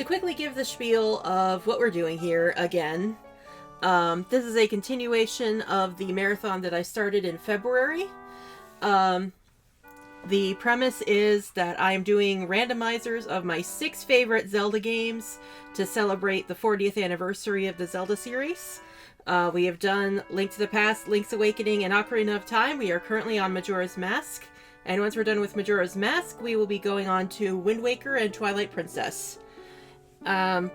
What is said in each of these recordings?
to quickly give the spiel of what we're doing here again, this is a continuation of the marathon that I started in February. The premise is that I am doing randomizers of my 6 favorite Zelda games to celebrate the 40th anniversary of the Zelda series. We have done Link to the Past, Link's Awakening, and Ocarina of Time. We are currently on Majora's Mask. And once we're done with Majora's Mask, we will be going on to Wind Waker and Twilight Princess. The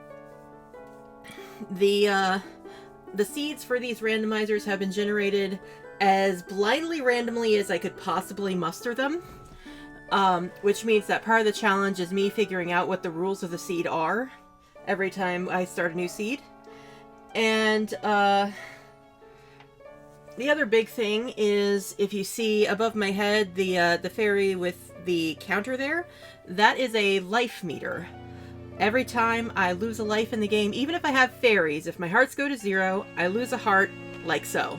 seeds for these randomizers have been generated as blindly randomly as I could possibly muster them. Which means that part of the challenge is me figuring out what the rules of the seed are every time I start a new seed. And the other big thing is, if you see above my head the fairy with the counter there, that is a life meter. Every time I lose a life in the game, even if I have fairies, if my hearts go to 0, I lose a heart, like so.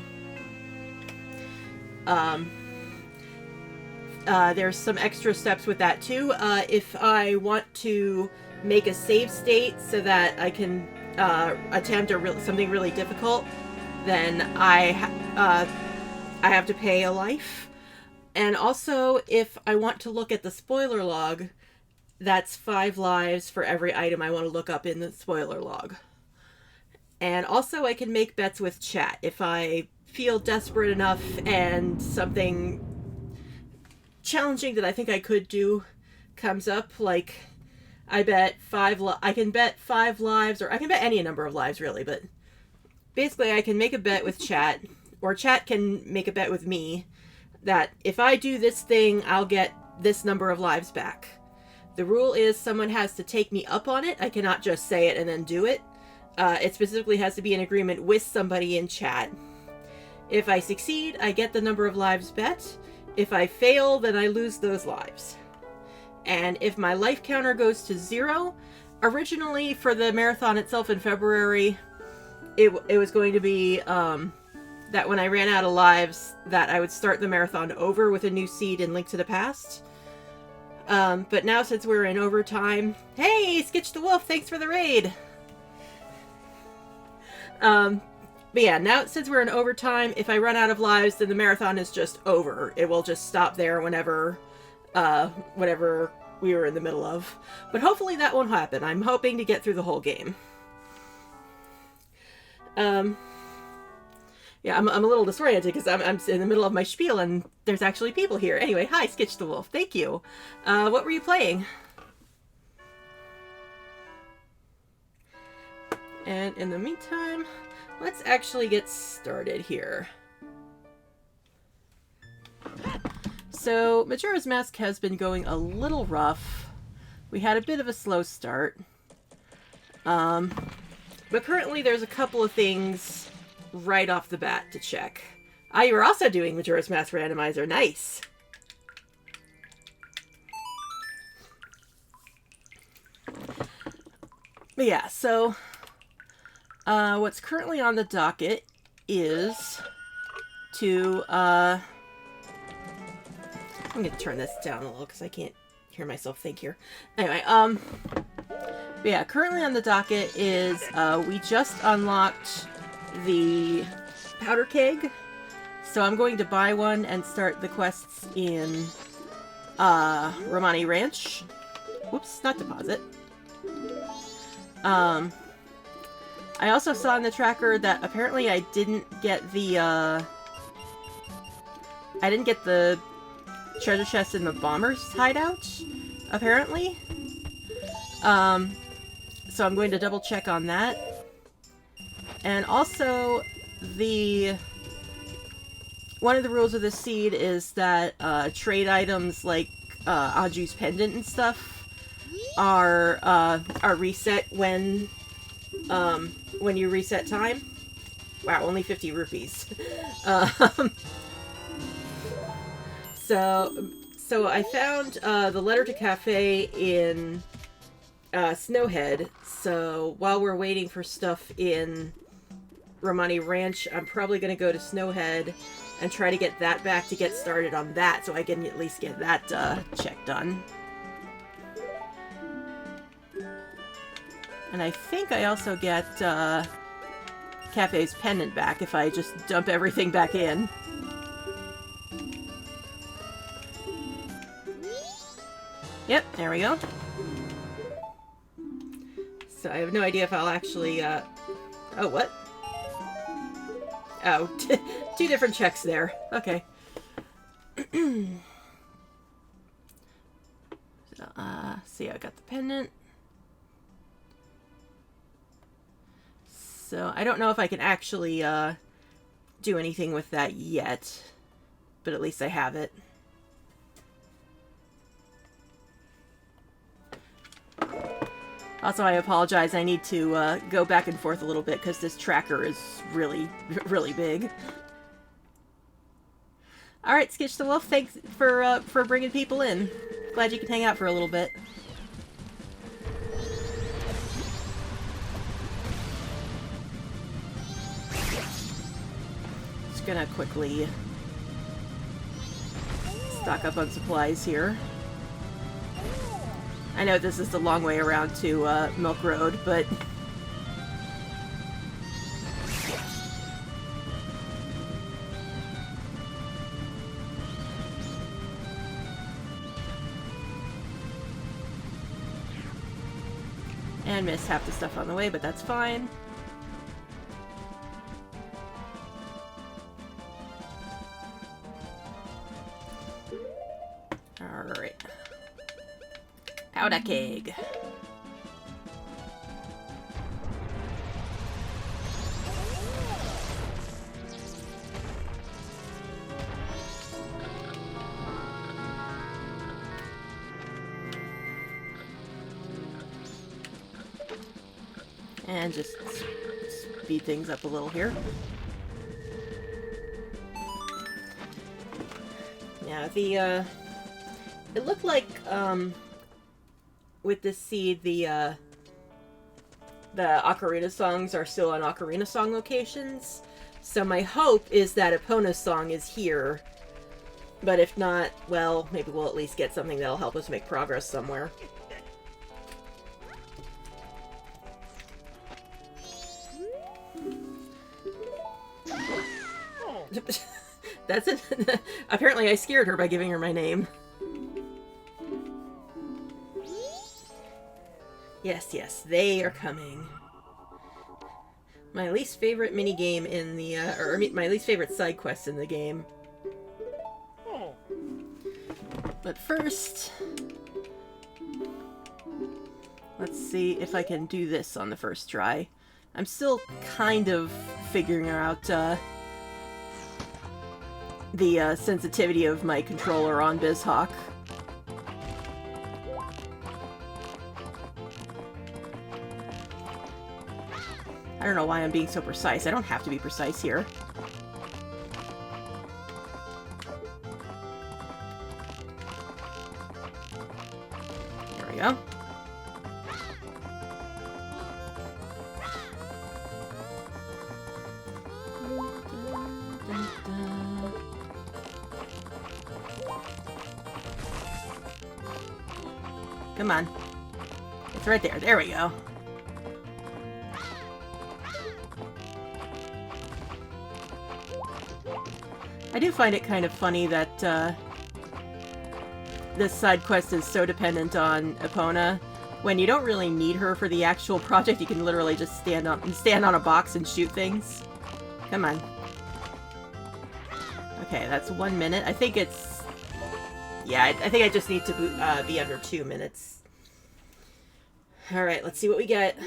There's some extra steps with that too. If I want to make a save state so that I can attempt something really difficult, then I have to pay a life. And also, if I want to look at the spoiler log, that's 5 lives for every item I want to look up in the spoiler log. And also, I can make bets with chat. If I feel desperate enough and something challenging that I think I could do comes up, like I can bet 5 lives, or I can bet any number of lives really, but basically I can make a bet with chat, or chat can make a bet with me, that if I do this thing, I'll get this number of lives back. The rule is someone has to take me up on it. I cannot just say it and then do it. It specifically has to be an agreement with somebody in chat. If I succeed, I get the number of lives bet. If I fail, then I lose those lives. And if my life counter goes to 0, originally for the marathon itself in February, it was going to be that when I ran out of lives, that I would start the marathon over with a new seed in Link to the Past. But now, since we're in overtime... Hey, Skitch the Wolf, thanks for the raid! But yeah, now since we're in overtime, if I run out of lives, then the marathon is just over. It will just stop there whenever we were in the middle of. But hopefully that won't happen. I'm hoping to get through the whole game. Yeah, I'm a little disoriented because I'm in the middle of my spiel and there's actually people here. Anyway, hi, Skitch the Wolf. Thank you. What were you playing? And in the meantime, let's actually get started here. So, Majora's Mask has been going a little rough. We had a bit of a slow start. But currently there's a couple of things right off the bat to check. Ah, you were also doing Majora's Mask Randomizer. Nice! But yeah, so... what's currently on the docket is to, I'm going to turn this down a little because I can't hear myself think here. Anyway, but yeah, currently on the docket is, we just unlocked the powder keg, so I'm going to buy one and start the quests in, Romani Ranch. Whoops, not deposit. I also saw in the tracker that apparently I didn't get the treasure chest in the bomber's hideout, apparently. So I'm going to double check on that. And also, one of the rules of the seed is that trade items like Anju's pendant and stuff are reset when you reset time. Wow, only 50 rupees. So I found the letter to cafe in Snowhead. So while we're waiting for stuff in Romani Ranch, I'm probably going to go to Snowhead and try to get that back to get started on that, so I can at least get that check done. And I think I also get Cafe's pendant back if I just dump everything back in. Yep, there we go. So I have no idea if I'll actually, oh, what? Oh, two different checks there. Okay. See, I got the pendant. So I don't know if I can actually, do anything with that yet. But at least I have it. Also, I apologize. I need to go back and forth a little bit because this tracker is really, really big. All right, Skitch the Wolf, thanks for bringing people in. Glad you could hang out for a little bit. Just gonna quickly stock up on supplies here. I know this is the long way around to Milk Road, but... And missed half the stuff on the way, but that's fine. Alright. Powder keg. And just speed things up a little here. Yeah, the, it looked like, with this seed, the ocarina songs are still on ocarina song locations. So my hope is that Epona's song is here. But if not, well, maybe we'll at least get something that'll help us make progress somewhere. That's it. Apparently I scared her by giving her my name. Yes, yes, they are coming. My least favorite minigame in the, or my least favorite side quest in the game. But first, let's see if I can do this on the first try. I'm still kind of figuring out, the sensitivity of my controller on BizHawk. I don't know why I'm being so precise. I don't have to be precise here. There we go. Come on. It's right there. There we go. I do find it kind of funny that this side quest is so dependent on Epona. When you don't really need her for the actual project, you can literally just stand on a box and shoot things. Come on. Okay, that's 1 minute. I think it's... Yeah, I think I just need to be under 2 minutes. Alright, let's see what we get.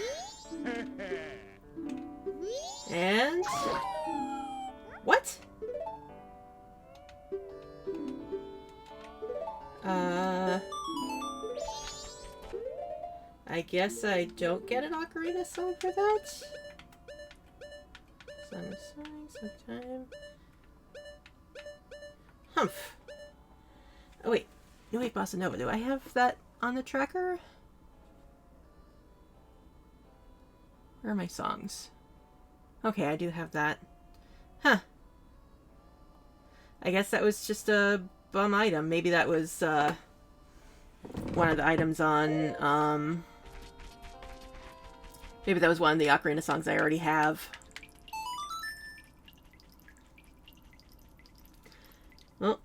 And... What? I guess I don't get an ocarina song for that? Song of Songs, sometime. Humph. Oh wait. No wait, Bossa Nova. Do I have that on the tracker? Where are my songs? Okay, I do have that. Huh. I guess that was just a bum item. Maybe that was, one of the items on, Maybe that was one of the Ocarina songs I already have. Well,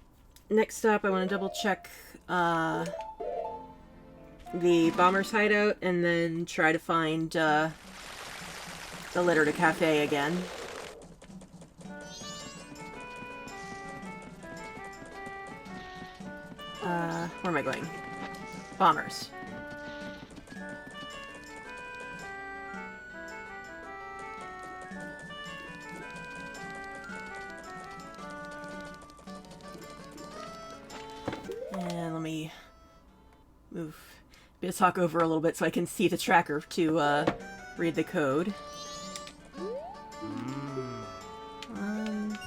next up I want to double check the bomber's hideout and then try to find the letter to Cafe again. Where am I going? Bombers. And let me move, talk over a little bit so I can see the tracker to read the code. 1,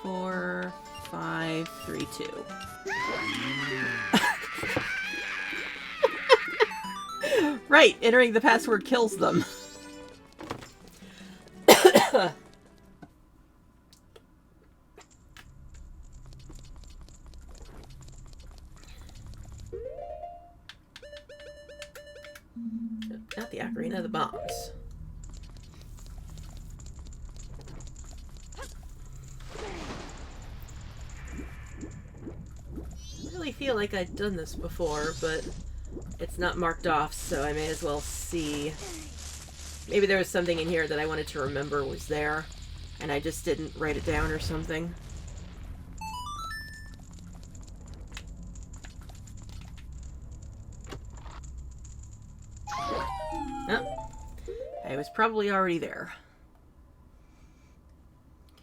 4, 5, 3, 2. Right, entering the password kills them. Not the Ocarina, the bombs. I really feel like I've done this before, but it's not marked off, so I may as well see. Maybe there was something in here that I wanted to remember was there, and I just didn't write it down or something. Oh, I was probably already there.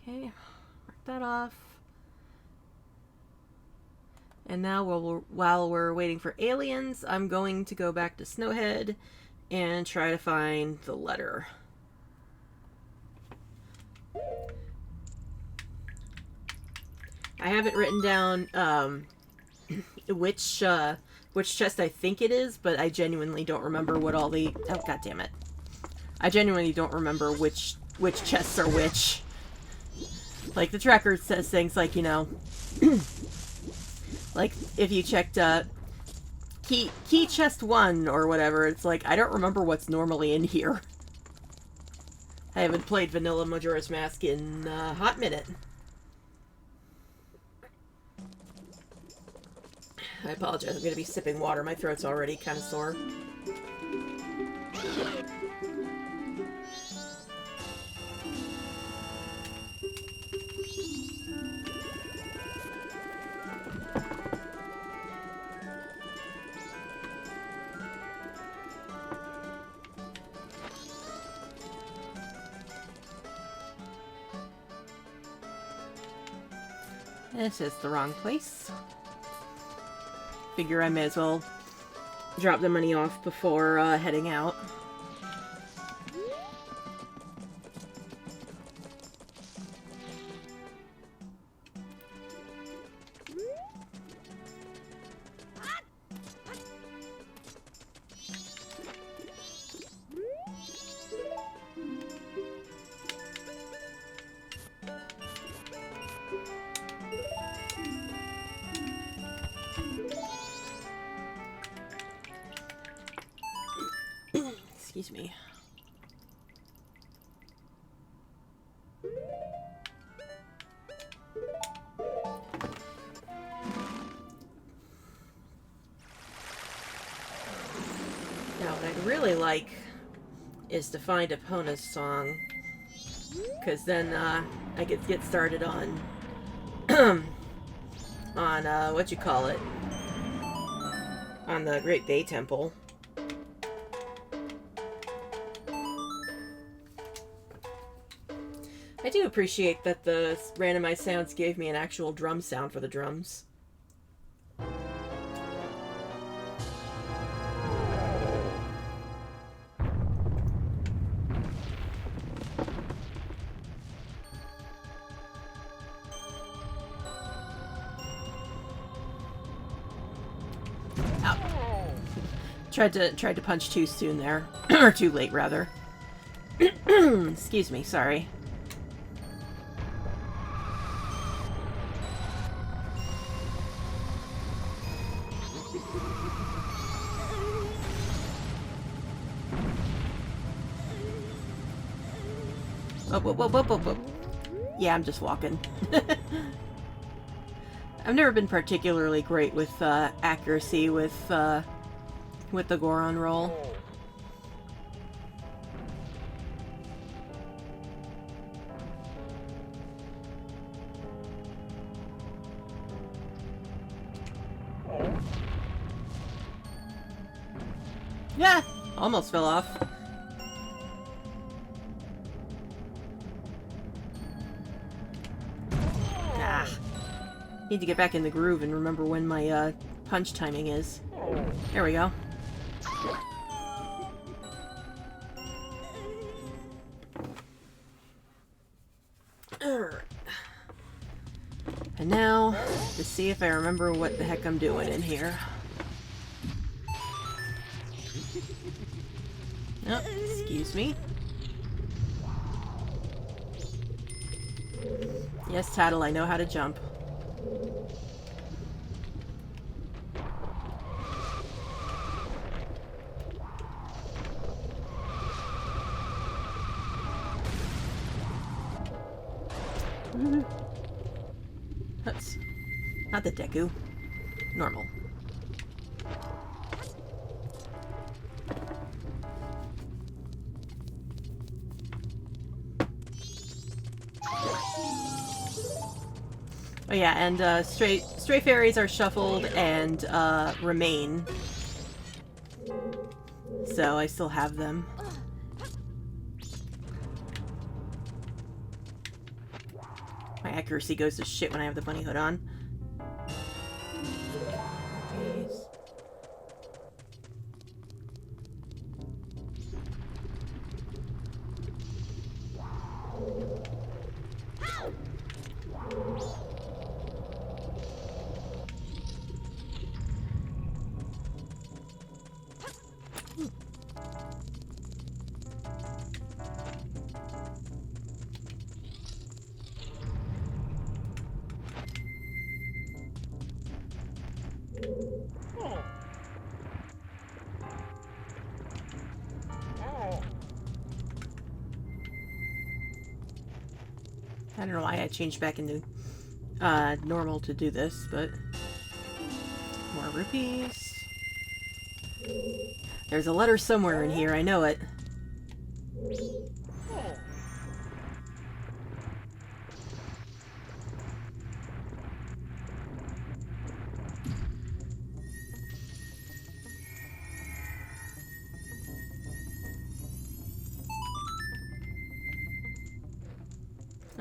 Okay, mark that off. And now while we're waiting for aliens, I'm going to go back to Snowhead and try to find the letter. I haven't written down which chest I think it is, but I genuinely don't remember what all the... Oh, God damn it. I genuinely don't remember which chests are which. Like, the tracker says things like, you know... like, if you checked, key chest 1 or whatever, it's like, I don't remember what's normally in here. I haven't played Vanilla Majora's Mask in a hot minute. I apologize, I'm going to be sipping water. My throat's already kind of sore. This is the wrong place. Figure I may as well drop the money off before heading out. Excuse me. Now, what I'd really like is to find Epona's song, because then I could get started on on what you call it, on the Great Bay Temple. I do appreciate that the randomized sounds gave me an actual drum sound for the drums. Ow. Tried to punch too soon there. Or too late, rather. Excuse me, sorry. Whoop, whoop, whoop, whoop, whoop, whoop. Yeah, I'm just walking. I've never been particularly great with accuracy with the Goron roll. Yeah, almost fell off. Ah. Need to get back in the groove and remember when my punch timing is. There we go. And now, to see if I remember what the heck I'm doing in here. Oh, excuse me. Yes, Tattle, I know how to jump. That's not the Deku. Normal. Oh yeah, and stray fairies are shuffled and remain. So I still have them. My accuracy goes to shit when I have the bunny hood on. Jeez. I don't know why I changed back into normal to do this, but more rupees. There's a letter somewhere in here, I know it.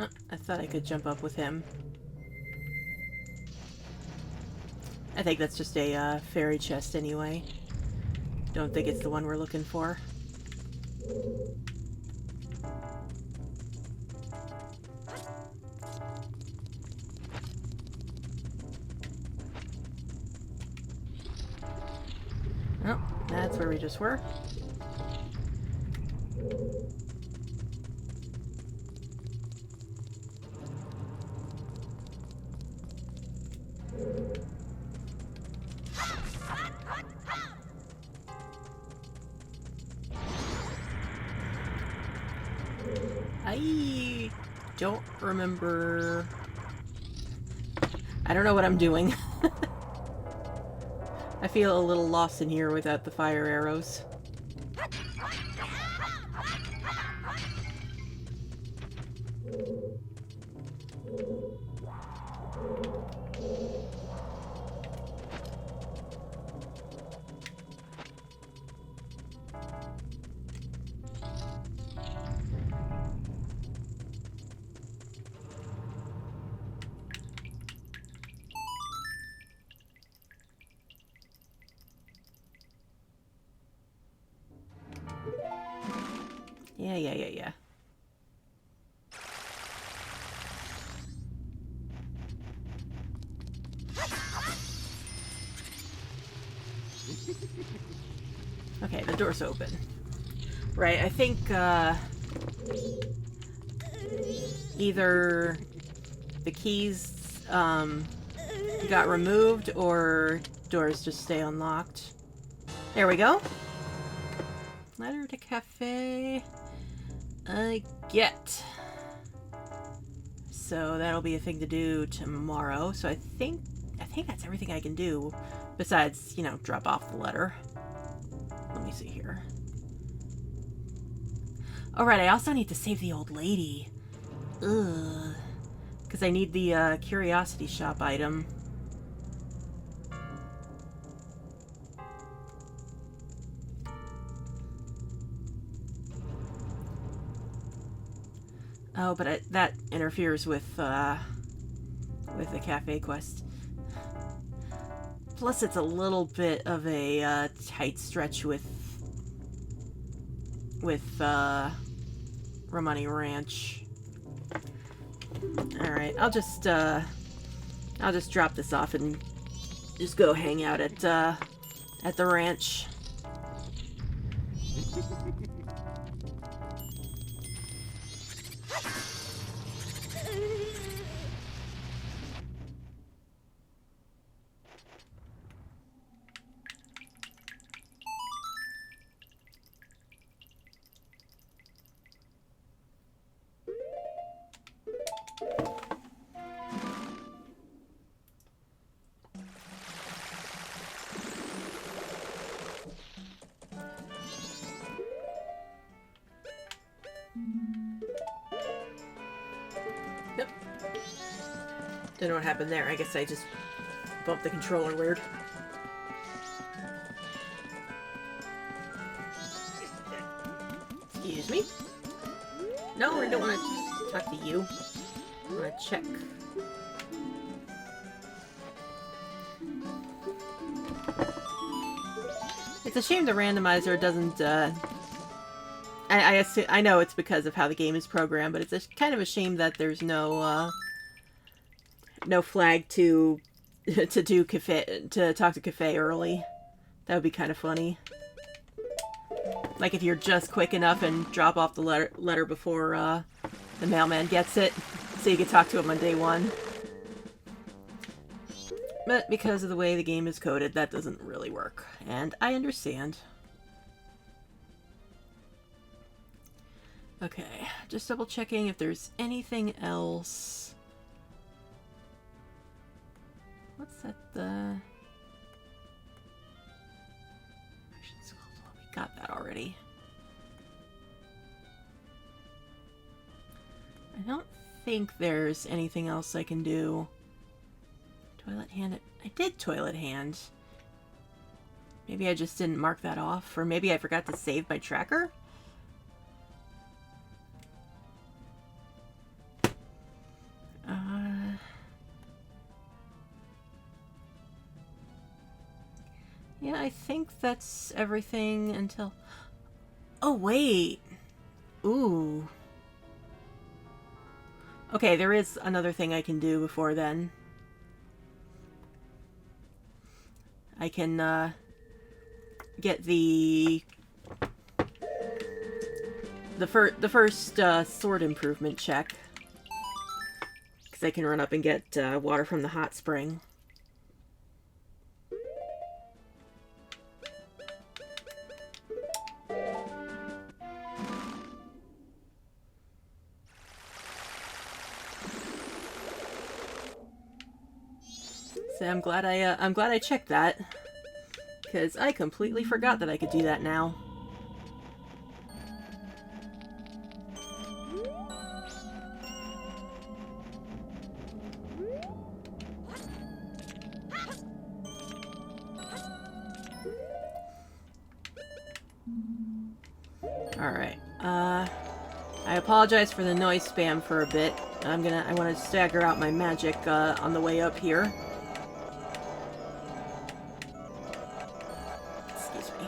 Oh, I thought I could jump up with him. I think that's just a fairy chest anyway. Don't think it's the one we're looking for. Oh, that's where we just were. I don't remember. I don't know what I'm doing. I feel a little lost in here without the fire arrows. Yeah. Okay, the door's open. Right, I think, either the keys, got removed or doors just stay get. So that'll be a thing to do tomorrow. So I think that's everything I can do. Besides, you know, drop off the letter. Let me see here. Alright, I also need to save the old lady. Ugh. Because I need the curiosity shop item. Oh, but that interferes with the cafe quest. Plus, it's a little bit of a tight stretch with Romani Ranch. All right, I'll just drop this off and just go hang out at the ranch. Yep. Don't know what happened there. I guess I just bumped the controller weird. Excuse me? No, I don't want to talk to you. I want to check. It's a shame the randomizer doesn't, I know it's because of how the game is programmed, but it's kind of a shame that there's no flag to talk to Cafe early. That would be kind of funny. Like if you're just quick enough and drop off the letter before the mailman gets it, so you can talk to him on day one. But because of the way the game is coded, that doesn't really work. And I understand. Okay, just double checking if there's anything else. What's that, we got that already. I don't think there's anything else I can do. Toilet hand. I did toilet hand. Maybe I just didn't mark that off, or maybe I forgot to save my tracker? Yeah, I think that's everything until... Oh, wait! Ooh. Okay, there is another thing I can do before then. I can, get the first, sword improvement check. Because I can run up and get, water from the hot spring. So I'm glad I checked that, because I completely forgot that I could do that now. Alright, I apologize for the noise spam for a bit. I want to stagger out my magic, on the way up here. Excuse me.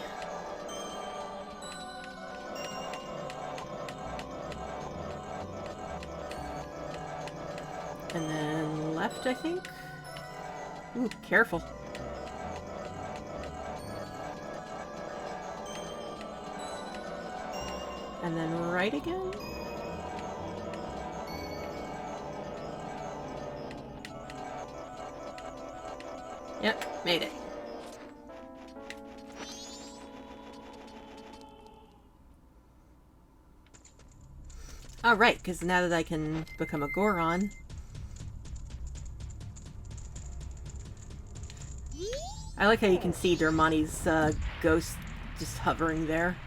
And then left, I think? Ooh, careful. And then right again? Yep, made it. Oh, right, because now that I can become a Goron... I like how you can see Dermani's ghost just hovering there.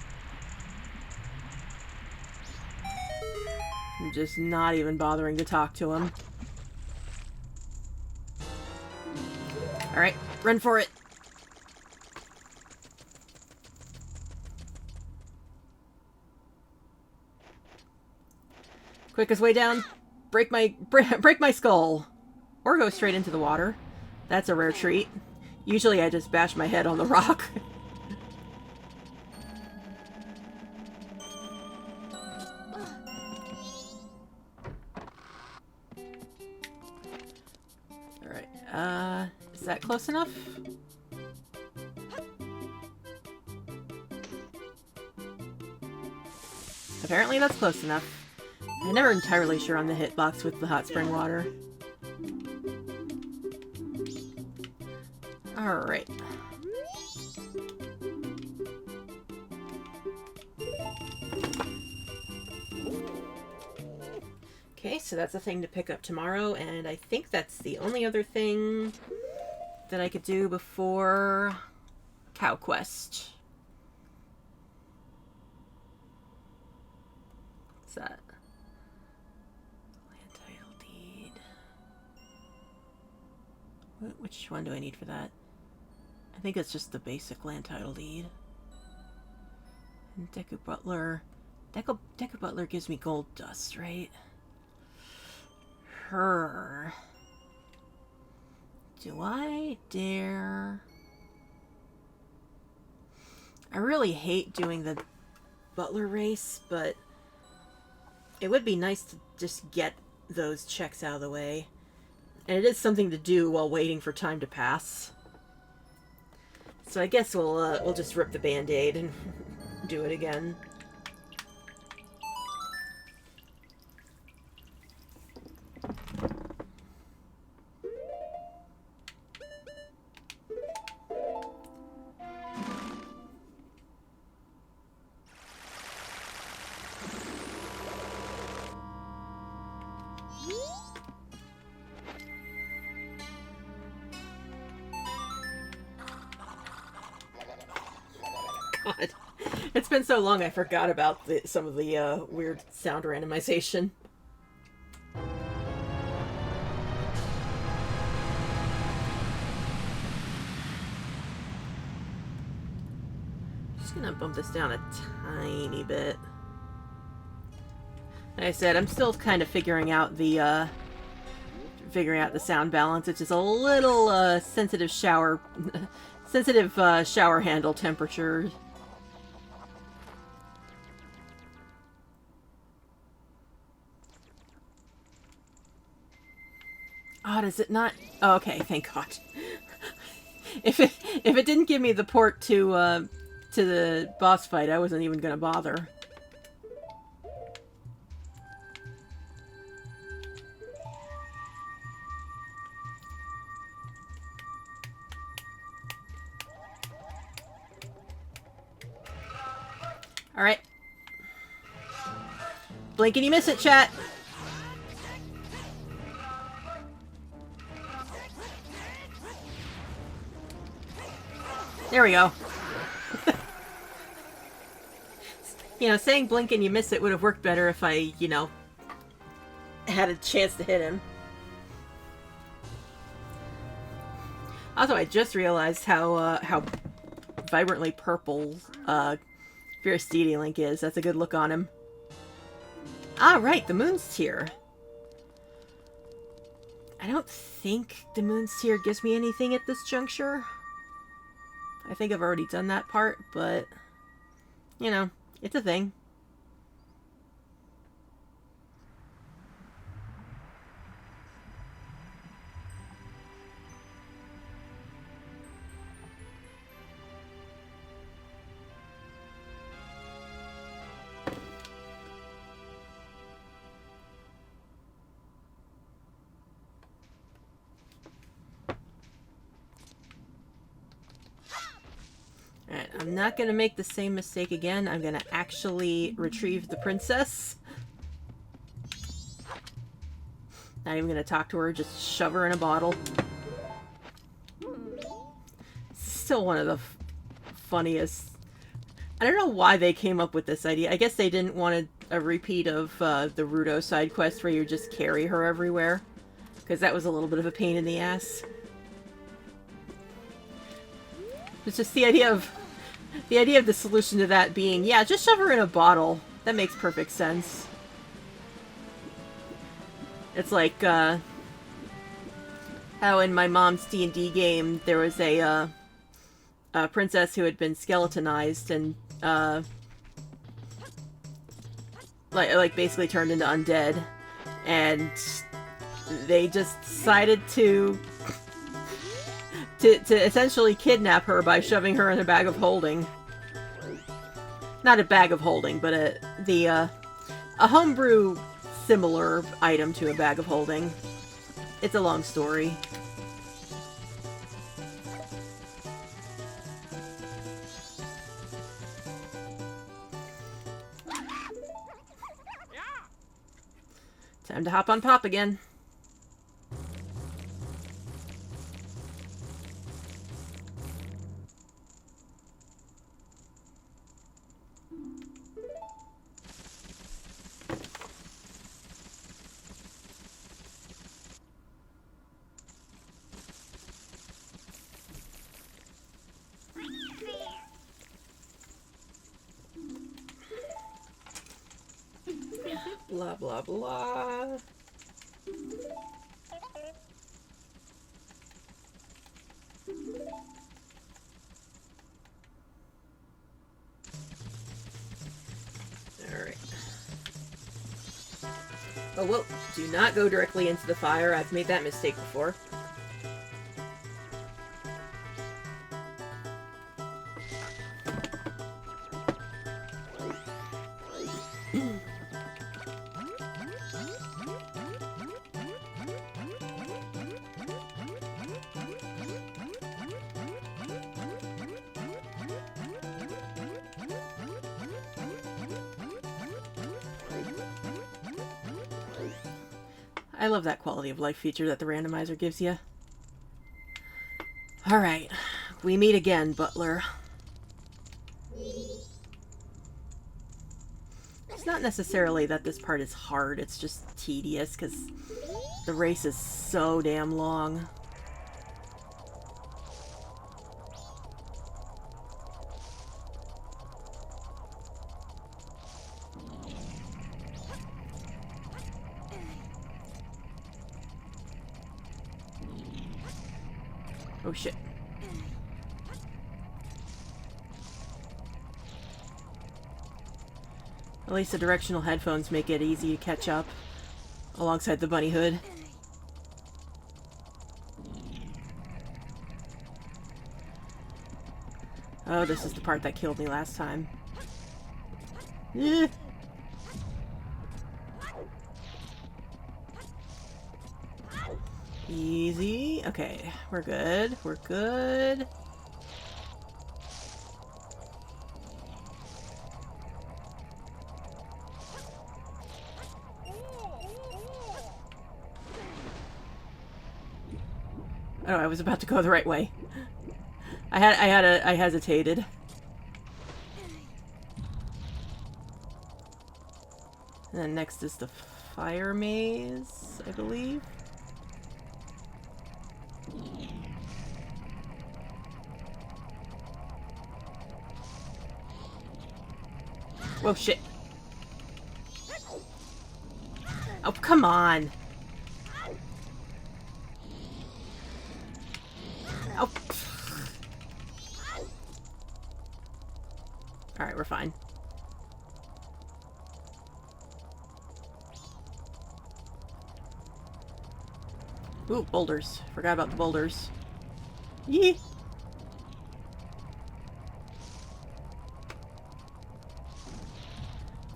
I'm just not even bothering to talk to him. Alright, run for it! Quickest way down, break my skull! Or go straight into the water. That's a rare treat. Usually I just bash my head on the rock. Alright, is that close enough? Apparently that's close enough. I'm never entirely sure on the hitbox with the hot spring water. Alright. Okay, so that's a thing to pick up tomorrow, and I think that's the only other thing that I could do before Cow Quest. What's that? Land title deed. Which one do I need for that? I think it's just the basic land title deed. And Deku Butler. Deku Butler gives me gold dust, right? Her. Do I dare? I really hate doing the Butler race, but it would be nice to just get those checks out of the way. And it is something to do while waiting for time to pass. So I guess we'll just rip the Band-Aid and do it again. God. It's been so long I forgot about some of the weird sound randomization. Just gonna bump this down a tiny bit. Like I said, I'm still kind of figuring out the sound balance. It's just a little sensitive shower handle temperature. Oh, does it not? Oh, okay, thank God. if it didn't give me the port to the boss fight, I wasn't even gonna bother. All right. Blink and you miss it, chat. There we go. You know, saying blink and you miss it would have worked better if I, you know, had a chance to hit him. Also, I just realized how vibrantly purple Fierce Deity Link is. That's a good look on him. Ah, right, the Moon's Tear. I don't think the Moon's Tear gives me anything at this juncture. I think I've already done that part, but, you know, it's a thing. Alright, I'm not going to make the same mistake again. I'm going to actually retrieve the princess. Not even gonna talk to her, just shove her in a bottle. Still one of the funniest. I don't know why they came up with this idea. I guess they didn't want a repeat of the Rudo side quest where you just carry her everywhere. Because that was a little bit of a pain in the ass. It's just the idea of the solution to that being, yeah, just shove her in a bottle. That makes perfect sense. It's like how in my mom's D&D game there was a princess who had been skeletonized and like basically turned into undead, and they just decided to essentially kidnap her by shoving her in a bag of holding. Not a bag of holding, but a homebrew similar item to a bag of holding. It's a long story. Time to hop on Pop again. Blah, blah, blah. Alright. Oh, whoa. Do not go directly into the fire. I've made that mistake before. I love that quality of life feature that the randomizer gives you. Alright, we meet again, Butler. It's not necessarily that this part is hard, it's just tedious, because the race is so damn long. Oh shit. At least the directional headphones make it easy to catch up alongside the bunny hood. Oh, this is the part that killed me last time. Eh. Easy. Okay, we're good. We're good. Oh, I was about to go the right way. I hesitated. And then next is the fire maze, I believe. Whoa, shit. Oh, come on. Oh. Alright, we're fine. Ooh, boulders. Forgot about the boulders. Yee!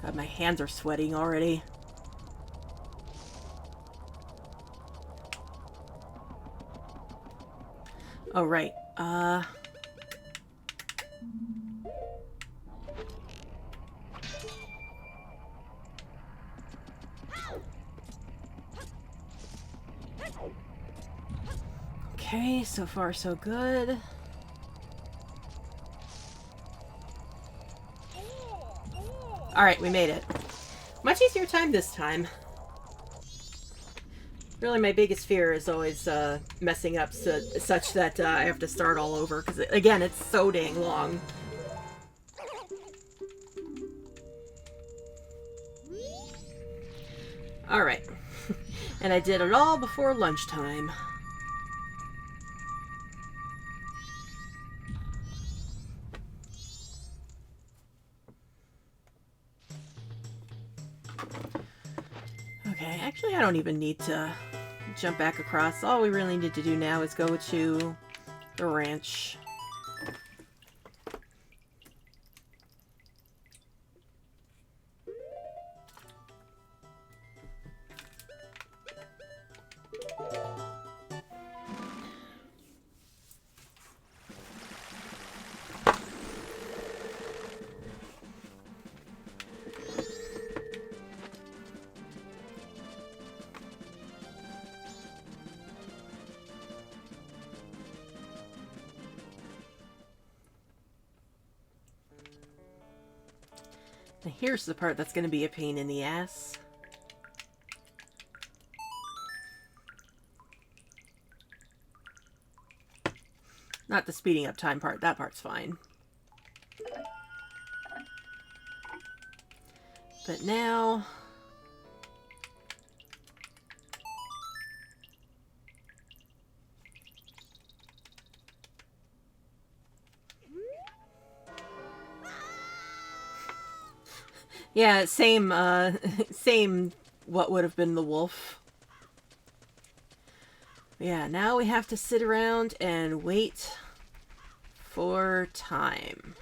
God, my hands are sweating already. Oh, right. Okay, so far so good. Alright, we made it. Much easier time this time. Really, my biggest fear is always messing up such that I have to start all over. Because, again, it's so dang long. Alright. And I did it all before lunchtime. Okay, actually I don't even need to jump back across. All we really need to do now is go to the ranch. Now here's the part that's going to be a pain in the ass. Not the speeding up time part. That part's fine. But now... yeah, same, same what would have been the wolf. Yeah, now we have to sit around and wait for time.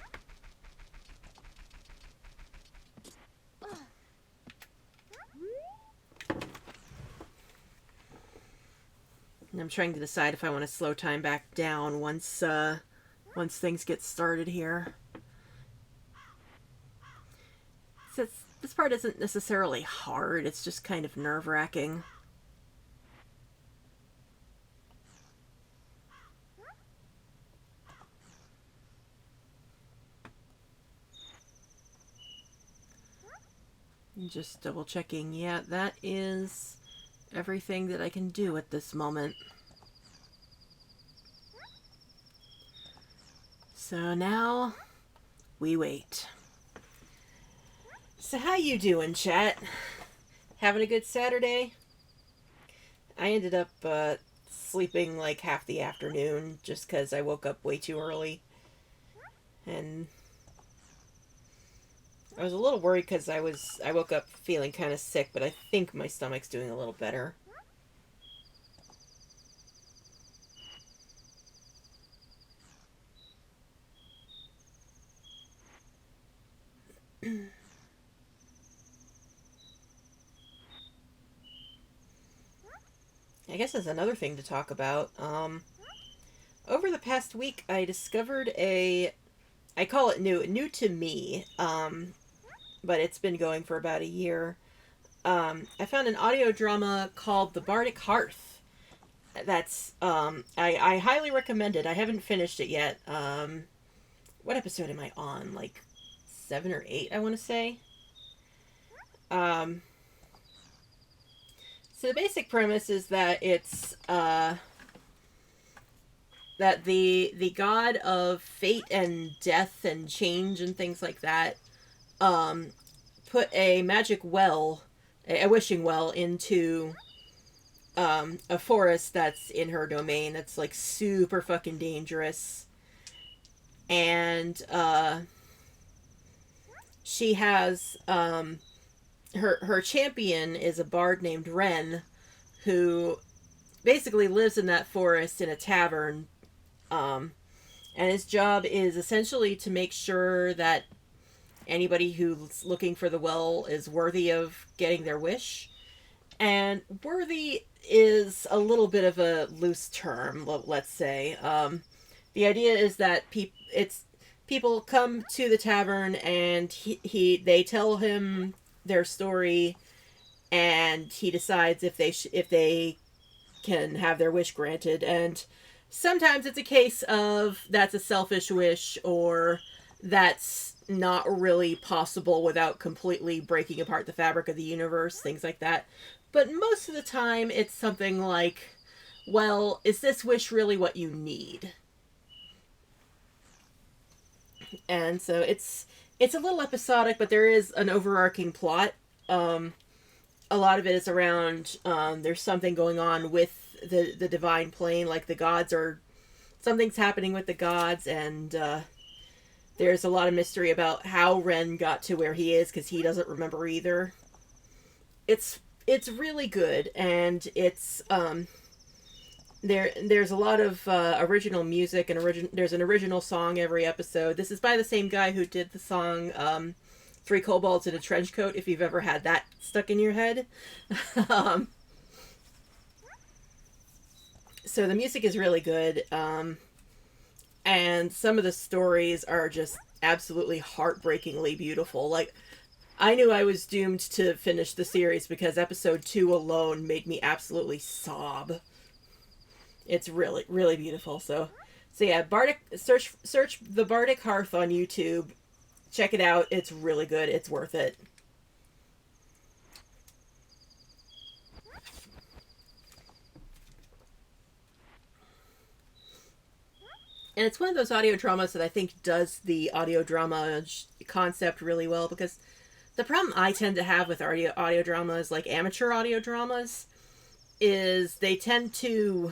And I'm trying to decide if I want to slow time back down once things get started here. This part isn't necessarily hard, it's just kind of nerve-wracking. Just double checking. Yeah, that is everything that I can do at this moment. So now we wait. So how you doing, chat? Having a good Saturday? I ended up sleeping like half the afternoon just because I woke up way too early. And I was a little worried because I woke up feeling kind of sick, but I think my stomach's doing a little better. I guess that's another thing to talk about. Over the past week, I discovered I call it new to me, but it's been going for about a year. I found an audio drama called The Bardic Hearth. That's, I highly recommend it. I haven't finished it yet. What episode am I on? Like 7 or 8, I want to say. So the basic premise is that it's that the god of fate and death and change and things like that put a magic well, a wishing well, into a forest that's in her domain that's like super fucking dangerous. And she has her champion is a bard named Ren, who basically lives in that forest in a tavern, and his job is essentially to make sure that anybody who's looking for the well is worthy of getting their wish. And worthy is a little bit of a loose term, let's say. The idea is that people come to the tavern and they tell him their story, and he decides if they can have their wish granted. And sometimes it's a case of that's a selfish wish, or that's not really possible without completely breaking apart the fabric of the universe, things like that. But most of the time, it's something like, well, is this wish really what you need? And so it's a little episodic, but there is an overarching plot. Um, a lot of it is around there's something going on with the divine plane, like the gods are something's happening with the gods, and there's a lot of mystery about how Ren got to where he is because he doesn't remember either. It's really good, and it's there's a lot of original music, and there's an original song every episode. This is by the same guy who did the song Three Kobolds in a Trench Coat, if you've ever had that stuck in your head. um, so the music is really good, and some of the stories are just absolutely heartbreakingly beautiful. Like, I knew I was doomed to finish the series because episode 2 alone made me absolutely sob. It's really, really beautiful. So yeah, Bardic, search the Bardic Hearth on YouTube. Check it out. It's really good. It's worth it. And it's one of those audio dramas that I think does the audio drama concept really well, because the problem I tend to have with audio dramas, like amateur audio dramas, is they tend to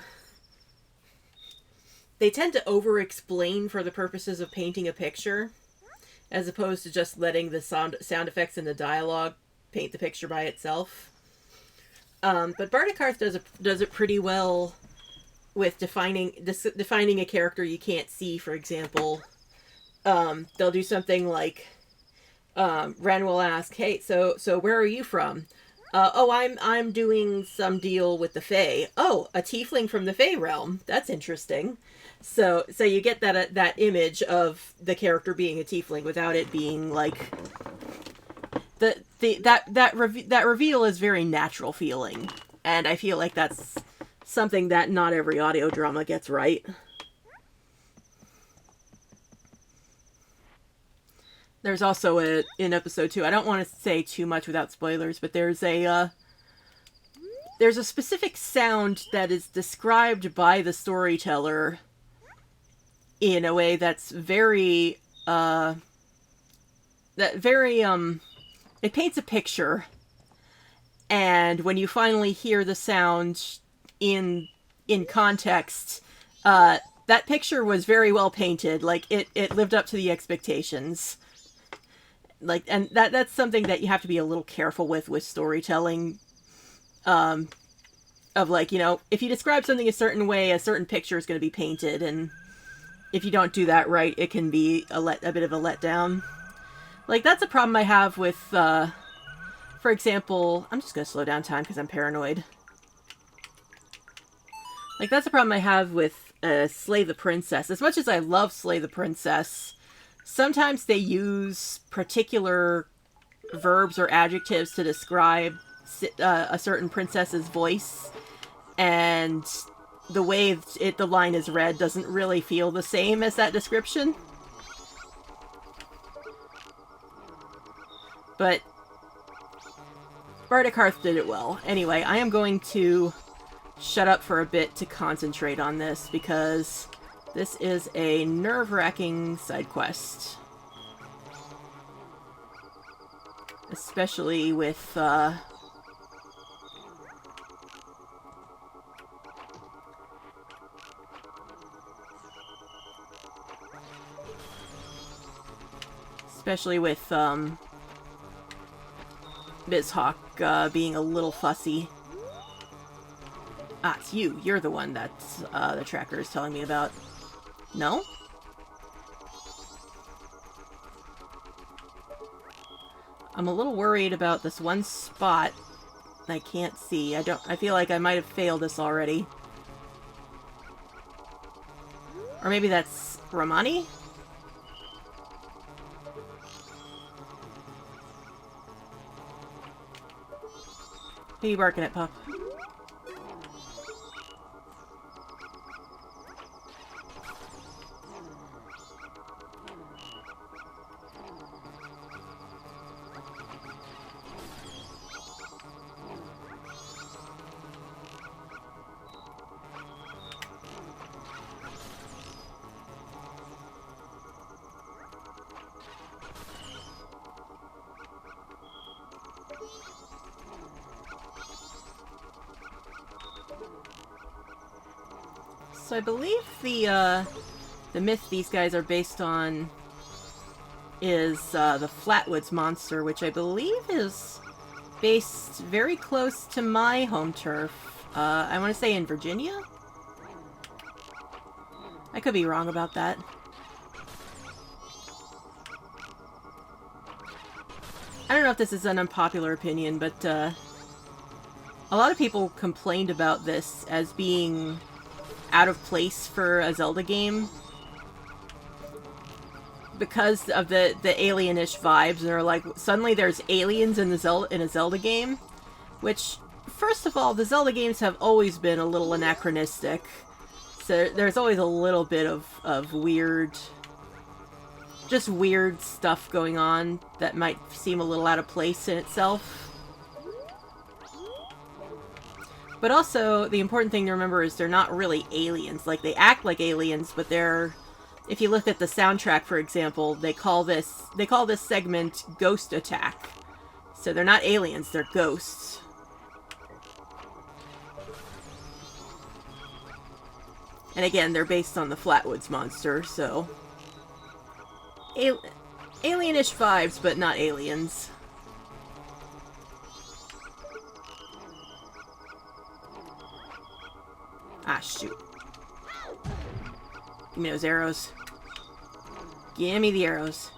over explain for the purposes of painting a picture, as opposed to just letting the sound effects and the dialogue paint the picture by itself. But Bardic Hearth does it pretty well with defining a character you can't see. For example, they'll do something like Ren will ask, "Hey, so where are you from?" Oh, I'm doing some deal with the Fae. Oh, a tiefling from the Fae realm. That's interesting. So you get that image of the character being a tiefling without it being like that reveal is very natural feeling, and I feel like that's something that not every audio drama gets right. There's also in episode 2. I don't want to say too much without spoilers, but there's a specific sound that is described by the storyteller in a way that's very it paints a picture, and when you finally hear the sound in context, that picture was very well painted. Like, it lived up to the expectations. Like, and that's something that you have to be a little careful with storytelling. Of, like, if you describe something a certain way, a certain picture is going to be painted, and if you don't do that right, it can be a bit of a letdown. Like, that's a problem I have with, for example, I'm just going to slow down time because I'm paranoid. Like, that's a problem I have with Slay the Princess. As much as I love Slay the Princess, sometimes they use particular verbs or adjectives to describe a certain princess's voice, and the way the line is read doesn't really feel the same as that description. But Bardic Hearth did it well. Anyway, I am going to shut up for a bit to concentrate on this, because this is a nerve-wracking side quest. Especially with, Ms. Hawk being a little fussy. Ah, it's you. You're the one that the tracker is telling me about. No? I'm a little worried about this one spot I can't see. I feel like I might have failed this already. Or maybe that's Romani? Who are you barking at, pup? So I believe the myth these guys are based on is the Flatwoods monster, which I believe is based very close to my home turf. I want to say in Virginia? I could be wrong about that. I don't know if this is an unpopular opinion, but a lot of people complained about this as being out of place for a Zelda game because of the alienish vibes. They're like, suddenly there's aliens in a Zelda game, which, first of all, the Zelda games have always been a little anachronistic. So there's always a little bit of weird, just weird stuff going on that might seem a little out of place in itself. But also, the important thing to remember is they're not really aliens. Like, they act like aliens, but they're... If you look at the soundtrack, for example, they call this segment Ghost Attack. So they're not aliens, they're ghosts. And again, they're based on the Flatwoods monster, so... alienish vibes, but not aliens. Ah, shoot. Give me those arrows. Give me the arrows.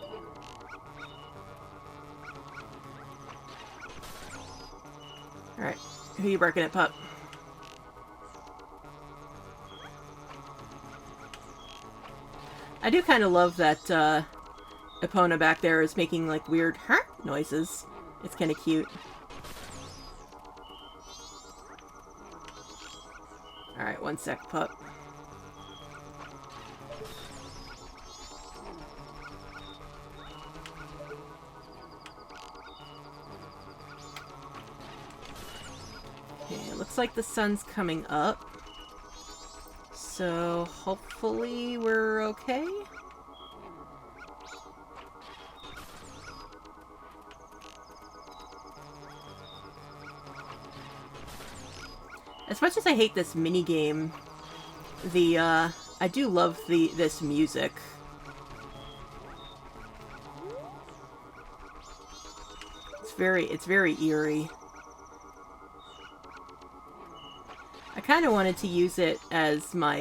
Alright. Who you barking at, pup? I do kind of love that, Epona back there is making, like, weird noises. It's kind of cute. Alright, one sec, pup. Okay, it looks like the sun's coming up. So, hopefully we're okay? As much as I hate this minigame, I do love this music. It's very eerie. I kind of wanted to use it as my,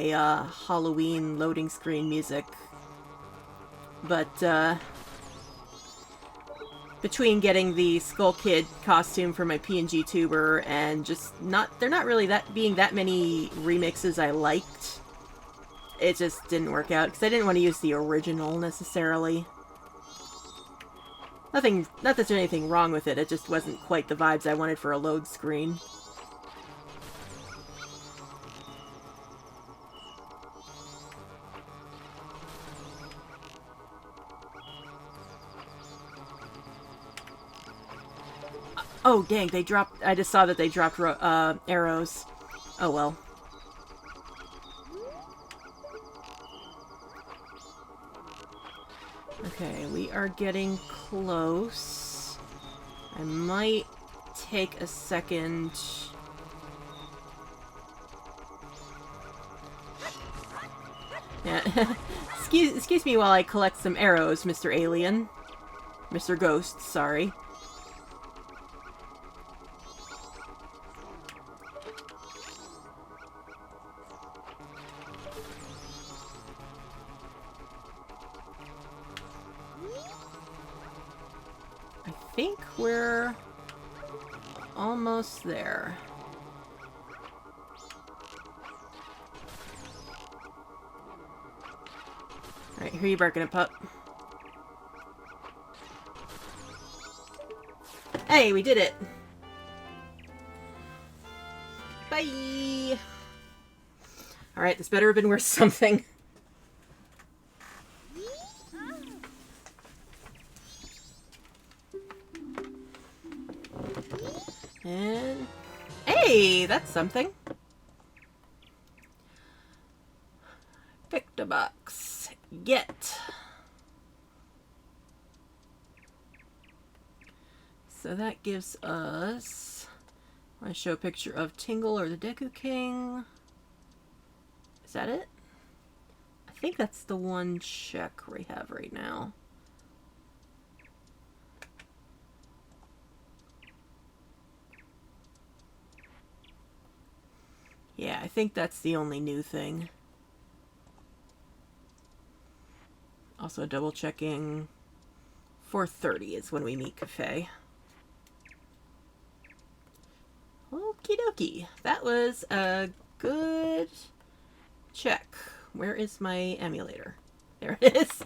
Halloween loading screen music. But, between getting the Skull Kid costume for my PNG tuber and just they're not really being that many remixes I liked. It just didn't work out, because I didn't want to use the original, necessarily. Not that there's anything wrong with it, it just wasn't quite the vibes I wanted for a load screen. Oh, dang, they dropped... I just saw that they dropped arrows. Oh, well. Okay, we are getting close. I might take a second... Yeah. Excuse me while I collect some arrows, Mr. Alien. Mr. Ghost, sorry. I think we're almost there. Alright, who are you barking at, pup? Hey, we did it! Bye! Alright, this better have been worth something. And... Hey, that's something. Picked a box. Get. So that gives us... I want to show a picture of Tingle or the Deku King. Is that it? I think that's the one check we have right now. Yeah, I think that's the only new thing. Also double checking 4:30 is when we meet Cafe. Okie dokie. That was a good check. Where is my emulator? There it is.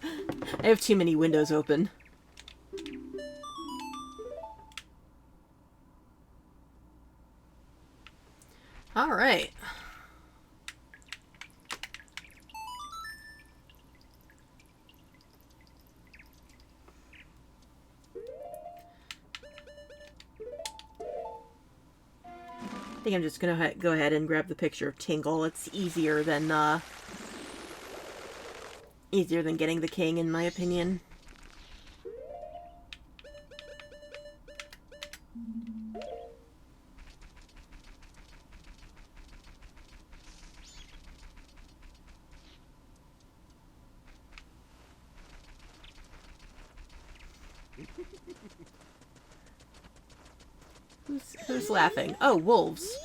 I have too many windows open. Alright. I think I'm just gonna go ahead and grab the picture of Tingle. It's easier than getting the king, in my opinion. Who's laughing? Oh, wolves.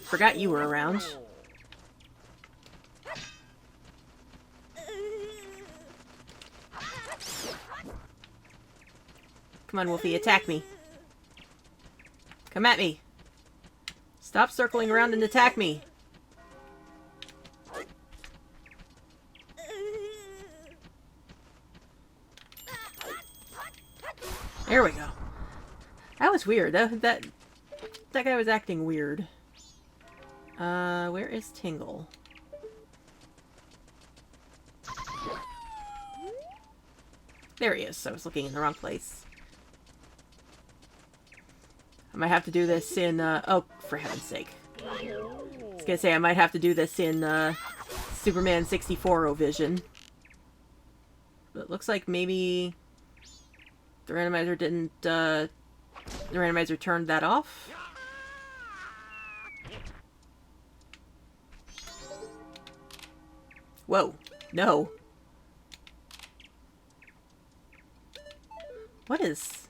Forgot you were around. Come on, Wolfie, attack me. Come at me. Stop circling around and attack me. There we go. That was weird. That guy was acting weird. Where is Tingle? There he is. I was looking in the wrong place. I might have to do this in, oh, for heaven's sake. I was gonna say, I might have to do this in, Superman 64 Vision. But it looks like maybe the randomizer didn't, the randomizer turned that off. Whoa. No. What is...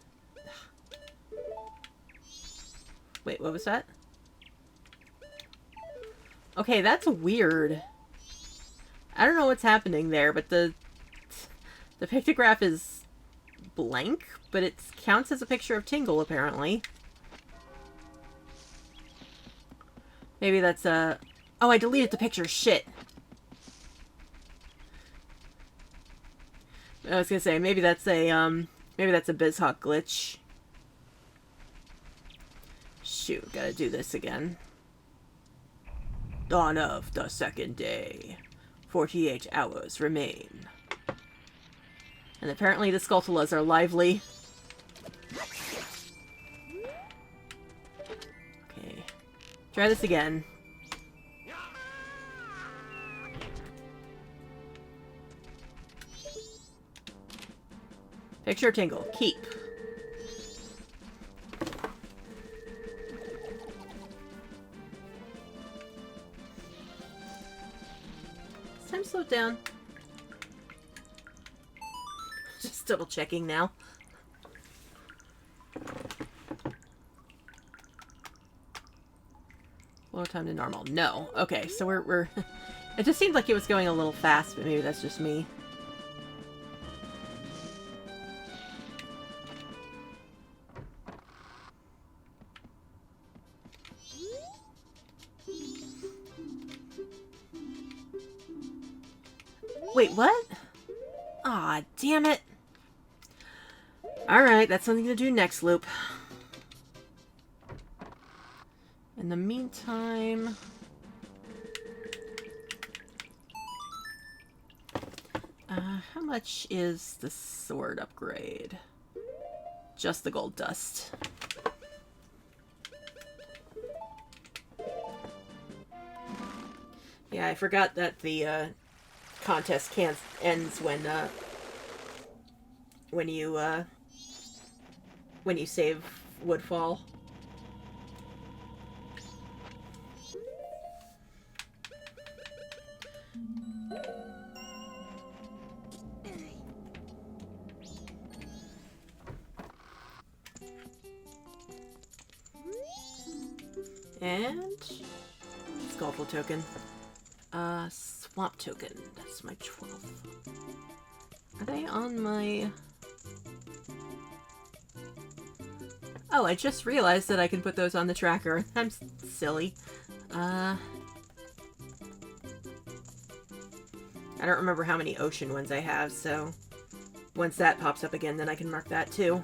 Wait, what was that? Okay, that's weird. I don't know what's happening there, but the pictograph is blank, but it counts as a picture of Tingle, apparently. Maybe that's a... Oh, I deleted the picture. Shit. I was gonna say, maybe that's a BizHawk glitch. Shoot, gotta do this again. Dawn of the second day. 48 hours remain. And apparently the Skulltulas are lively. Okay. Try this again. Picture Tingle. Keep. Is time slowed down? Just double checking now. Lower time to normal. No. Okay, so we're it just seemed like it was going a little fast, but maybe that's just me. Wait, what? Aw, damn it. Alright, that's something to do next loop. In the meantime... how much is the sword upgrade? Just the gold dust. Yeah, I forgot that the contest ends when you save Woodfall. And Skullful token. Swamp token. That's my 12th. Are they on my... Oh, I just realized that I can put those on the tracker. I'm silly. I don't remember how many ocean ones I have, so once that pops up again, then I can mark that too.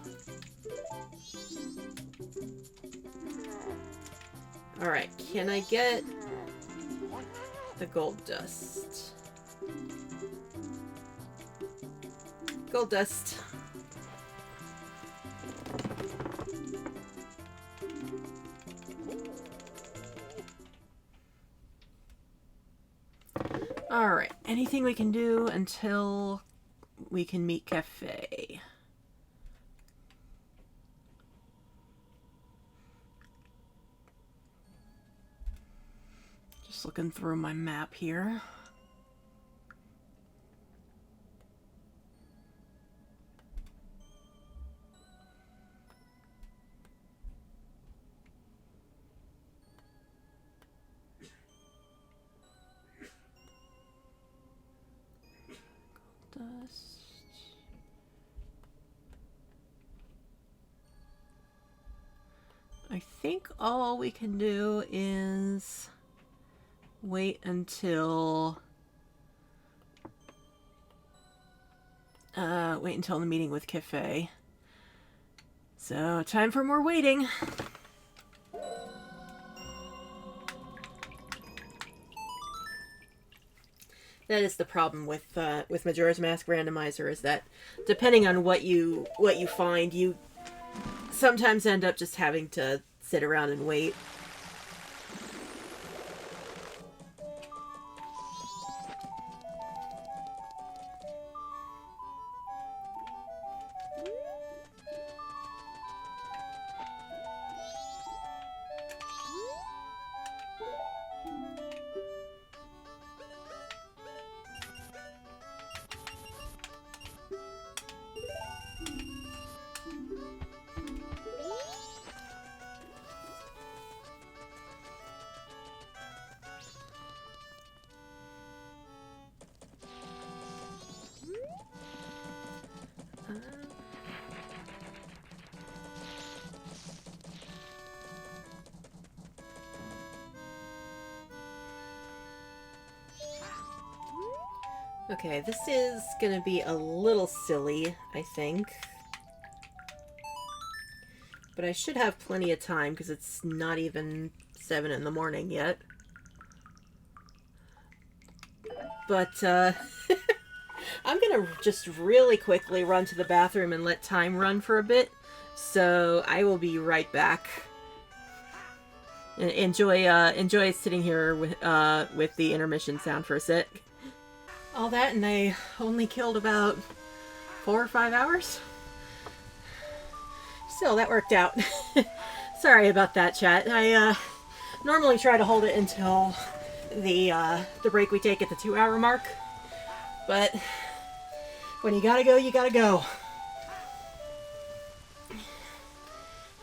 Alright, can I get the gold dust? Gold dust. Alright, anything we can do until we can meet Cafe? Just looking through my map here. Dust. I think all we can do is wait until the meeting with Cafe. So time for more waiting. That is the problem with Majora's Mask Randomizer, is that depending on what you find, you sometimes end up just having to sit around and wait. Okay, this is gonna be a little silly, I think. But I should have plenty of time because it's not even 7 in the morning yet. But, I'm gonna just really quickly run to the bathroom and let time run for a bit. So I will be right back. Enjoy sitting here with the intermission sound for a sec. All that, and I only killed about 4 or 5 hours. Still, that worked out. Sorry about that, chat. I normally try to hold it until the break we take at the 2-hour mark, but when you gotta go, you gotta go.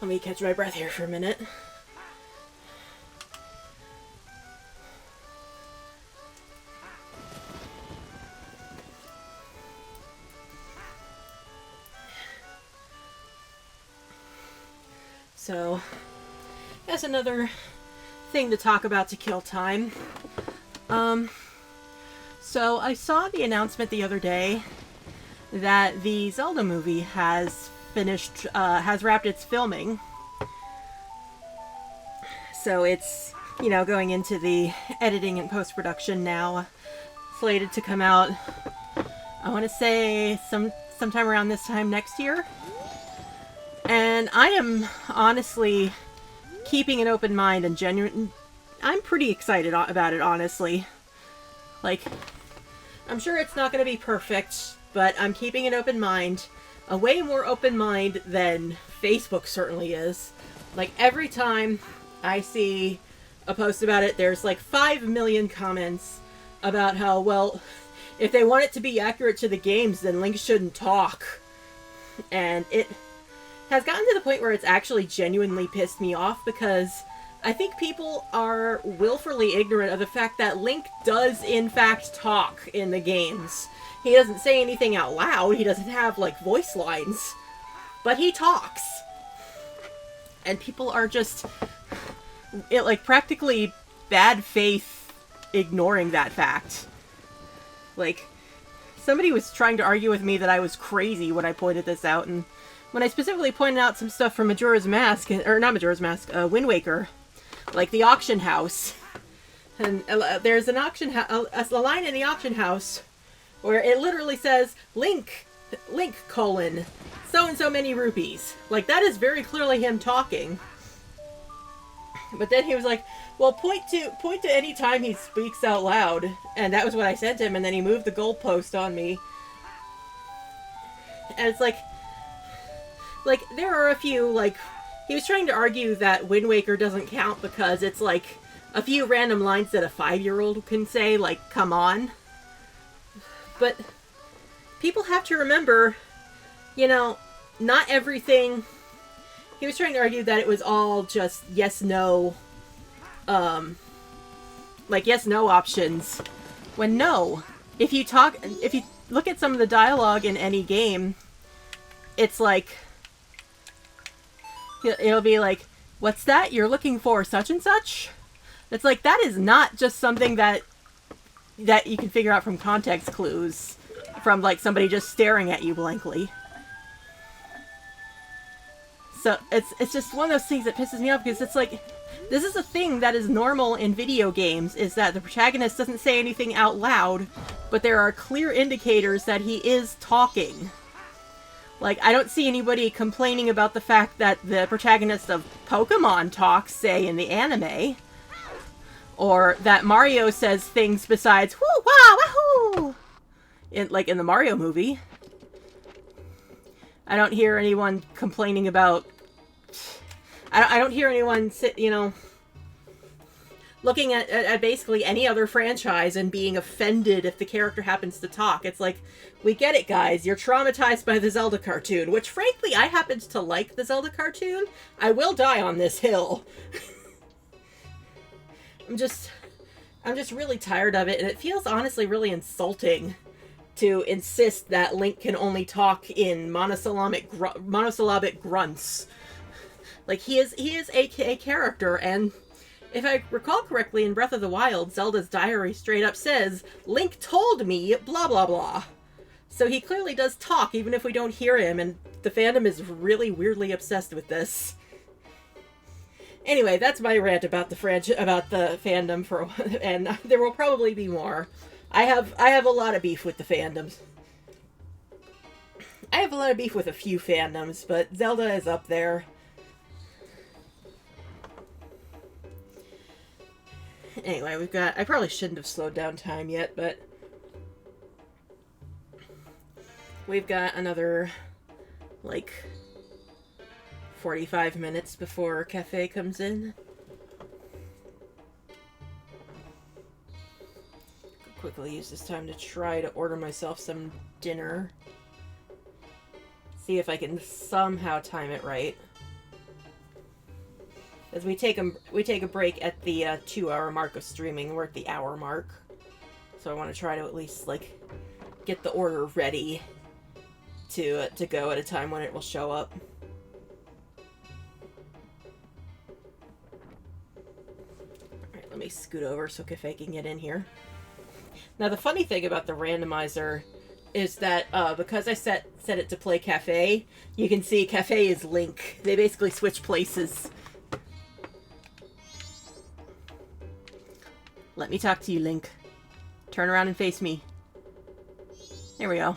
Let me catch my breath here for a minute. So, that's another thing to talk about to kill time. So I saw the announcement the other day that the Zelda movie has has wrapped its filming. So it's, going into the editing and post-production now, slated to come out, I want to say sometime around this time next year. And I am honestly keeping an open mind and I'm pretty excited about it, honestly. Like, I'm sure it's not going to be perfect, but I'm keeping an open mind. A way more open mind than Facebook certainly is. Like, every time I see a post about it, there's like 5 million comments about how, well, if they want it to be accurate to the games, then Link shouldn't talk. And it has gotten to the point where it's actually genuinely pissed me off, because I think people are willfully ignorant of the fact that Link does, in fact, talk in the games. He doesn't say anything out loud, he doesn't have, like, voice lines, but he talks. And people are just, like, practically bad faith ignoring that fact. Like, somebody was trying to argue with me that I was crazy when I pointed this out, and when I specifically pointed out some stuff from Majora's Mask, or not Majora's Mask, Wind Waker, like the auction house. And there's an auction a line in the auction house where it literally says, Link, colon, so-and-so many rupees. Like, that is very clearly him talking. But then he was like, well, point to any time he speaks out loud. And that was what I sent him, and then he moved the goalpost on me. And it's like, there are a few, like, he was trying to argue that Wind Waker doesn't count because it's, like, a few random lines that a 5-year-old can say, like, come on. But people have to remember, you know, not everything... He was trying to argue that it was all just yes-no, like yes-no options. When no, if you look at some of the dialogue in any game, it's like, it'll be like, what's that? You're looking for such and such? It's like, that is not just something that you can figure out from context clues, from like somebody just staring at you blankly. So it's just one of those things that pisses me off, because it's like, this is a thing that is normal in video games, is that the protagonist doesn't say anything out loud, but there are clear indicators that he is talking. Like, I don't see anybody complaining about the fact that the protagonist of Pokemon talks, say, in the anime. Or that Mario says things besides, whoo, wah, wahoo! In the Mario movie. I don't hear anyone complaining about... I don't hear anyone, looking at basically any other franchise and being offended if the character happens to talk. It's like, we get it, guys. You're traumatized by the Zelda cartoon, which, frankly, I happened to like the Zelda cartoon. I will die on this hill. I'm just really tired of it, and it feels honestly really insulting to insist that Link can only talk in monosyllabic grunts. Like, he is a character, and if I recall correctly, in Breath of the Wild, Zelda's diary straight up says, Link told me blah blah blah. So he clearly does talk, even if we don't hear him, and the fandom is really weirdly obsessed with this. Anyway, that's my rant about the fandom, and there will probably be more. I have a lot of beef with the fandoms. I have a lot of beef with a few fandoms, but Zelda is up there. Anyway, I probably shouldn't have slowed down time yet, but we've got another, like, 45 minutes before Cafe comes in. Quickly use this time to try to order myself some dinner. See if I can somehow time it right. As we take a break at the 2-hour mark of streaming. We're at the hour mark. So I want to try to at least, like, get the order ready to go at a time when it will show up. Alright, let me scoot over so Cafe can get in here. Now, the funny thing about the randomizer is that because I set it to play Cafe, you can see Cafe is Link. They basically switch places. Let me talk to you, Link. Turn around and face me. There we go.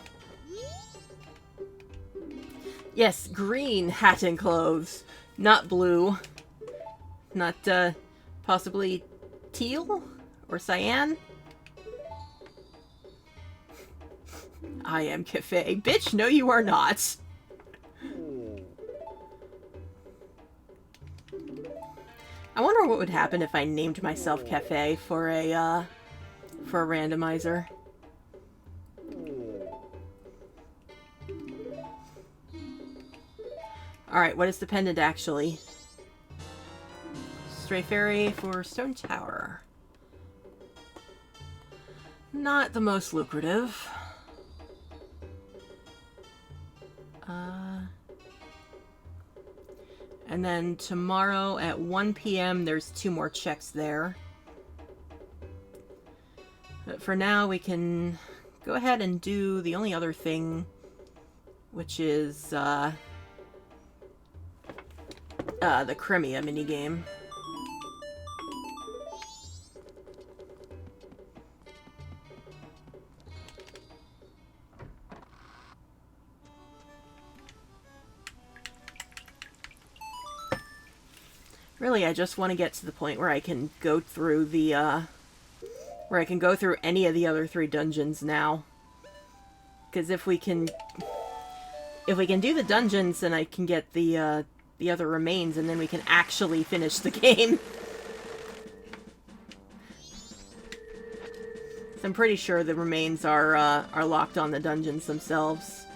Yes, green hat and clothes. Not blue. Not, possibly teal? Or cyan? I am Cafe. Bitch, no you are not. I wonder what would happen if I named myself Cafe for for a randomizer. Alright, what is the pendant actually? Stray Fairy for Stone Tower. Not the most lucrative. And then tomorrow at 1 p.m. there's 2 more checks there. But for now we can go ahead and do the only other thing, which is the Crimea minigame. Really, I just want to get to the point where I can go through the, where I can go through any of the other 3 dungeons now. Because if we can do the dungeons, then I can get the other remains, and then we can actually finish the game. So I'm pretty sure the remains are locked on the dungeons themselves.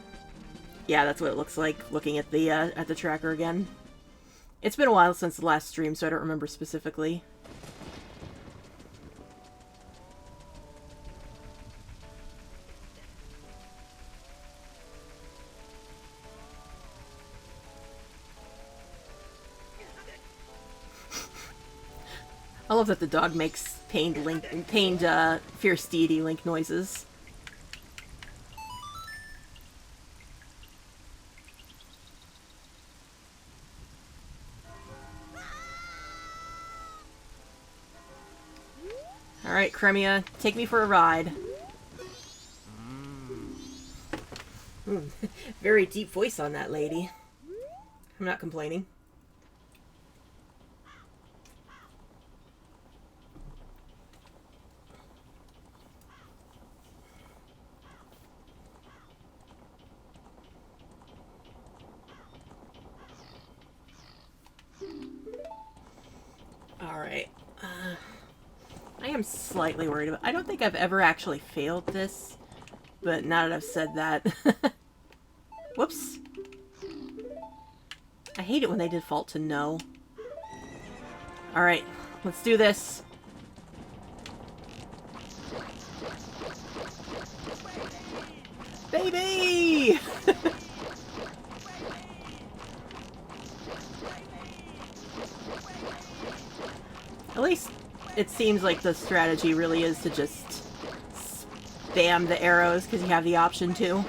Yeah, that's what it looks like, looking at the tracker again. It's been a while since the last stream, so I don't remember specifically. I love that the dog makes pained fierce deity Link noises. Alright, Crimea, take me for a ride. Very deep voice on that lady. I'm not complaining. Alright. I am slightly worried about... I don't think I've ever actually failed this, but now that I've said that... Whoops. I hate it when they default to no. Alright, let's do this. Baby! At least it seems like the strategy really is to just spam the arrows because you have the option to.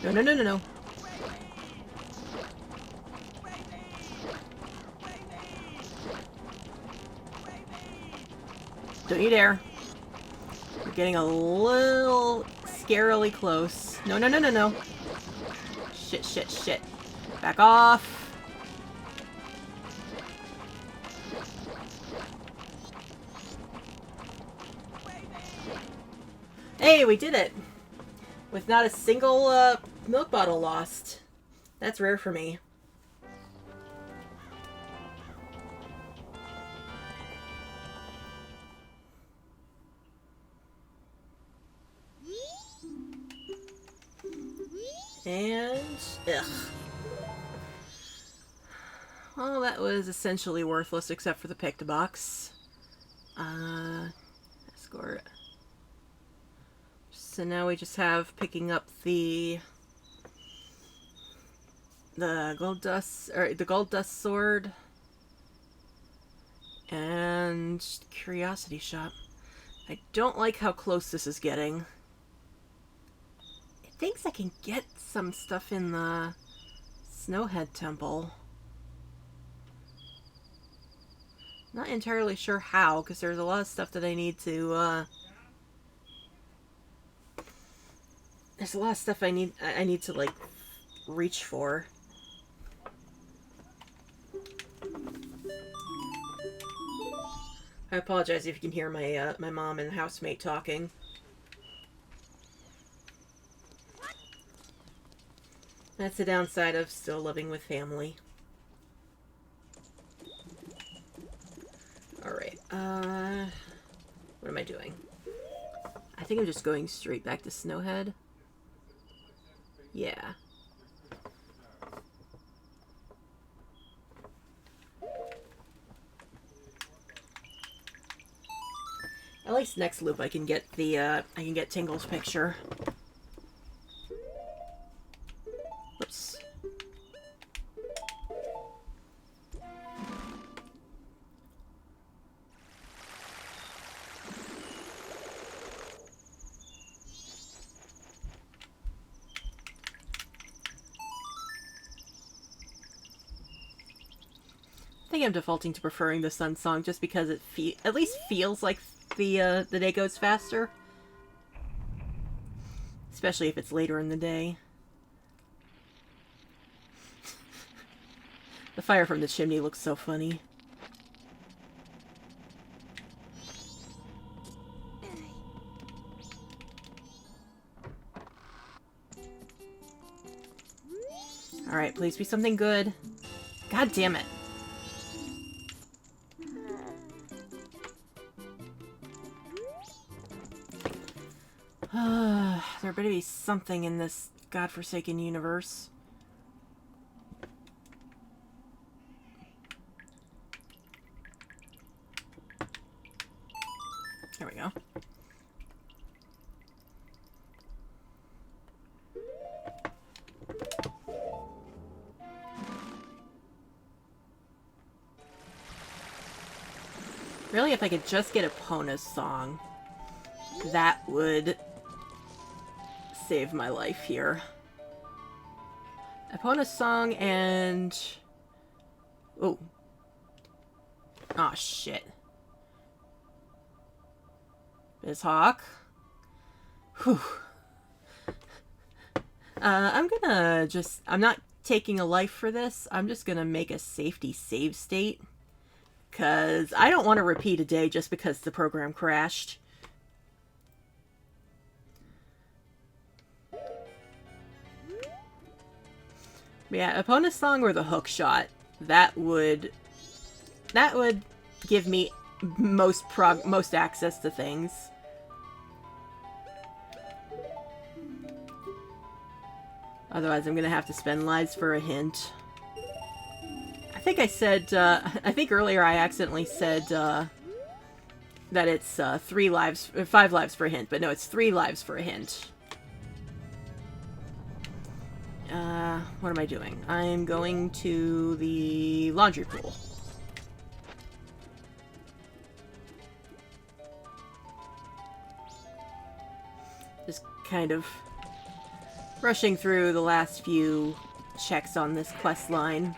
No, no, no, no, no. Don't you dare. We're getting a little scarily close. No, no, no, no, no. Shit, shit, shit. Back off. Hey, we did it! With not a single milk bottle lost. That's rare for me. And... ugh. Well, that was essentially worthless except for the picked box. Escort. So now we just have picking up the gold dust, or the gold dust sword, and curiosity shop. I don't like how close this is getting. It thinks I can get some stuff in the Snowhead Temple. Not entirely sure how, because there's a lot of stuff that I need to, there's a lot of stuff I need to, like, reach for. I apologize if you can hear my, my mom and housemate talking. That's the downside of still living with family. Alright, what am I doing? I think I'm just going straight back to Snowhead. Yeah. At least next loop I can get the, I can get Tingle's picture. Whoops. I think I'm defaulting to preferring the Sun Song just because it at least feels like the day goes faster. Especially if it's later in the day. The fire from the chimney looks so funny. Alright, please be something good. God damn it. There better be something in this godforsaken universe. There we go. Really, if I could just get Epona's song, that would save my life here. Epona's song and... Oh. Aw, shit. BizHawk. Whew. I'm gonna just... I'm not taking a life for this. I'm just gonna make a safety save state. Because I don't want to repeat a day just because the program crashed. Yeah, Epona's song or the hook shot. That would give me most access to things. Otherwise, I'm gonna have to spend lives for a hint. I think I said, I think earlier I accidentally said, that it's, 5 lives for a hint, but no, it's 3 lives for a hint. What am I doing? I'm going to the laundry pool. Just kind of rushing through the last few checks on this quest line.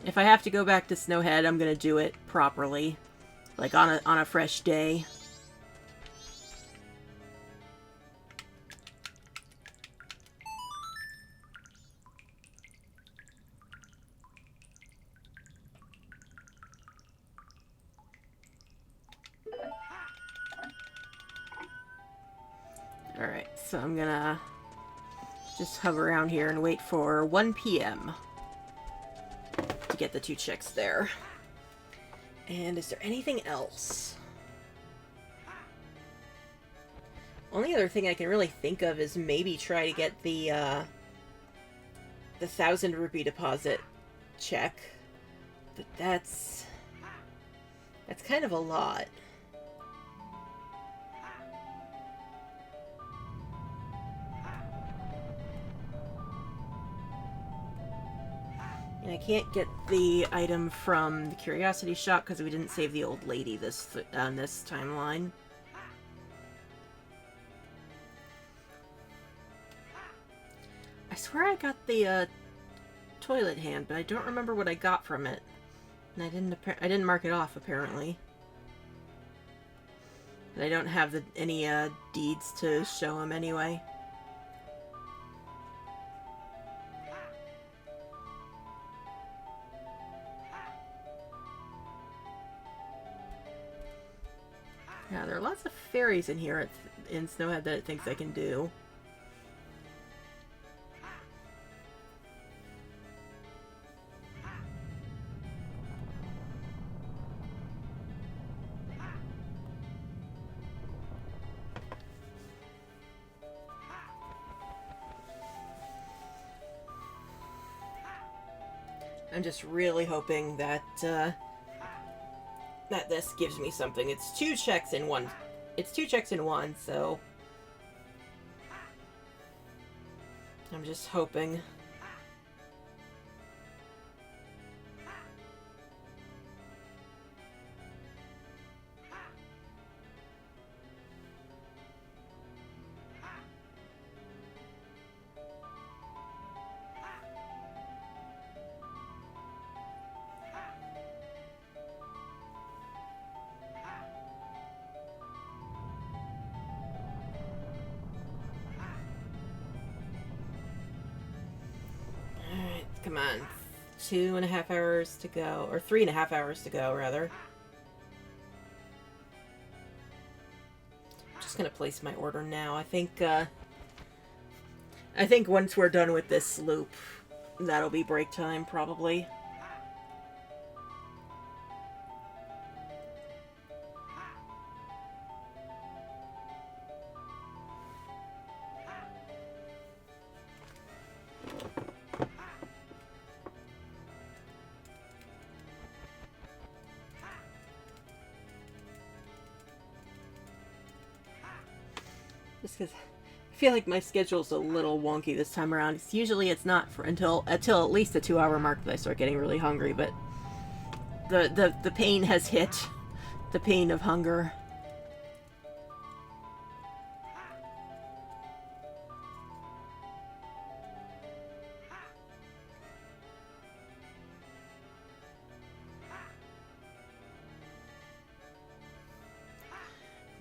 If I have to go back to Snowhead, I'm gonna do it properly. Like on a fresh day. Alright, so I'm gonna just hover around here and wait for 1 p.m. to get the 2 chicks there. And is there anything else? Only other thing I can really think of is maybe try to get the 1,000 rupee deposit check. But that's kind of a lot. And I can't get the item from the Curiosity Shop because we didn't save the old lady this timeline. I swear I got the toilet hand, but I don't remember what I got from it. And I didn't mark it off apparently. And I don't have any deeds to show him anyway. Yeah, there are lots of fairies in here in Snowhead that it thinks I can do. I'm just really hoping that that this gives me something. It's 2 checks in one. It's 2 checks in one, so I'm just hoping. Come on. 2.5 hours to go. Or 3.5 hours to go, rather. I'm just gonna place my order now. I think once we're done with this loop, that'll be break time, probably. Just because I feel like my schedule's a little wonky this time around. It's not for until at least the 2-hour mark that I start getting really hungry, but the pain has hit. The pain of hunger.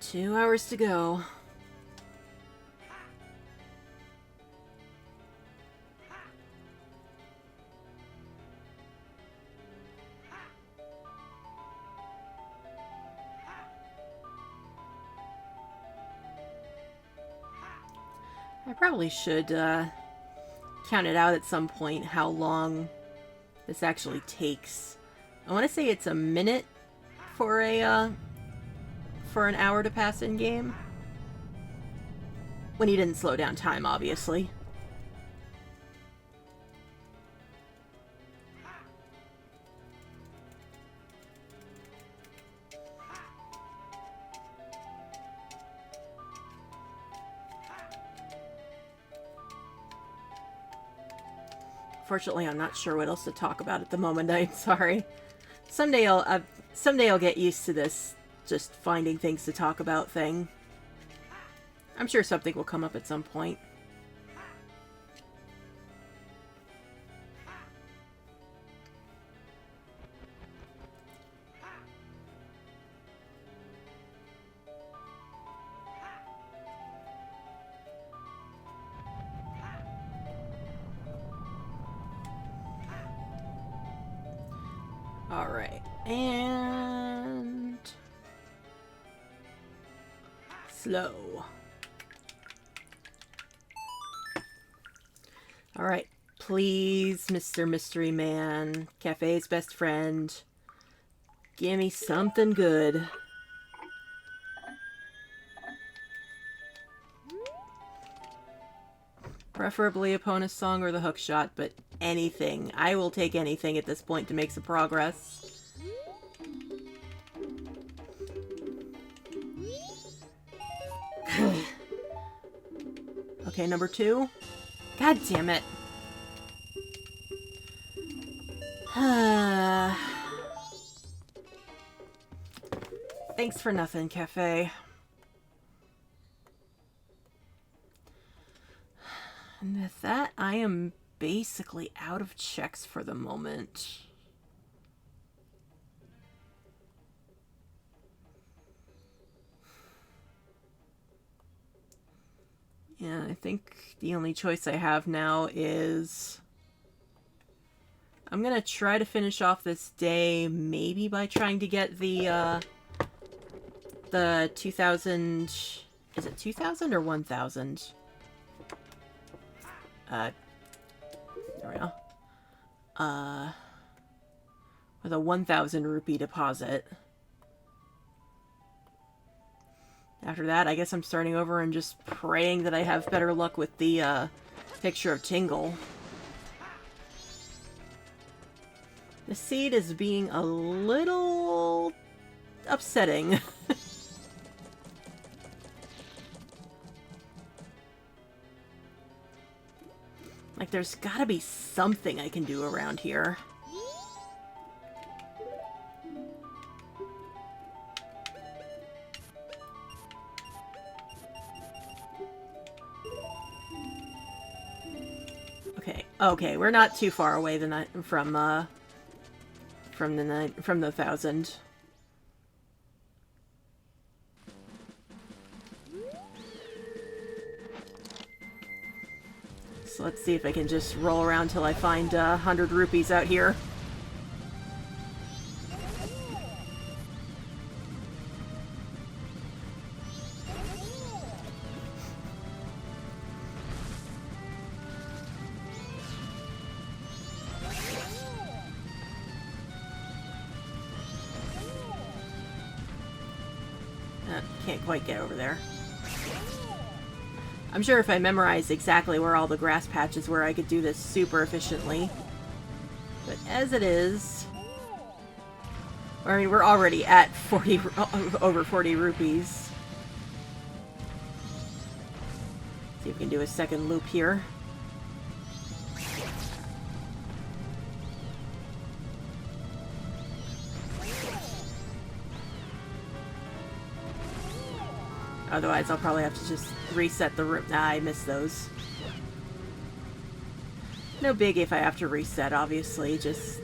Two hours to go. I probably should count it out at some point how long this actually takes. I want to say it's a minute for a for an hour to pass in game. When you didn't slow down time, obviously. Fortunately, I'm not sure what else to talk about at the moment. I'm sorry. Someday I'll get used to this just finding things to talk about thing. I'm sure something will come up at some point. Alright, and slow. Alright, please, Mr. Mystery Man, Cafe's best friend, give me something good. Preferably a bonus song or the hook shot, but anything. I will take anything at this point to make some progress. Okay, number 2. God damn it. Thanks for nothing, Cafe. And with that, I am basically out of checks for the moment. Yeah, I think the only choice I have now is I'm gonna try to finish off this day, maybe by trying to get the get the 2,000... Is it 2,000 or 1,000? There we go. With a 1,000 rupee deposit. After that, I guess I'm starting over and just praying that I have better luck with the, picture of Tingle. The seed is being a little upsetting. Like, there's gotta be something I can do around here. Okay, we're not too far away from the 1,000. So let's see if I can just roll around till I find 100 rupees out here. Can't quite get over there. I'm sure if I memorized exactly where all the grass patches were, I could do this super efficiently. But as it is... I mean, we're already at 40, over 40 rupees. See if we can do a second loop here. Otherwise, I'll probably have to just reset the room. Nah, I missed those. No big if I have to reset, obviously. Just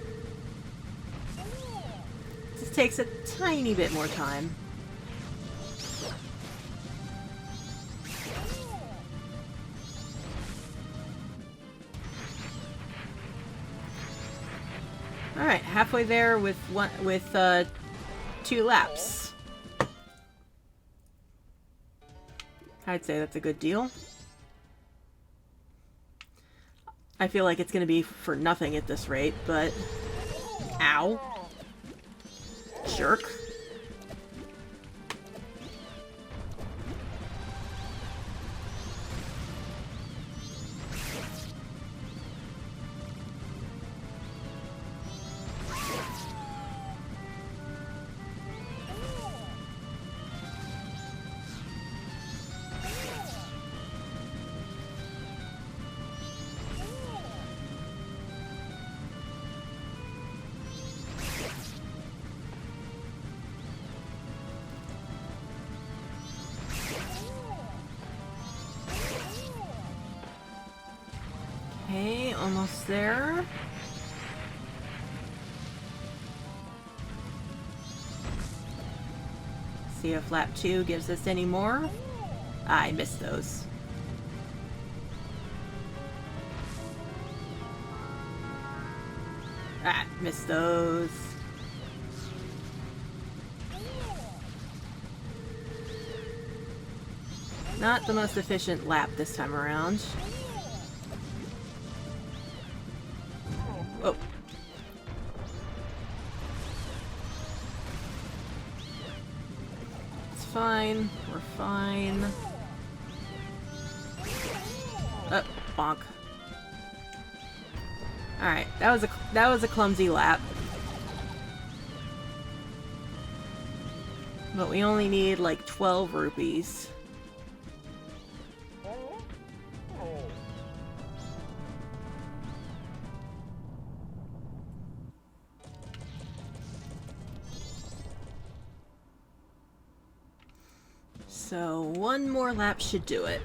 takes a tiny bit more time. Alright, halfway there with 2 laps. I'd say that's a good deal. I feel like it's going to be for nothing at this rate, but... Ow. Jerk. Okay, almost there. See if lap 2 gives us any more. Ah, I missed those. Ah, missed those. Not the most efficient lap this time around. Oh. It's fine. We're fine. Oh, bonk. Alright, that was a clumsy lap. But we only need like 12 rupees. So, one more lap should do it.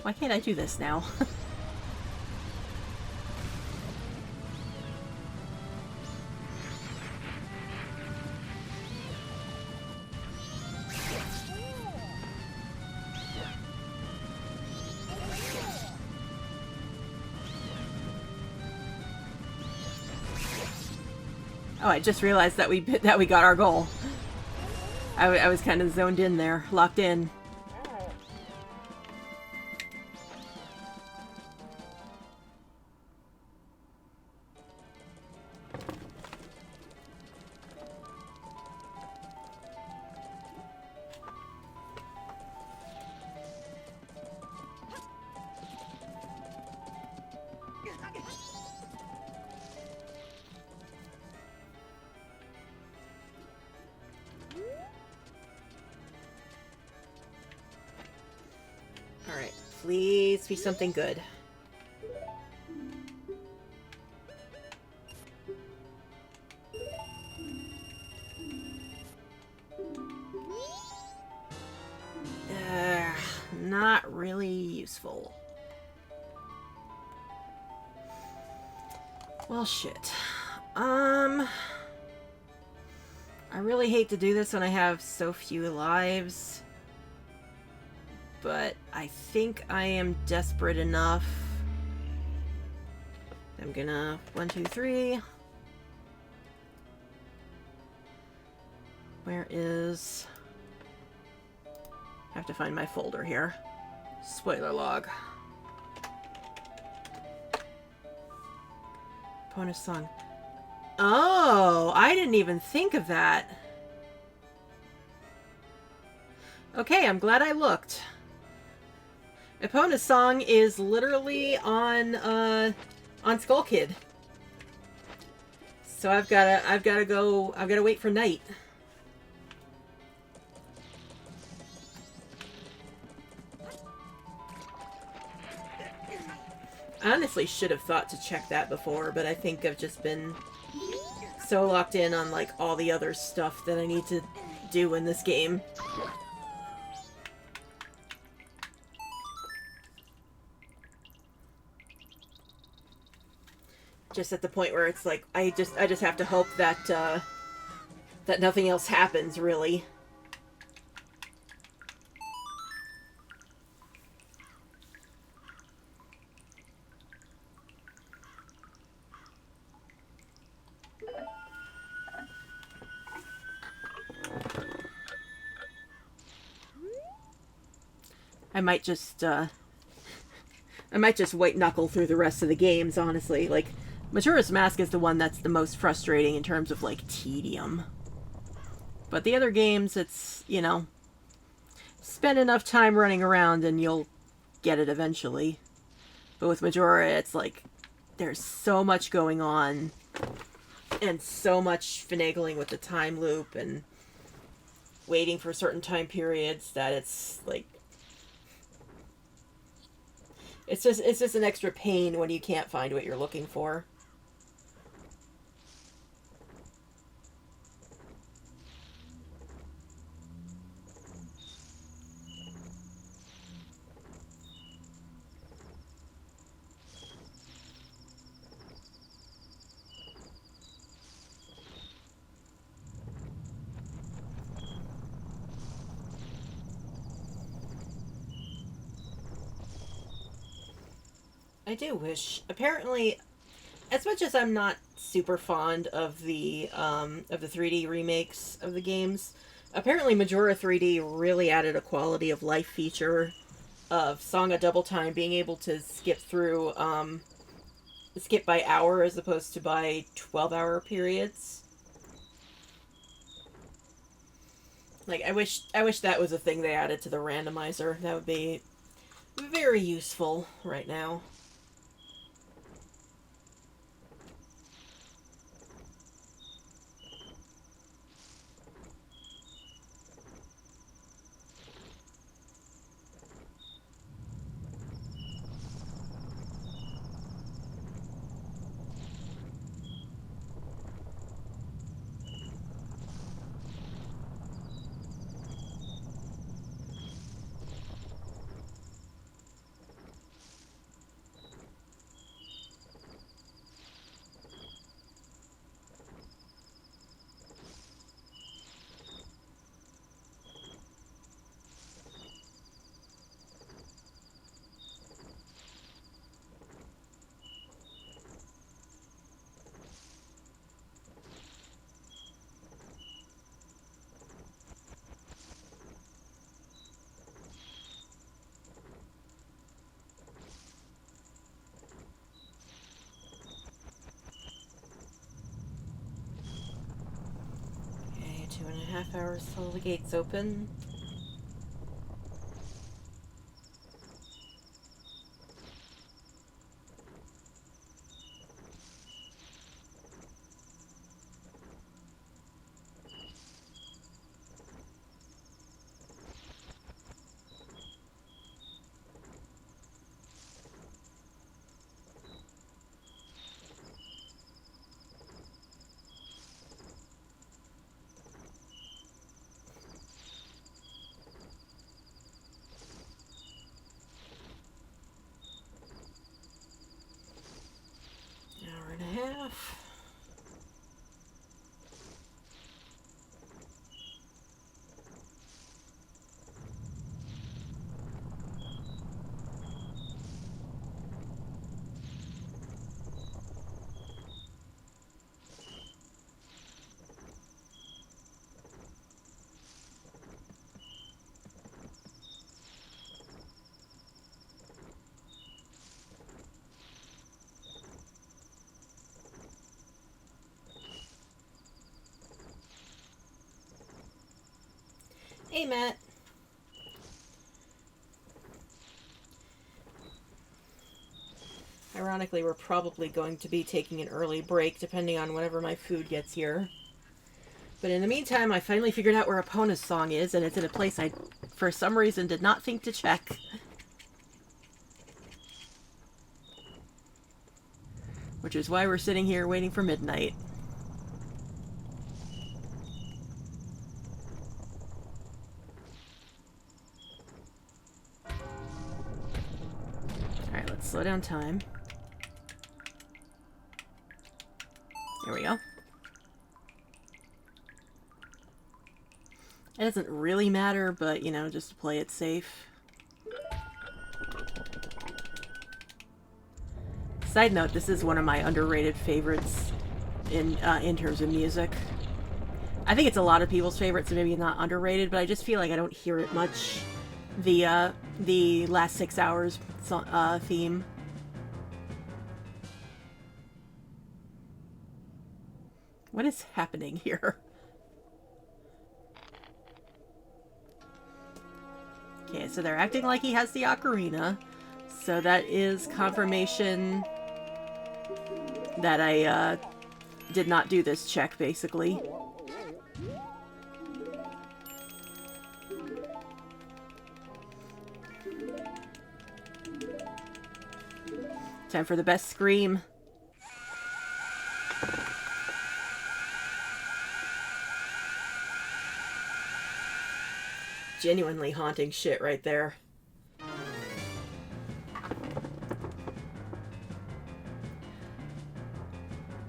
Why can't I do this now? Oh, I just realized that we got our goal. I was kind of zoned in there, locked in. Alright, please be something good. Not really useful. Well, shit. I really hate to do this when I have so few lives. But I think I am desperate enough. I'm gonna 1, 2, 3. Where is... I have to find my folder here. Spoiler log. Bonus song. Oh, I didn't even think of that. Okay, I'm glad I looked. Epona's song is literally on Skull Kid. So I've gotta wait for night. I honestly should have thought to check that before, but I think I've just been so locked in on like all the other stuff that I need to do in this game. Just at the point where it's like I just have to hope that that nothing else happens, really. I might just white knuckle through the rest of the games, honestly. Like, Majora's Mask is the one that's the most frustrating in terms of, like, tedium. But the other games, it's, you know, spend enough time running around and you'll get it eventually. But with Majora, it's like, there's so much going on and so much finagling with the time loop and waiting for certain time periods that it's, like, it's just an extra pain when you can't find what you're looking for. I do wish. Apparently, as much as I'm not super fond of the 3D remakes of the games, apparently Majora 3D really added a quality of life feature of Song of Double Time being able to skip through skip by hour as opposed to by 12-hour periods. Like I wish that was a thing they added to the randomizer. That would be very useful right now. 1.5 hours till the gates open. Hour and a half. Hey, Matt. Ironically, we're probably going to be taking an early break, depending on whenever my food gets here. But in the meantime, I finally figured out where Epona's song is, and it's in a place I, for some reason, did not think to check. Which is why we're sitting here waiting for midnight. Alright, let's slow down time. There we go. It doesn't really matter, but, you know, just to play it safe. Side note, this is one of my underrated favorites in terms of music. I think it's a lot of people's favorites, so maybe not underrated, but I just feel like I don't hear it much. The last 6 hours theme. What is happening here? Okay, so they're acting like he has the ocarina. So that is confirmation that I did not do this check, basically. Time for the best scream. Genuinely haunting shit right there.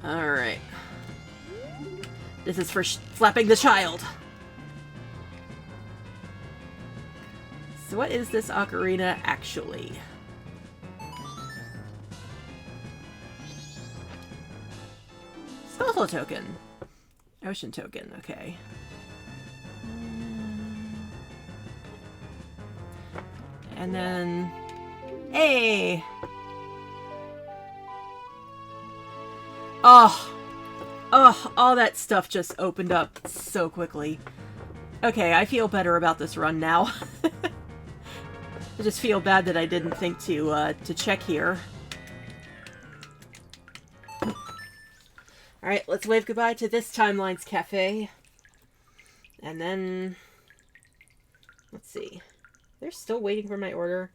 Alright. This is for slapping the child. So what is this ocarina actually? Skeletal token. Ocean token, okay. And then... Hey! Oh! Oh, all that stuff just opened up so quickly. Okay, I feel better about this run now. I just feel bad that I didn't think to check here. Alright, let's wave goodbye to this timeline's cafe. And then... Let's see. They're still waiting for my order.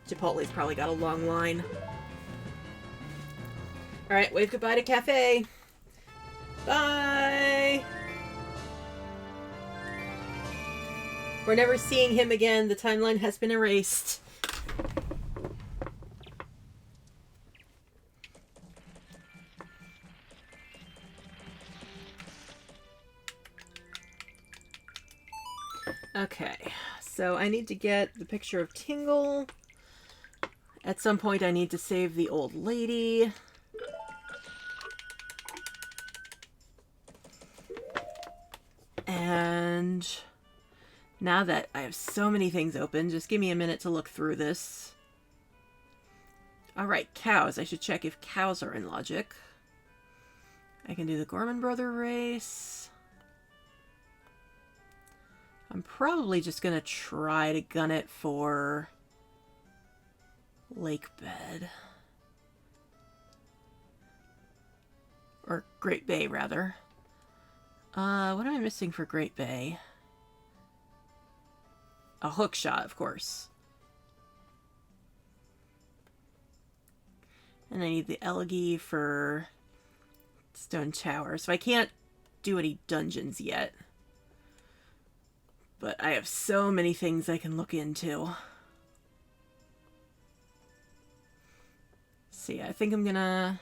Chipotle's probably got a long line. Alright, wave goodbye to cafe. Bye! We're never seeing him again. The timeline has been erased. Okay, so I need to get the picture of Tingle. At some point I need to save the old lady. And now that I have so many things open, just give me a minute to look through this. Alright, cows. I should check if cows are in logic. I can do the Gorman Brother race. I'm probably just gonna try to gun it for Lake Bed. Or Great Bay, rather. What am I missing for Great Bay? A hook shot, of course. And I need the Elegy for Stone Tower. So I can't do any dungeons yet. But I have so many things I can look into. So yeah, I think I'm gonna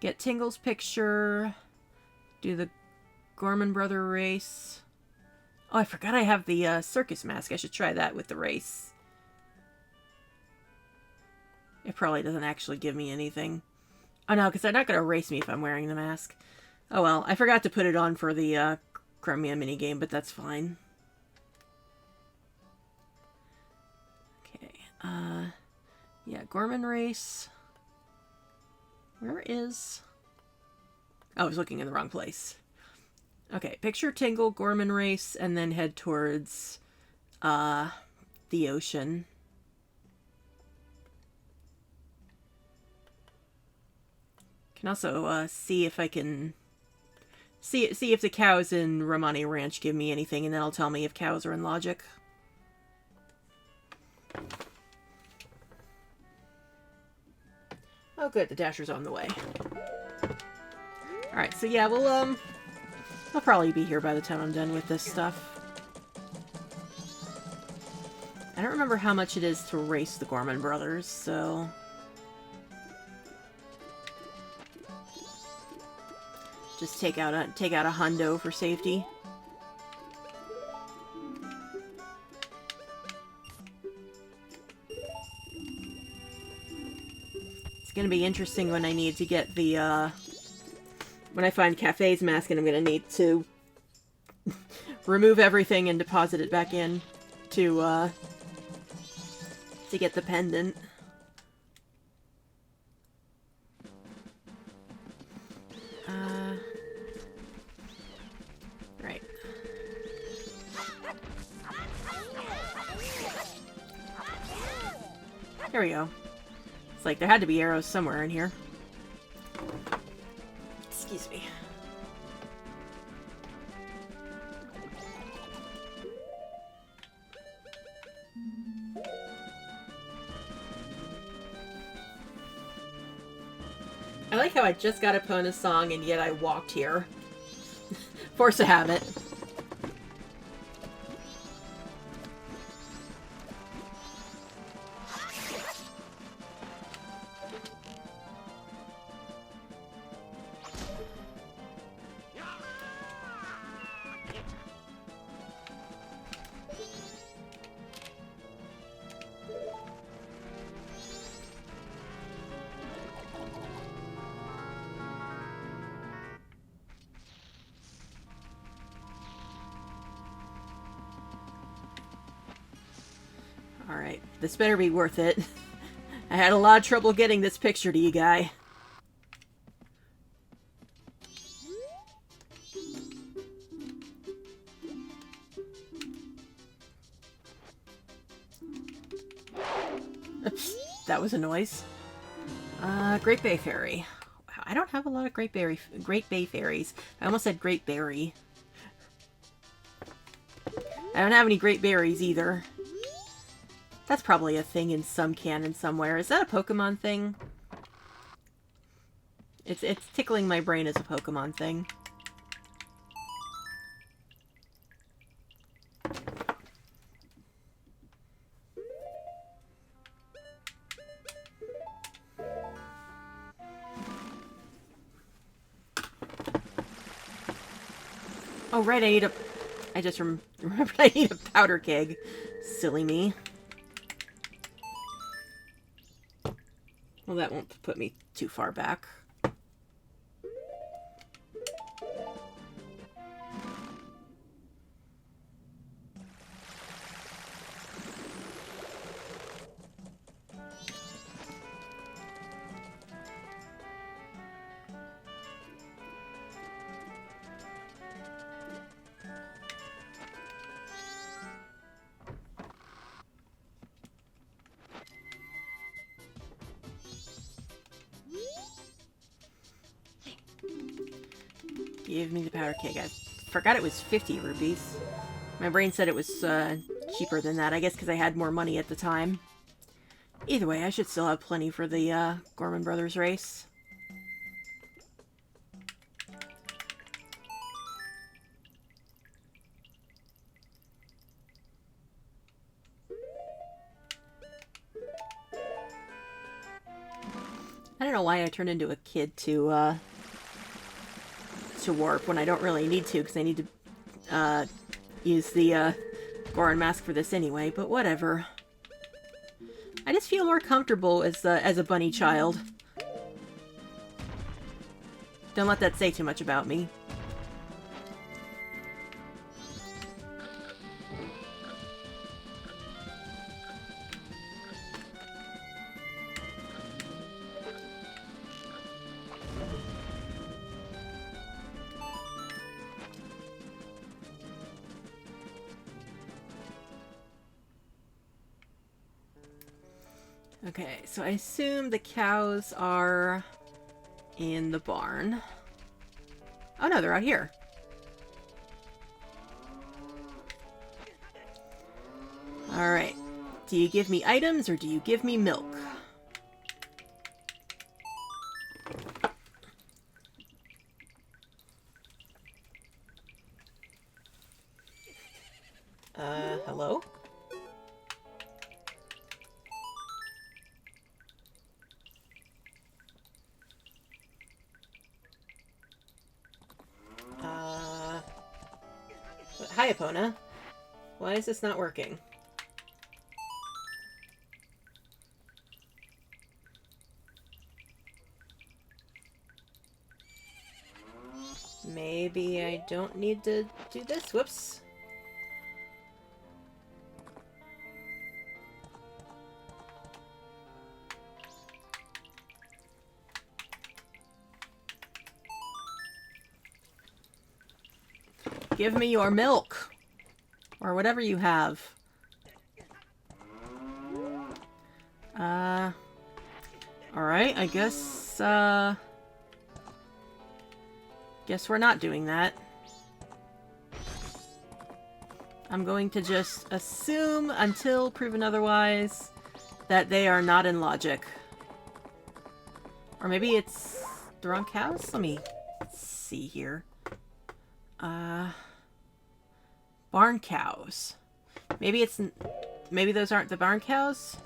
get Tingle's picture, do the Gorman Brother race. Oh, I forgot I have the circus mask. I should try that with the race. It probably doesn't actually give me anything. Oh no, because they're not going to race me if I'm wearing the mask. Oh well, I forgot to put it on for the Chromia minigame, but that's fine. Okay, yeah, Gorman race. Where is... Oh, I was looking in the wrong place. Okay, picture Tingle, Gorman race, and then head towards the ocean. Can also see if I can see if the cows in Romani Ranch give me anything, and then it'll tell me if cows are in Logic. Oh good, the Dasher's on the way. Alright, so yeah, I'll probably be here by the time I'm done with this stuff. I don't remember how much it is to race the Gorman Brothers, so... Just take out a hundo for safety. It's gonna be interesting when I need to get the when I find Cafe's mask, and I'm gonna need to remove everything and deposit it back in to get the pendant. Right. There we go. It's like there had to be arrows somewhere in here. Excuse me. I like how I just got a Pona song and yet I walked here. Force of habit. Alright, this better be worth it. I had a lot of trouble getting this picture to you, guy. That was a noise. Great Bay Ferry. Wow, I don't have a lot of Great Bay Ferries. I almost said Great Berry. I don't have any Great Berries either. That's probably a thing in some canon somewhere. Is that a Pokemon thing? It's tickling my brain as a Pokemon thing. Oh right, I just remembered I need a powder keg. Silly me. Well, that won't put me too far back. Give me the powder keg. I forgot it was 50 rupees. My brain said it was cheaper than that, I guess because I had more money at the time. Either way, I should still have plenty for the Gorman Brothers race. I don't know why I turned into a kid to warp when I don't really need to, because I need to use the Goron mask for this anyway, but whatever. I just feel more comfortable as a bunny child. Don't let that say too much about me. Okay, so I assume the cows are in the barn. Oh no, they're out here. Alright. Do you give me items or do you give me milk? Hello? Hi, Epona. Why is this not working? Maybe I don't need to do this? Whoops. Give me your milk. Or whatever you have. Alright, I guess, guess we're not doing that. I'm going to just assume, until proven otherwise, that they are not in logic. Or maybe it's the wrong cows? Let me see here. Barn cows. Maybe it's... Maybe those aren't the barn cows?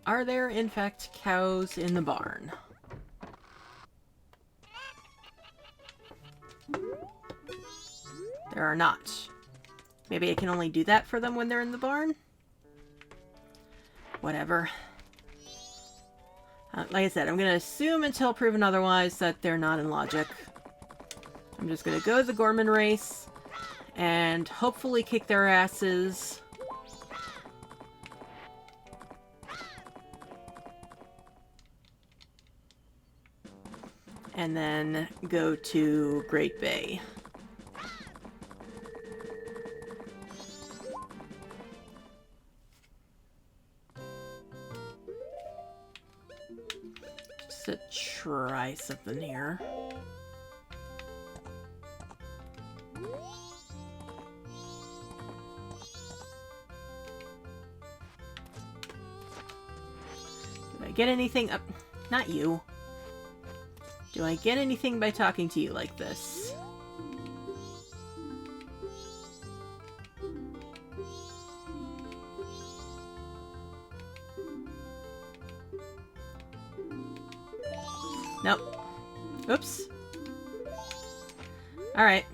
Are there, in fact, cows in the barn? There are not. Maybe I can only do that for them when they're in the barn? Whatever. Like I said, I'm going to assume until proven otherwise that they're not in logic. I'm just going to go the Gorman race and hopefully kick their asses. And then go to Great Bay. Just to try something here. Did I get anything up? Not you. Do I get anything by talking to you like this? Nope. Oops. Alright.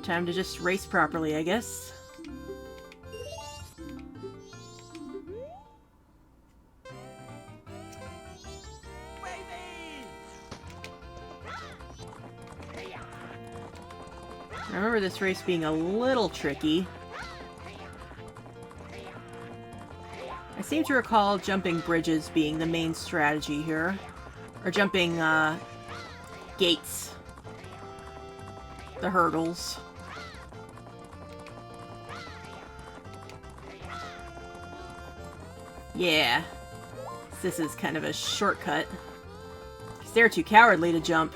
Time to just race properly, I guess. I remember this race being a little tricky. I seem to recall jumping bridges being the main strategy here. Or jumping, gates. the hurdles. Yeah. This is kind of a shortcut. Because they're too cowardly to jump.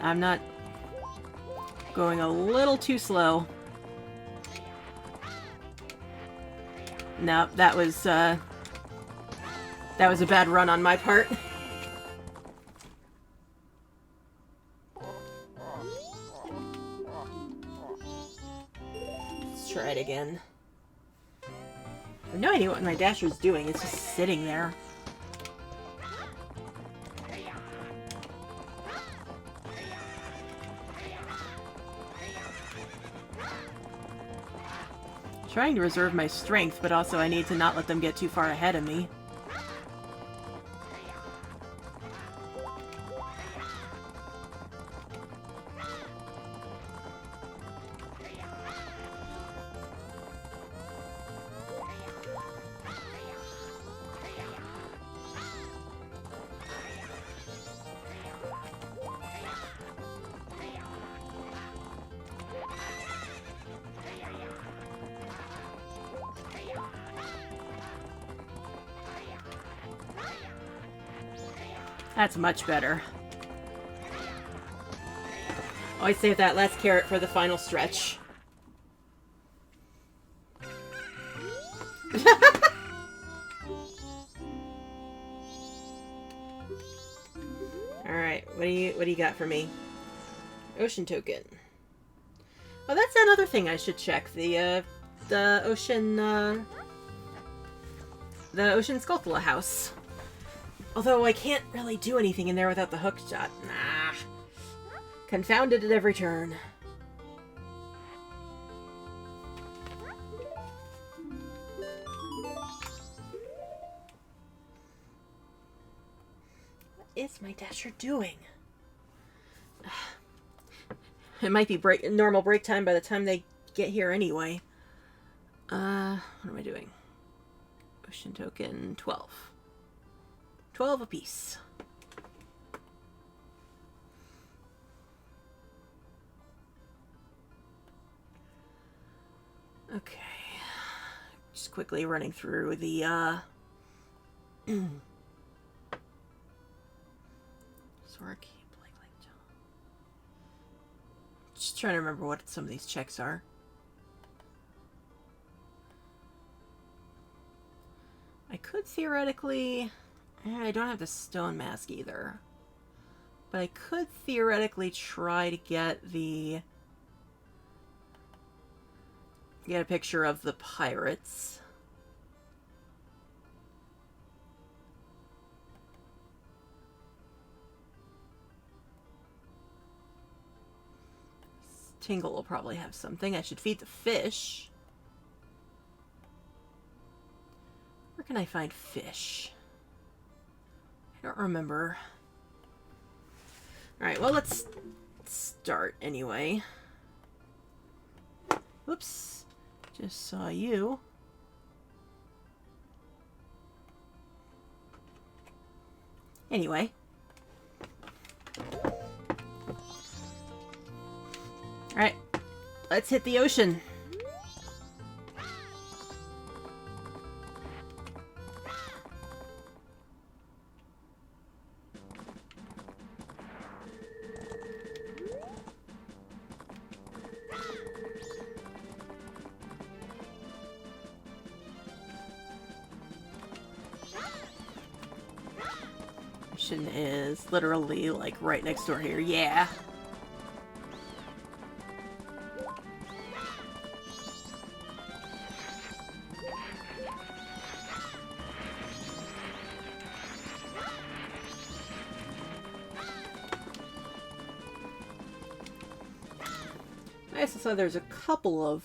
I'm not going a little too slow. Nope, that was a bad run on my part. Let's try it again. I have no idea what my dasher's doing. It's just sitting there. Trying to reserve my strength, but also I need to not let them get too far ahead of me. That's much better. Always save that last carrot for the final stretch. Alright, what do you got for me? Ocean token. Oh, that's another thing I should check. The ocean Skulltula house. Although I can't really do anything in there without the hook shot. Nah. Confounded at every turn. What is my dasher doing? It might be normal break time by the time they get here anyway. What am I doing? Ocean token 12. 12 apiece. Okay. Just quickly running through the, just trying to remember what some of these checks are. I could theoretically... I don't have the stone mask either. But I could theoretically try to get a picture of the pirates. Tingle will probably have something. I should feed the fish. Where can I find fish? I don't remember. Alright, well, let's start anyway. Whoops. Just saw you. Anyway. Alright. Let's hit the ocean. Ocean is literally like right next door here. Yeah. I also saw there's a couple of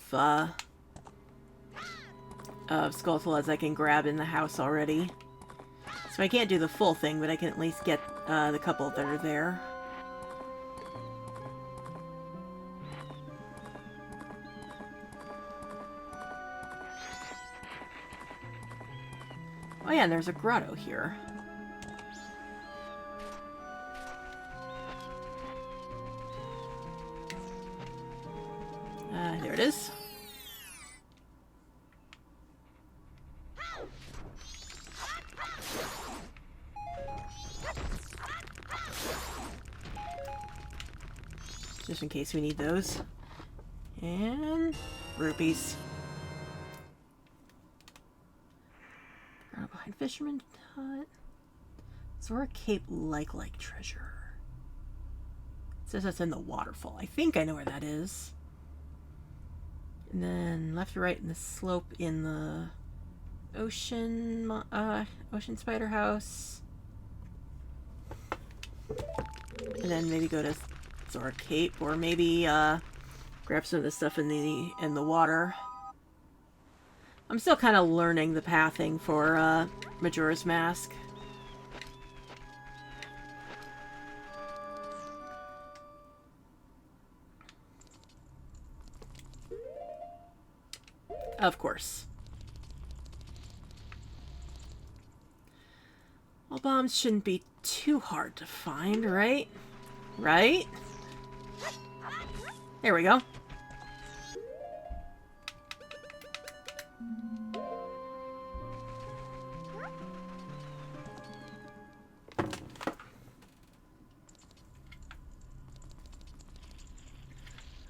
Skulltulas I can grab in the house already. So I can't do the full thing, but I can at least get the couple that are there. Oh yeah, and there's a grotto here. There it is. Just in case we need those. And rupees. Behind Fisherman Hut. Zora Cape like treasure. It says that's in the waterfall. I think I know where that is. And then left to right in the slope in the ocean spider house. And then maybe go to Zora Cape, or maybe grab some of the stuff in the water. I'm still kind of learning the pathing for Majora's Mask. Of course. Well, bombs shouldn't be too hard to find, right? Right? There we go.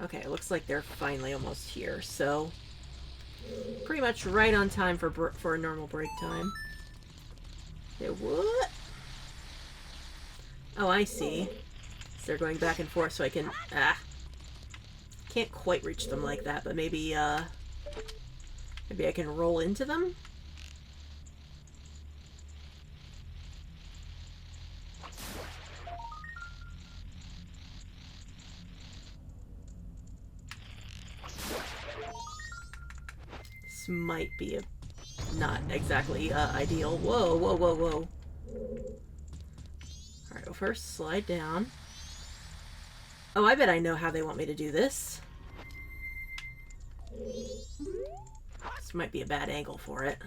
Okay, it looks like they're finally almost here, so pretty much right on time for a normal break time. They what? Oh, I see. So they're going back and forth so I can... Can't quite reach them like that, but maybe maybe I can roll into them? This might be not exactly ideal. Whoa, whoa, whoa, whoa. Alright, well first slide down. Oh, I bet I know how they want me to do this. This might be a bad angle for it.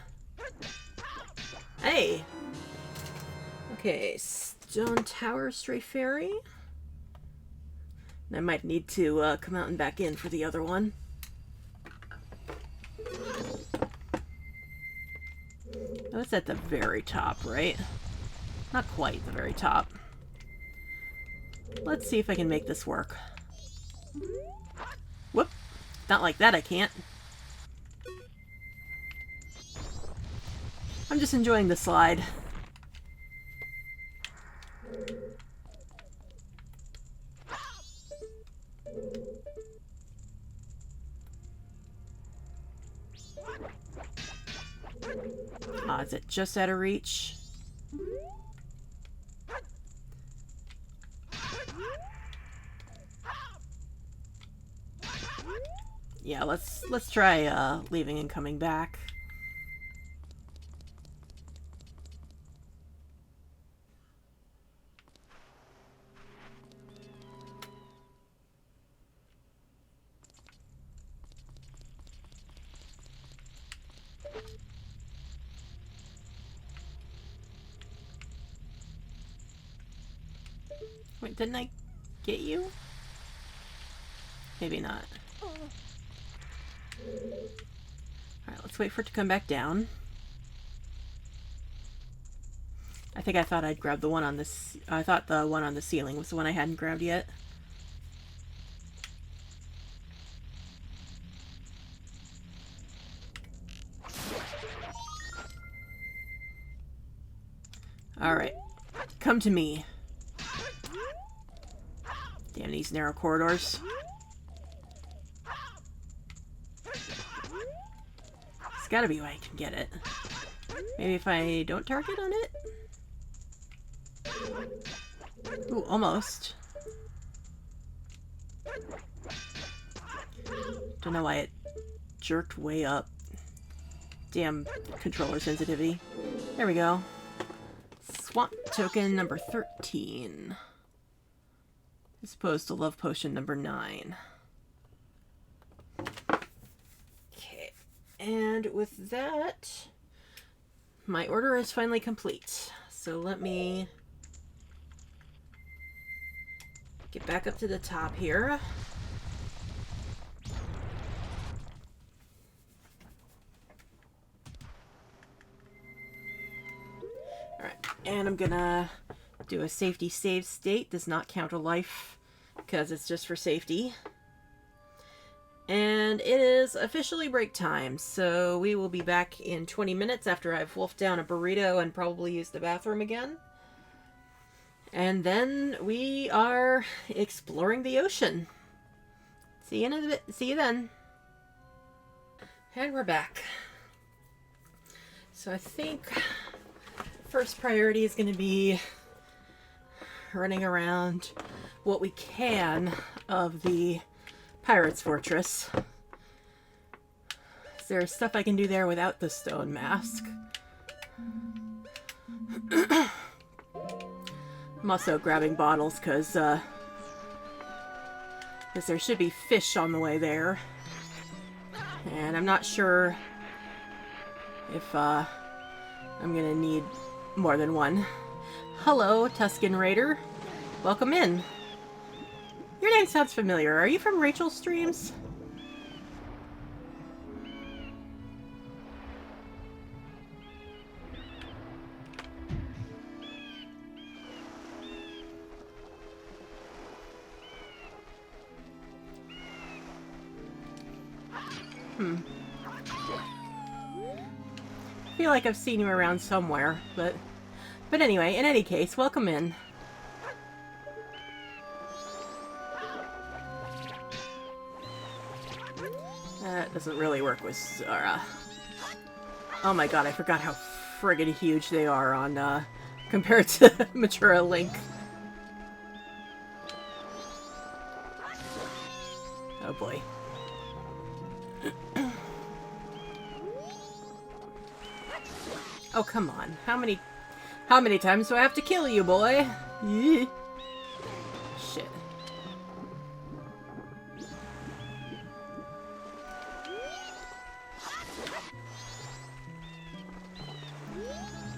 Hey! Okay, Stone Tower, Stray Fairy. I might need to come out and back in for the other one. Oh, it's at the very top, right? Not quite the very top. Let's see if I can make this work. Whoop! Not like that, I can't. I'm just enjoying the slide. Is it just out of reach? Yeah, let's try leaving and coming back. Wait, didn't I get you? Maybe not. Alright, let's wait for it to come back down. I think I thought I'd grab the one on this. I thought the one on the ceiling was the one I hadn't grabbed yet. Alright. Come to me. Damn these narrow corridors. It's gotta be a way I can get it. Maybe if I don't target on it? Ooh, almost. Don't know why it jerked way up. Damn controller sensitivity. There we go. Swamp token number 13. As opposed to love potion number 9. Okay. And with that, My order is finally complete. So let me get back up to the top here. Alright, and I'm gonna do a safety save state. Does not count a life because it's just for safety. And it is officially break time, so we will be back in 20 minutes after I've wolfed down a burrito and probably used the bathroom again. And then we are exploring the ocean. See you in a bit. See you then. And we're back. So I think first priority is going to be running around what we can of the Pirate's Fortress. Is there stuff I can do there without the stone mask? I'm also grabbing bottles because there should be fish on the way there. And I'm not sure if I'm gonna need more than one. Hello, Tuscan Raider. Welcome in. Your name sounds familiar. Are you from Rachel's streams? I feel like I've seen you around somewhere, but anyway, in any case, welcome in. That doesn't really work with Zara. Oh my god, I forgot how friggin' huge they are on, compared to Majora Link. Oh boy. Oh, come on. How many times do I have to kill you, boy? Shit.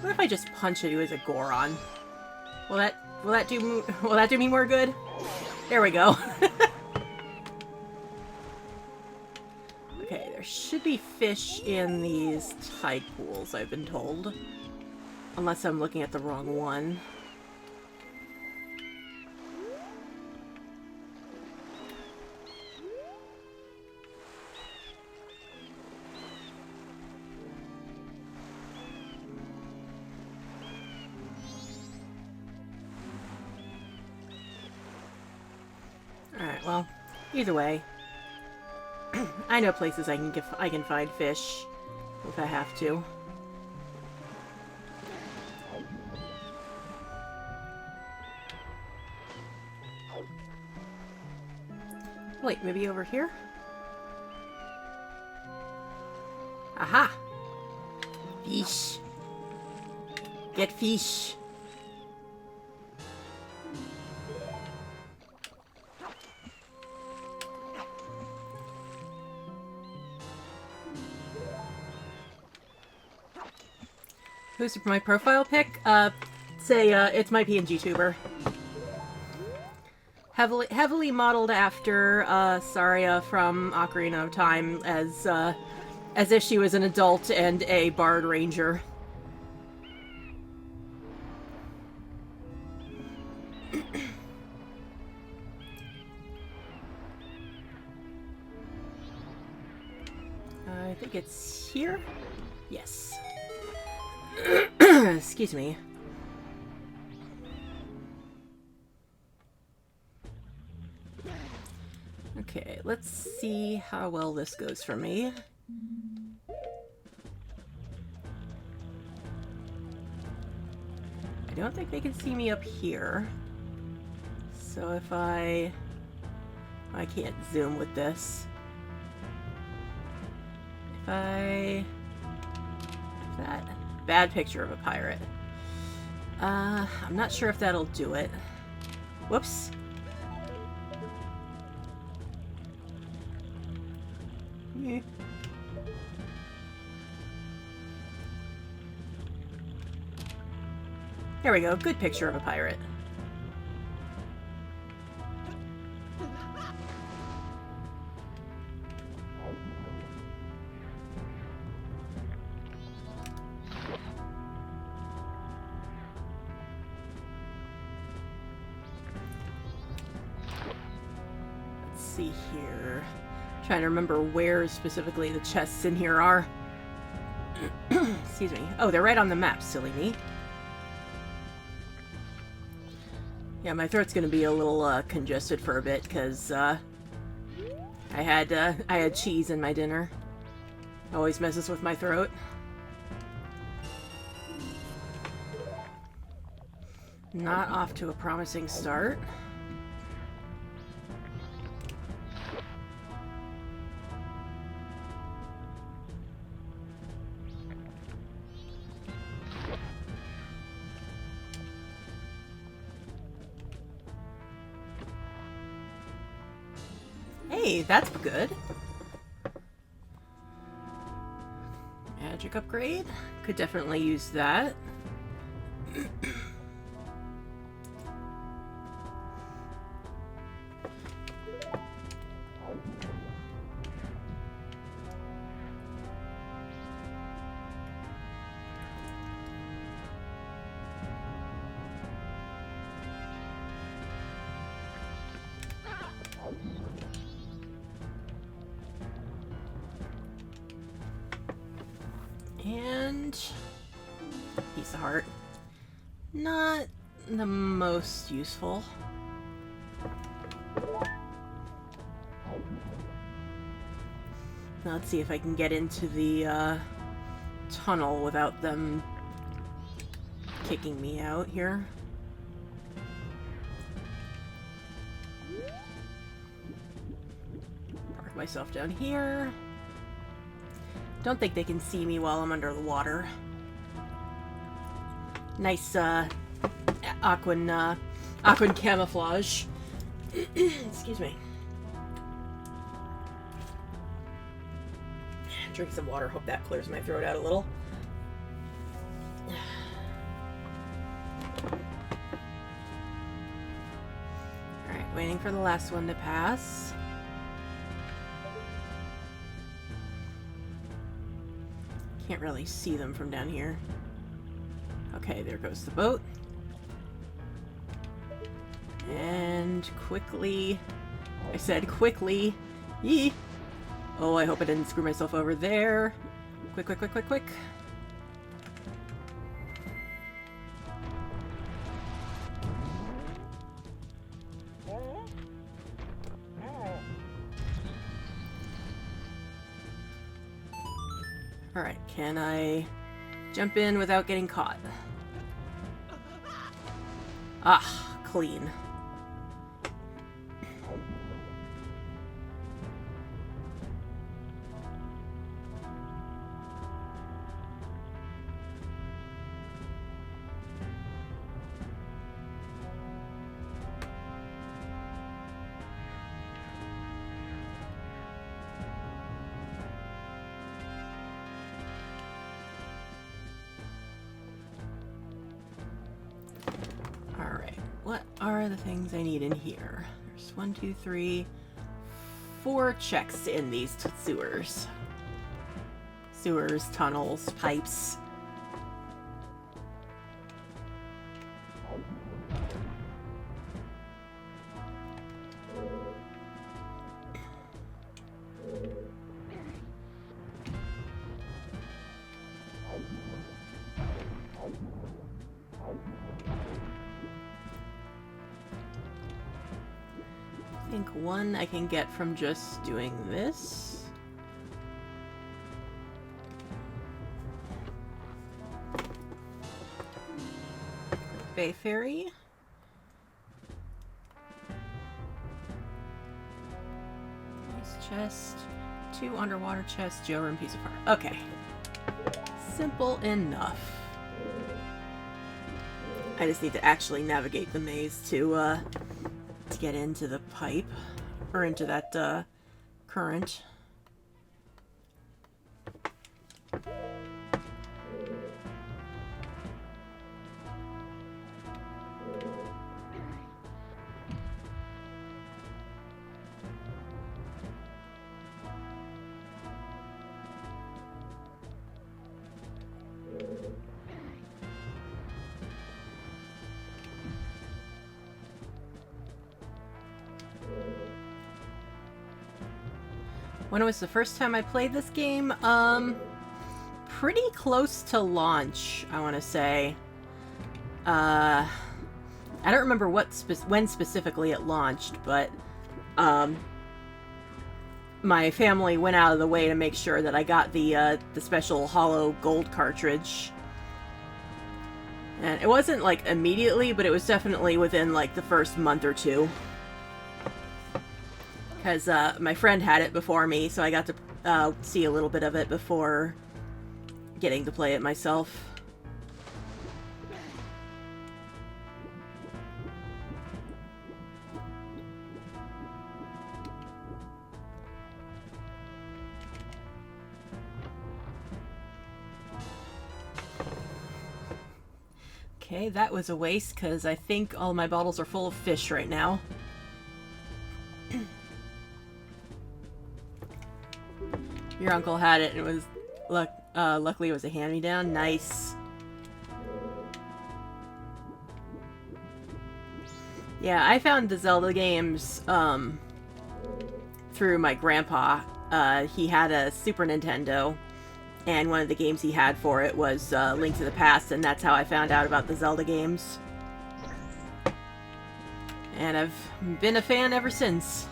What if I just punch you as a Goron? Will that do me more good? There we go. Okay, there should be fish in these tide pools, I've been told. Unless I'm looking at the wrong one. Alright, well, either way. I know places I can find fish if I have to. Wait, maybe over here? Aha! Fish. Get fish. Who's my profile pic? It's my PNG tuber. Heavily modeled after Saria from Ocarina of Time as if she was an adult and a bard ranger. I think it's here? Yes. Excuse me. Okay, let's see how well this goes for me. I don't think they can see me up here. So if I can't zoom with this. That bad picture of a pirate. I'm not sure if that'll do it. Whoops. There we go. Good picture of a pirate. Let's see here. Trying to remember where specifically the chests in here are. Excuse me. Oh, they're right on the map, silly me. Yeah, my throat's gonna be a little congested for a bit because I had cheese in my dinner. Always messes with my throat. Not off to a promising start. Hey, that's good. Magic upgrade. Could definitely use that. And piece of heart. Not the most useful. Now let's see if I can get into the tunnel without them kicking me out here. Park myself down here. Don't think they can see me while I'm under the water. Nice, aquan camouflage. Excuse me. Drink some water. Hope that clears my throat out a little. Alright, waiting for the last one to pass. Can't really see them from down here. Okay, there goes the boat. And quickly, I said quickly, yee! Oh, I hope I didn't screw myself over there. Quick, quick, quick, quick, quick. Alright, can I jump in without getting caught? Ah, clean. What are the things I need in here? There's 1, 2, 3, 4 checks in these sewers. Sewers, tunnels, pipes. I think one I can get from just doing this. Bay Ferry. Nice chest. 2 underwater chests, Joe room, piece of heart. Okay. Simple enough. I just need to actually navigate the maze to get into the pipe, or into that, current. When was the first time I played this game? Pretty close to launch, I want to say. I don't remember when specifically it launched, but my family went out of the way to make sure that I got the special hollow gold cartridge. And it wasn't, like, immediately, but it was definitely within, like, the first month or two. Because my friend had it before me, so I got to see a little bit of it before getting to play it myself. Okay, that was a waste, because I think all my bottles are full of fish right now. Your uncle had it, and it was... luckily it was a hand-me-down. Nice. Yeah, I found the Zelda games, through my grandpa. He had a Super Nintendo, and one of the games he had for it was Link to the Past, and that's how I found out about the Zelda games. And I've been a fan ever since.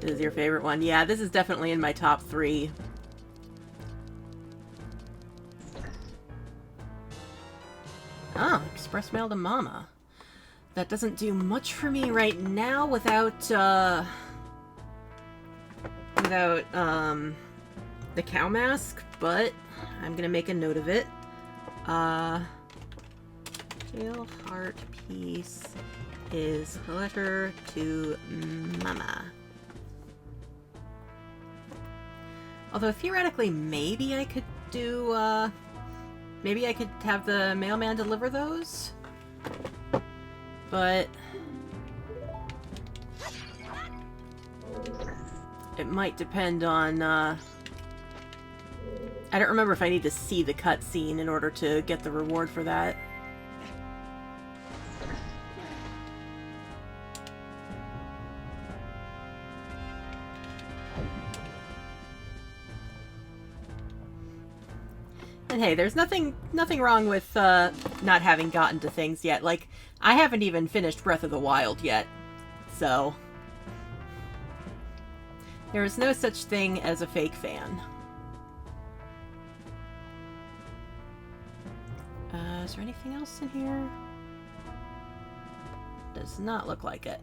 This is your favorite one? Yeah, this is definitely in my top 3. Ah, express mail to Mama. That doesn't do much for me right now without, the cow mask, but I'm gonna make a note of it. Tail heart piece is letter to Mama. Although, theoretically, maybe I could do, maybe I could have the mailman deliver those? But... it might depend on, I don't remember if I need to see the cutscene in order to get the reward for that. And hey, there's nothing wrong with not having gotten to things yet. Like, I haven't even finished Breath of the Wild yet, so there is no such thing as a fake fan. Is there anything else in here? Does not look like it.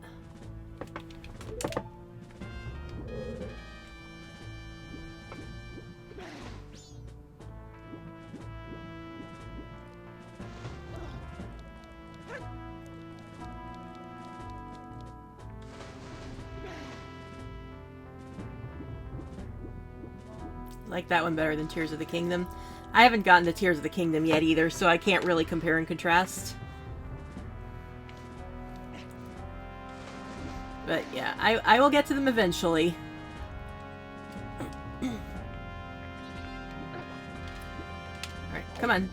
Like that one better than Tears of the Kingdom. I haven't gotten to Tears of the Kingdom yet either, so I can't really compare and contrast. But yeah, I will get to them eventually. Alright, come on.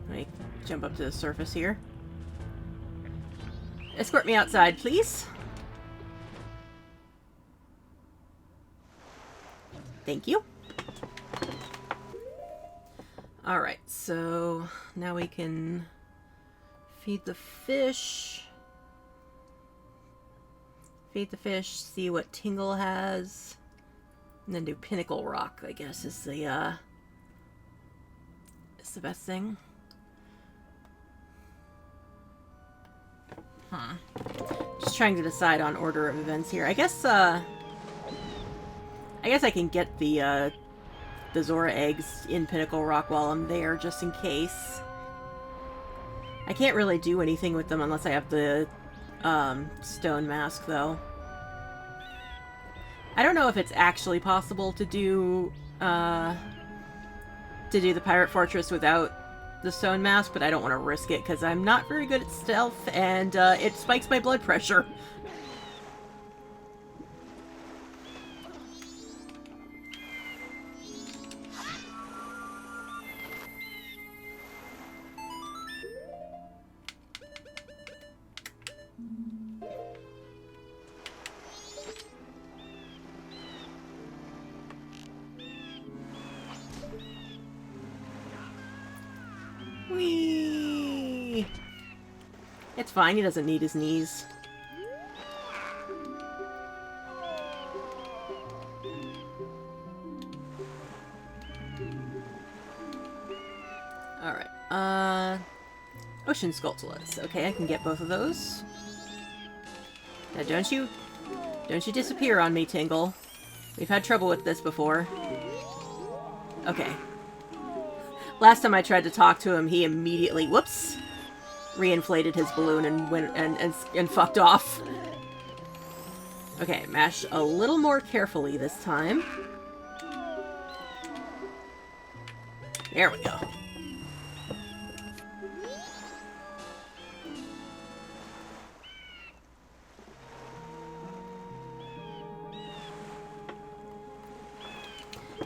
Let me jump up to the surface here. Escort me outside, please. Thank you. Alright, so now we can feed the fish. Feed the fish, see what Tingle has. And then do Pinnacle Rock, I guess, is the best thing. Just trying to decide on order of events here. I guess I can get the Zora eggs in Pinnacle Rock while I'm there, just in case. I can't really do anything with them unless I have the stone mask, though. I don't know if it's actually possible to do the Pirate Fortress without the stone mask, but I don't want to risk it because I'm not very good at stealth, and it spikes my blood pressure. Whee! It's fine, he doesn't need his knees. Alright, Ocean Skulltulas. Okay, I can get both of those. Now don't you disappear on me, Tingle. We've had trouble with this before. Okay. Last time I tried to talk to him, he immediately, whoops, reinflated his balloon and went and fucked off. Okay, mash a little more carefully this time. There we go.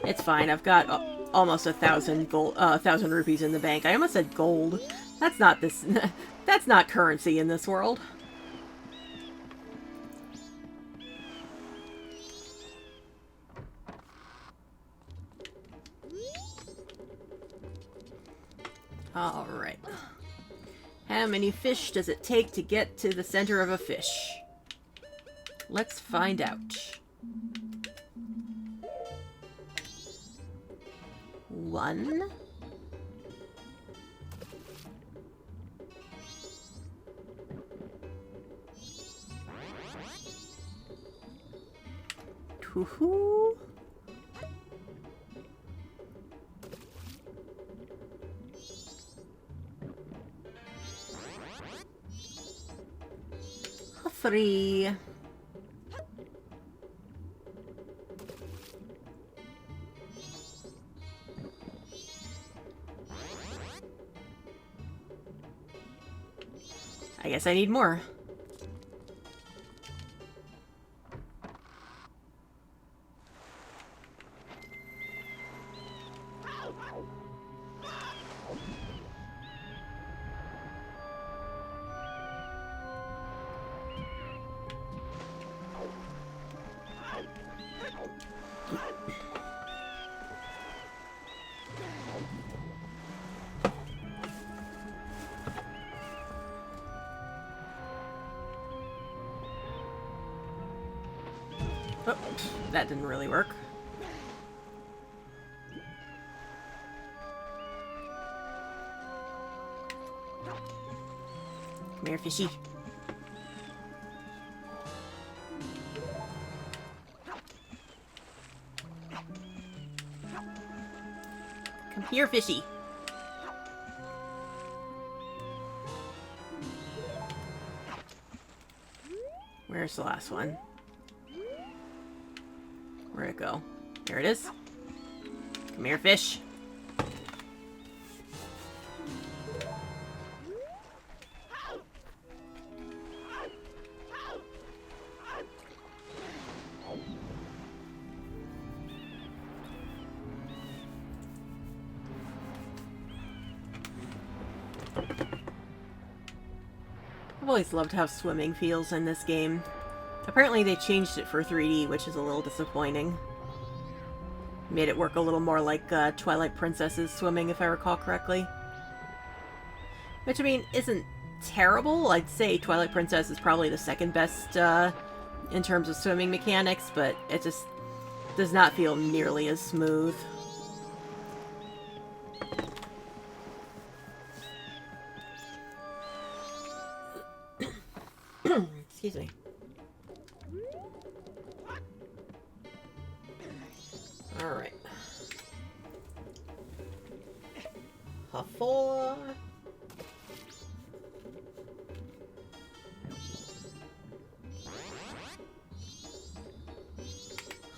It's fine. I've got almost 1,000 gold, 1,000 rupees in the bank. I almost said gold. That's not this. That's not currency in this world. All right. How many fish does it take to get to the center of a fish? Let's find out. 1. 2. 3. I guess I need more. Oh, that didn't really work. Come here, fishy. Come here, fishy. Where's the last one? Where'd it go? Here it is. Come here, fish. I've always loved how swimming feels in this game. Apparently they changed it for 3D, which is a little disappointing. Made it work a little more like Twilight Princess's swimming, if I recall correctly. Which, I mean, isn't terrible. I'd say Twilight Princess is probably the second best in terms of swimming mechanics, but it just does not feel nearly as smooth. Excuse me. Alright. Ha4.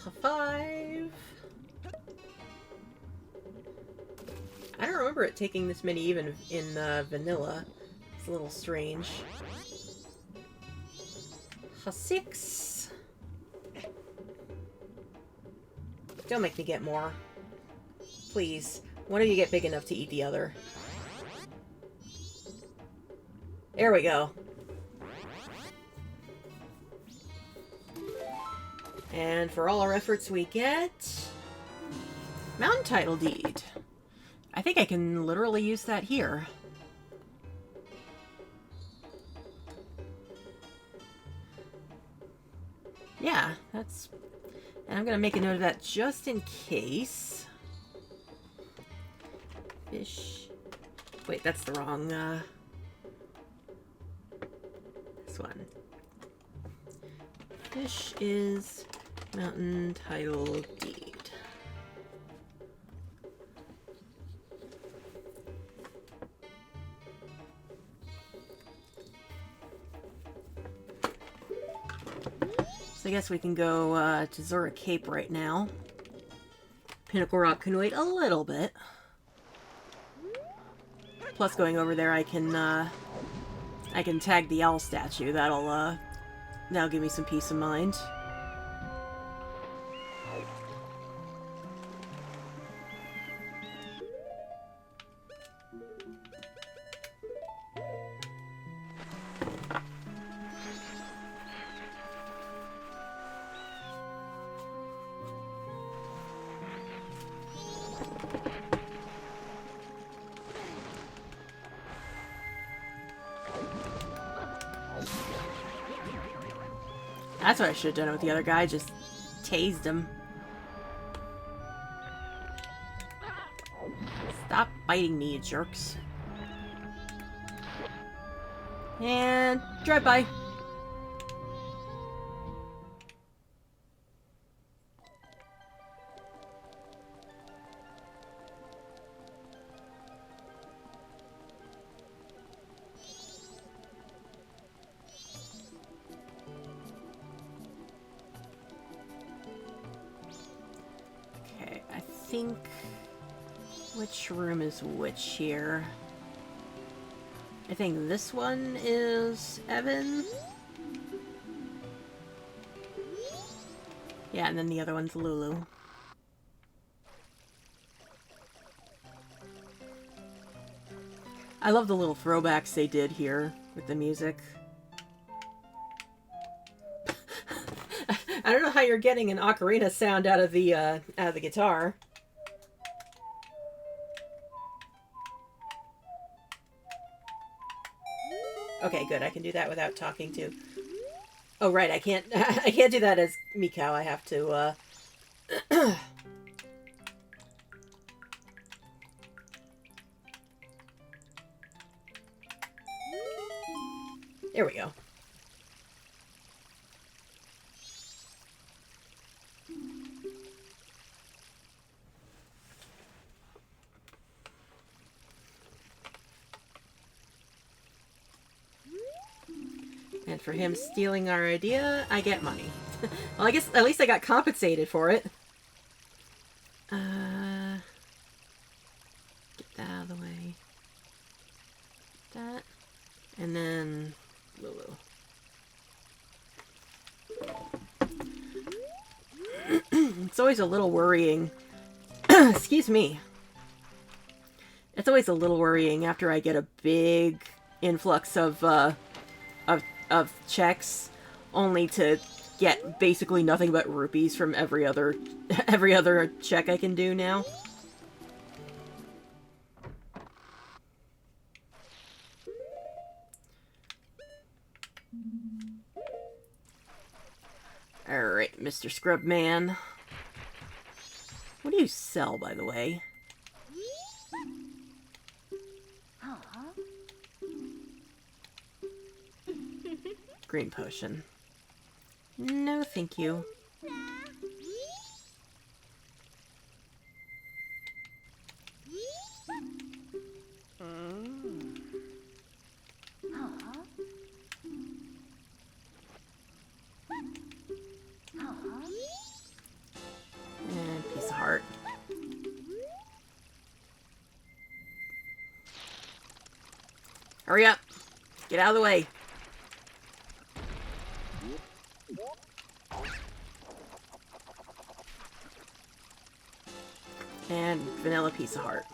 Ha5. I don't remember it taking this many even in vanilla. It's a little strange. Ha6. Don't make me get more. Please. One of you get big enough to eat the other. There we go. And for all our efforts we get... Mountain Title Deed. I think I can literally use that here. Yeah, that's... And I'm gonna make a note of that just in case. Fish... Wait, that's the wrong, this one. Fish is mountain title deed. So I guess we can go to Zora Cape right now. Pinnacle Rock can wait a little bit. Plus, going over there, I can tag the owl statue. That'll give me some peace of mind. That's what I should have done with the other guy, just tased him. Stop biting me, you jerks. And drive by. I think... Which room is which here? I think this one is Evan. Yeah, and then the other one's Lulu. I love the little throwbacks they did here with the music. I don't know how you're getting an ocarina sound out of the guitar. Okay, good. I can do that without talking to. Oh, right. I can't. I can't do that as Mikau. I have to. There we go. And for him stealing our idea, I get money. Well, I guess at least I got compensated for it. Get that out of the way. That. And then Lulu. It's always a little worrying. Excuse me. It's always a little worrying after I get a big influx of checks, only to get basically nothing but rupees from every other check I can do now. Alright, Mr. Scrub Man. What do you sell, by the way? Green potion. No, thank you. And piece of heart. Hurry up! Get out of the way! And vanilla piece of heart.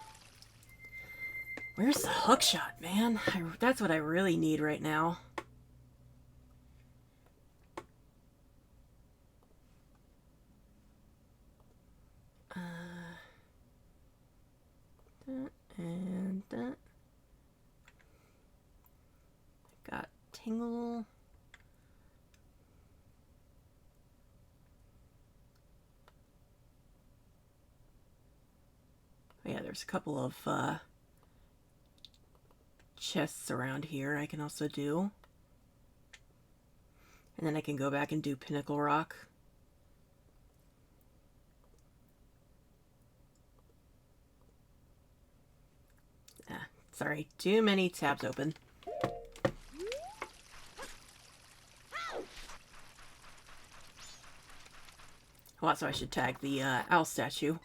Where's the hookshot, man? That's what I really need right now. And that. Got Tingle. Oh, yeah, there's a couple of chests around here I can also do. And then I can go back and do Pinnacle Rock. Ah, sorry, too many tabs open. Oh, so I should tag the owl statue.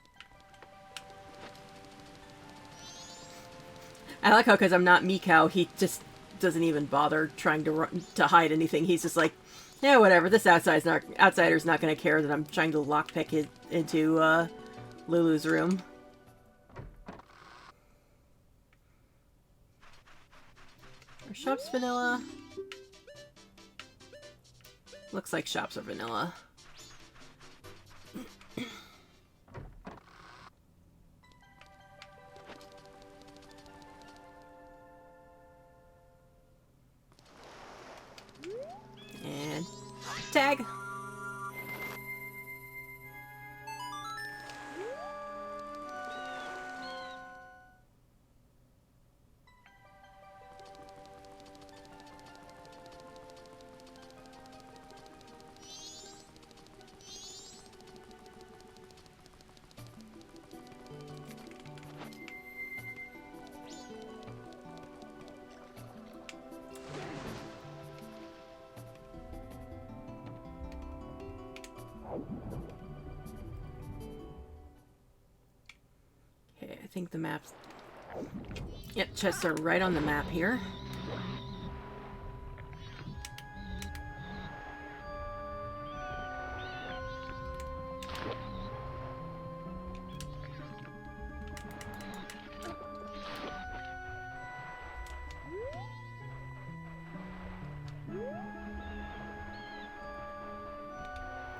I like how, because I'm not Mikau, he just doesn't even bother trying to hide anything. He's just like, yeah, whatever. This outsider's not going to care that I'm trying to lockpick it into Lulu's room. Are shops vanilla? Looks like shops are vanilla. And tag. Okay, I think the map's... Yep, chests are right on the map here.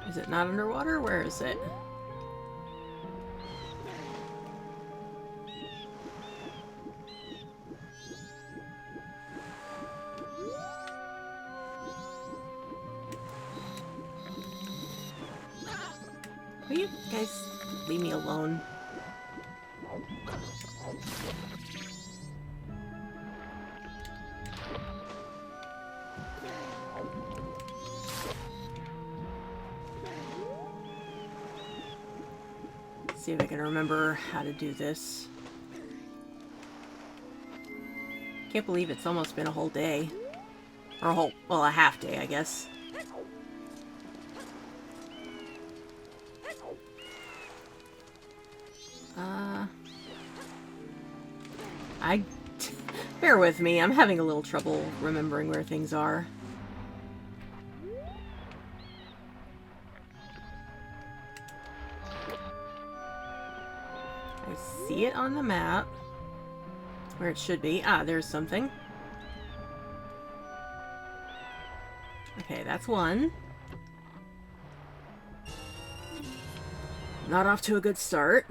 Is it not underwater? Where is it? Will you guys leave me alone? See if I can remember how to do this. Can't believe it's almost been a whole day. Or a whole, well, a half day, I guess. Bear with me, I'm having a little trouble remembering where things are. I see it on the map. Where it should be. Ah, there's something. Okay, that's one. Not off to a good start.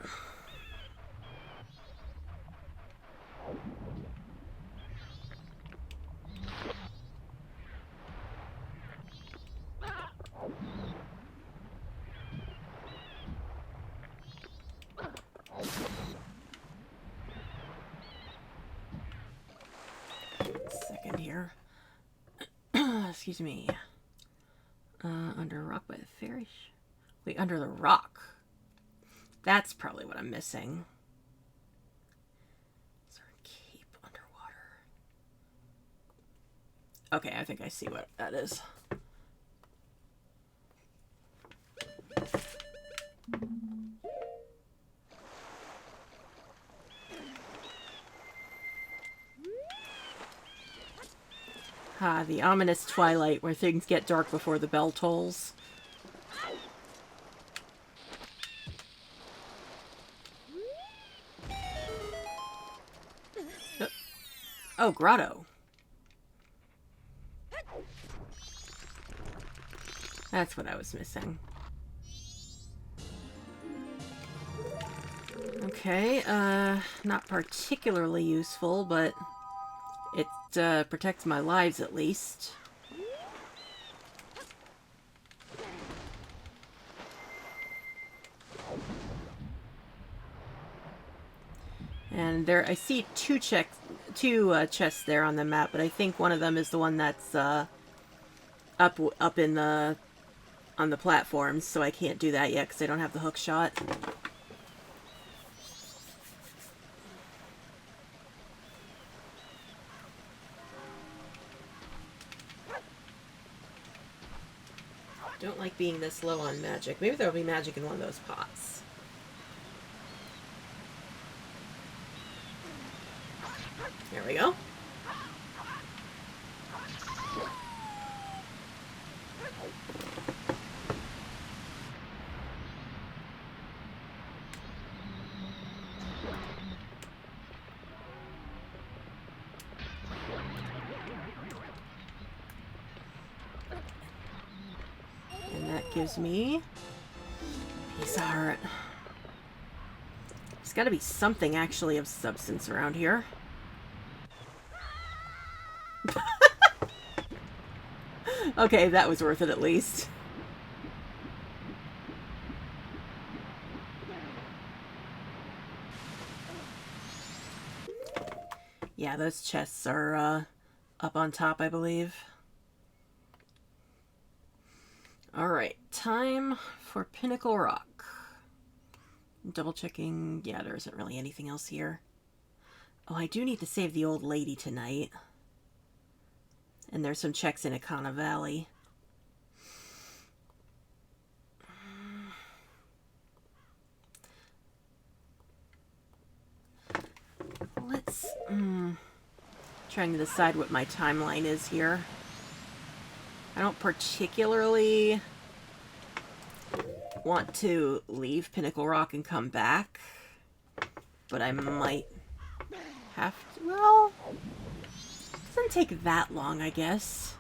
Second here. Excuse me. Under a rock by the ferry. Wait, under the rock. That's probably what I'm missing. Is there a cape underwater? Okay, I think I see what that is. Ah, the ominous twilight where things get dark before the bell tolls. Oh, grotto. That's what I was missing. Okay, not particularly useful, but it protects my lives at least. And there, I see two chests there on the map, but I think one of them is the one that's up in the on the platforms, so I can't do that yet because I don't have the hook shot. Don't like being this low on magic. Maybe there'll be magic in one of those pots. There we go. And that gives me a piece of heart. There's got to be something actually of substance around here. Okay, that was worth it at least. Yeah, those chests are up on top, I believe. Alright, time for Pinnacle Rock. Double checking. Yeah, there isn't really anything else here. Oh, I do need to save the old lady tonight. And there's some checks in Akana Valley. Let's... trying to decide what my timeline is here. I don't particularly want to leave Pinnacle Rock and come back. But I might have to... Well... Doesn't take that long, I guess.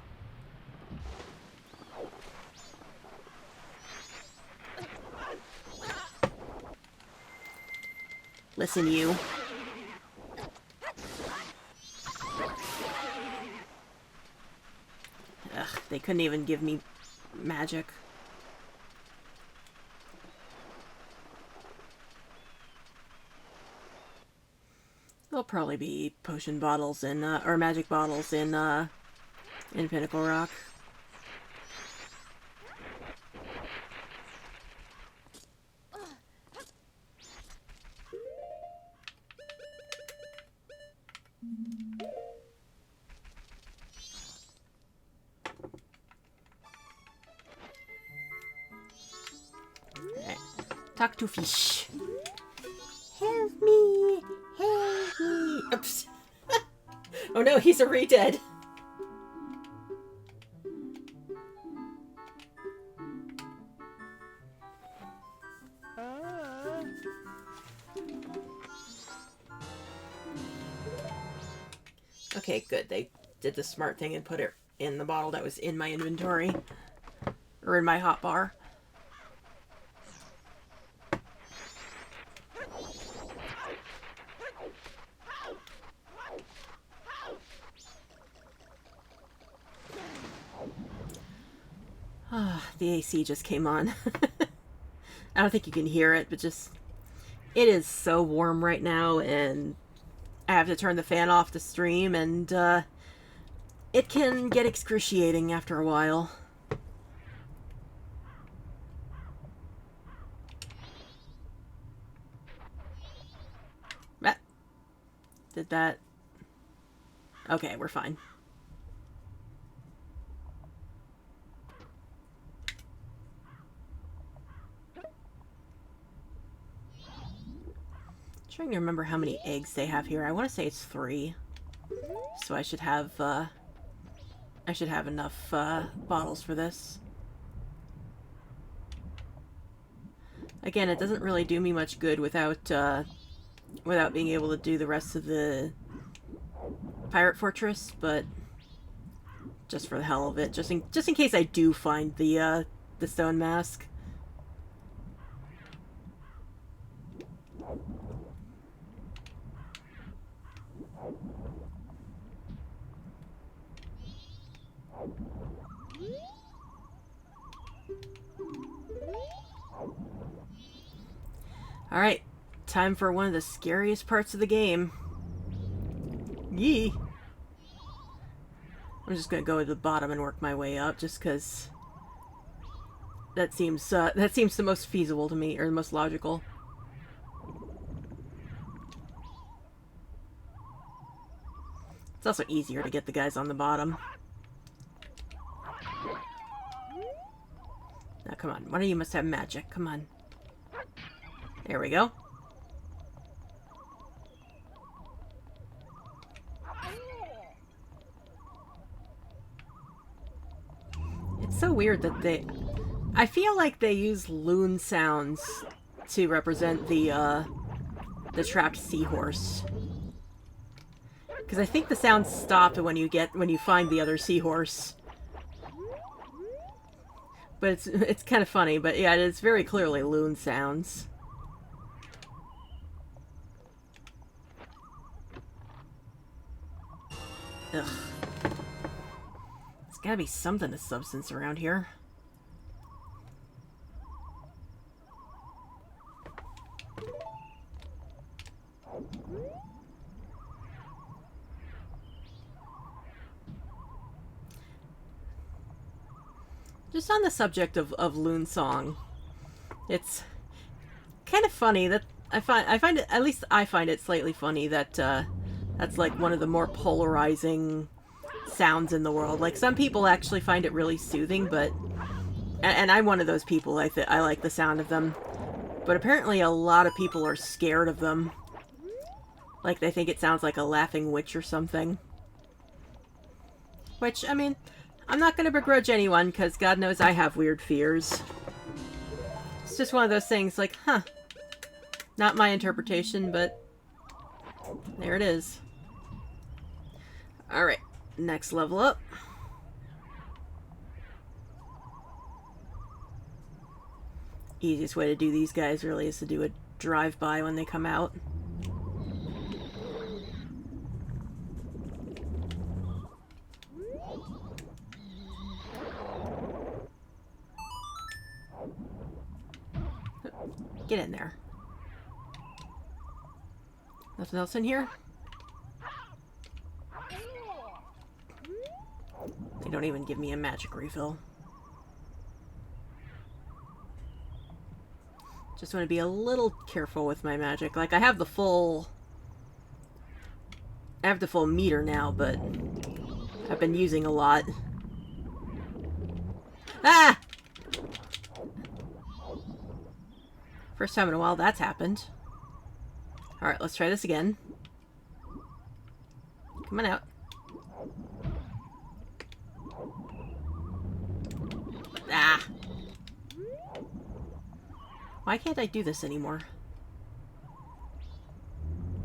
Listen, you. Ugh, they couldn't even give me magic. There'll probably be potion bottles in, or magic bottles in Pinnacle Rock. Alright. Talk to fish. Help me! Help me! Oops. Oh no, he's already dead. Okay, good. They did the smart thing and put it in the bottle that was in my inventory. Or in my hotbar. Ah, the AC just came on. I don't think you can hear it, but just... It is so warm right now, and I have to turn the fan off to stream, and it can get excruciating after a while. Ah. Did that... Okay, we're fine. Trying to remember how many eggs they have here. I want to say it's 3. So I should have enough bottles for this. Again, it doesn't really do me much good without being able to do the rest of the Pirate Fortress, but just for the hell of it, just in case I do find the stone mask. Alright, time for one of the scariest parts of the game. Yee! I'm just gonna go to the bottom and work my way up, just because that seems the most feasible to me, or the most logical. It's also easier to get the guys on the bottom. Now, come on. One of you must have magic. Come on. There we go. It's so weird that they... I feel like they use loon sounds to represent the trapped seahorse. Because I think the sounds stop when you find the other seahorse. But it's kind of funny, but yeah, it's very clearly loon sounds. Ugh. There's gotta be something of substance around here. Just on the subject of Loon Song, it's kind of funny that I find it, at least I find it slightly funny that that's like one of the more polarizing sounds in the world. Like, some people actually find it really soothing, but and I'm one of those people. I like the sound of them, but apparently a lot of people are scared of them. Like, they think it sounds like a laughing witch or something. Which, I mean, I'm not going to begrudge anyone, because God knows I have weird fears. It's just one of those things, like, huh. Not my interpretation, but there it is. Alright, next level up. Easiest way to do these guys, really, is to do a drive-by when they come out. Get in there. Nothing else in here? They don't even give me a magic refill. Just want to be a little careful with my magic. Like, I have the full meter now, but I've been using a lot. Ah! First time in a while that's happened. Alright, let's try this again. Come on out. Ah! Why can't I do this anymore?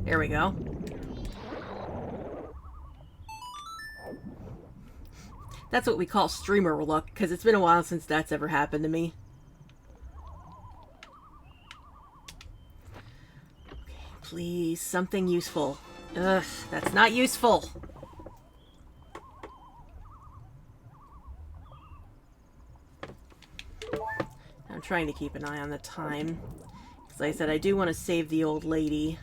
There we go. That's what we call streamer luck, because it's been a while since that's ever happened to me. Okay, please, something useful. Ugh, that's not useful. I'm trying to keep an eye on the time. Because like I said, I do want to save the old lady.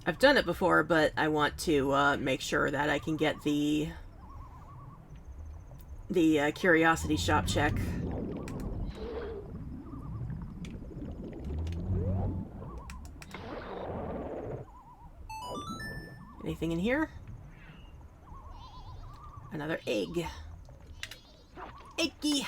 I've done it before, but I want to make sure that I can get the curiosity shop check. Anything in here? Another egg. Eggy!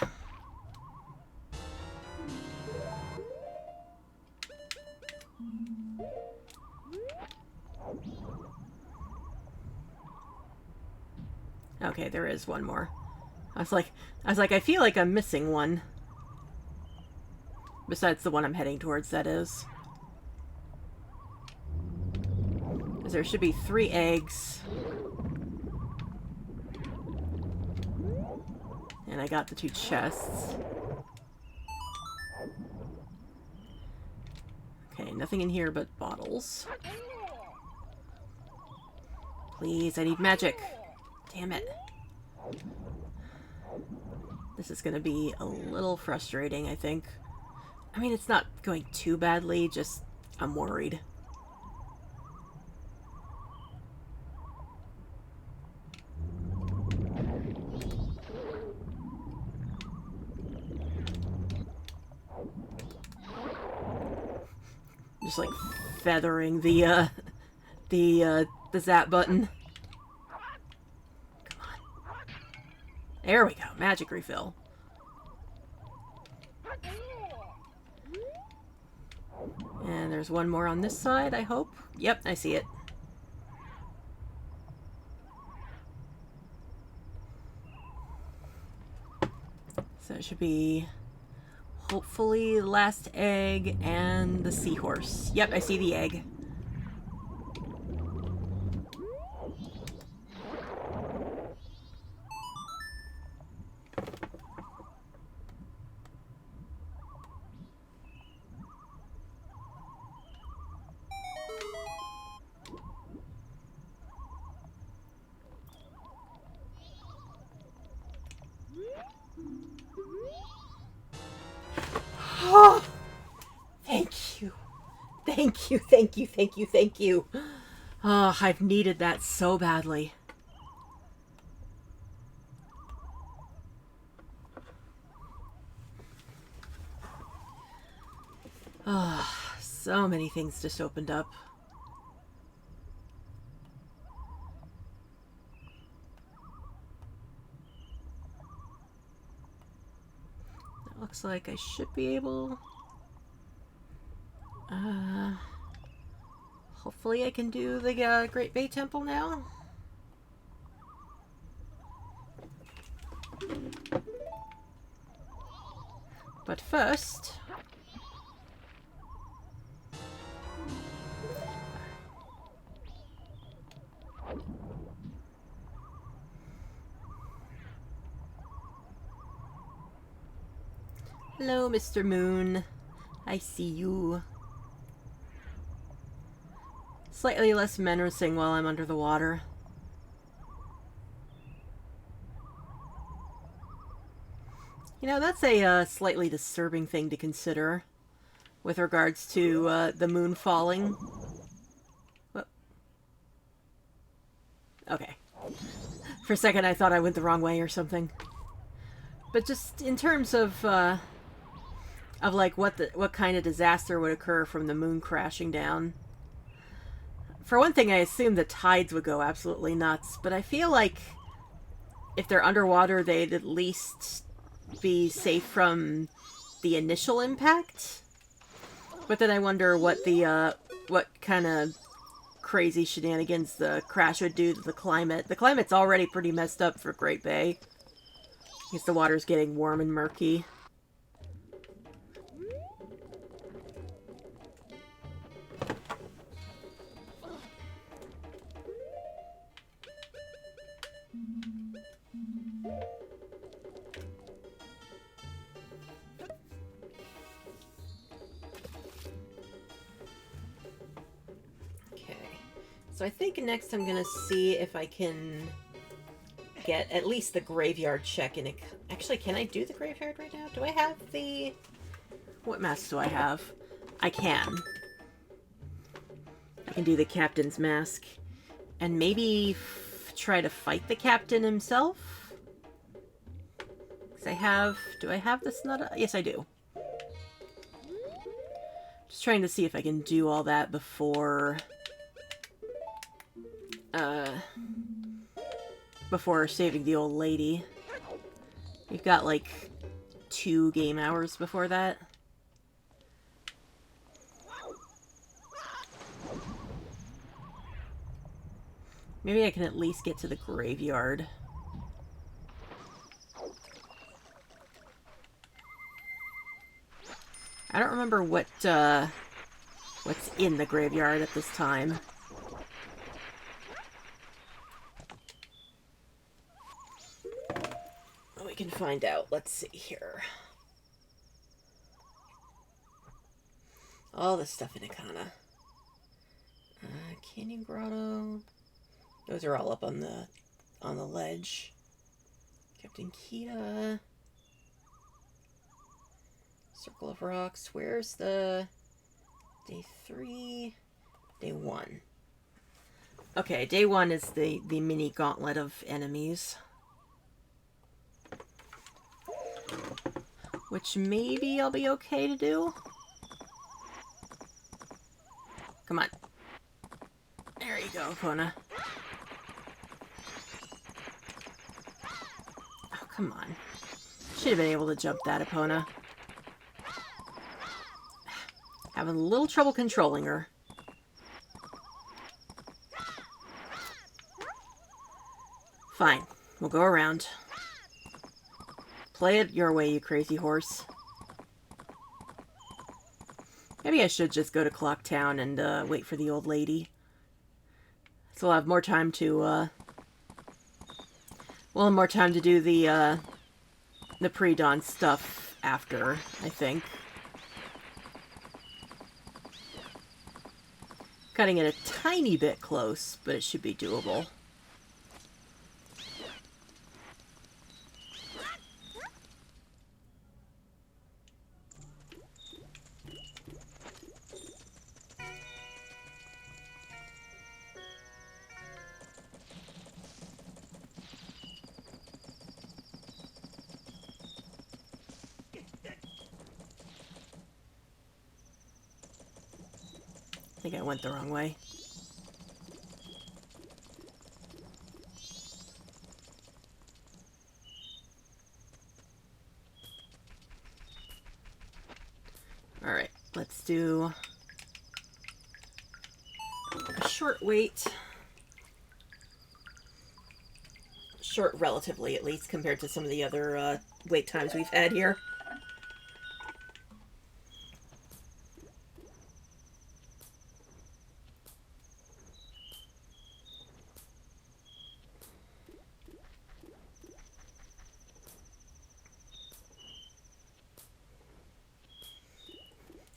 Okay, there is one more. I was like, I feel like I'm missing one. Besides the one I'm heading towards, that is. Because there should be 3 eggs. And I got the 2 chests. Okay, nothing in here but bottles. Please, I need magic. Damn it. This is gonna be a little frustrating, I think. I mean, it's not going too badly, just I'm worried. Just like feathering the zap button. Come on. There we go. Magic refill. And there's one more on this side, I hope. Yep, I see it. So it should be hopefully the last egg and the seahorse. Yep, I see the egg. Oh, thank you. Thank you, thank you, thank you, thank you. Oh, I've needed that so badly. Oh, so many things just opened up. It looks like I should be able... hopefully I can do the Great Bay Temple now. But first... Hello, Mr. Moon. I see you. Slightly less menacing while I'm under the water. You know, that's a slightly disturbing thing to consider with regards to the moon falling. Whoop. Okay. For a second I thought I went the wrong way or something. But just in terms of like what kind of disaster would occur from the moon crashing down. For one thing, I assume the tides would go absolutely nuts, but I feel like if they're underwater, they'd at least be safe from the initial impact. But then I wonder what what kind of crazy shenanigans the crash would do to the climate. The climate's already pretty messed up for Great Bay. Because the water's getting warm and murky. So I think next I'm going to see if I can get at least the graveyard check in it. Actually, can I do the graveyard right now? Do I have the... What mask do I have? I can. I can do the captain's mask. And maybe try to fight the captain himself? Because I have... Do I have the Snutter? Yes, I do. Just trying to see if I can do all that before... before saving the old lady. We've got like 2 game hours before that. Maybe I can at least get to the graveyard. I don't remember what's in the graveyard at this time. We can find out. Let's see here. All this stuff in Ikana. Canyon Grotto. Those are all up on the ledge. Captain Kita. Circle of Rocks. Where's the... Day 3... Day 1. Okay, Day 1 is the mini gauntlet of enemies. Which maybe I'll be okay to do. Come on. There you go, Epona. Oh, come on. Should have been able to jump that, Epona. Having a little trouble controlling her. Fine. We'll go around. Play it your way, you crazy horse. Maybe I should just go to Clock Town and wait for the old lady. So I'll have more time to, we'll have more time to do the pre-dawn stuff after, I think. Cutting it a tiny bit close, but it should be doable. I think I went the wrong way. Alright, let's do a short wait. Short relatively, at least, compared to some of the other wait times we've had here.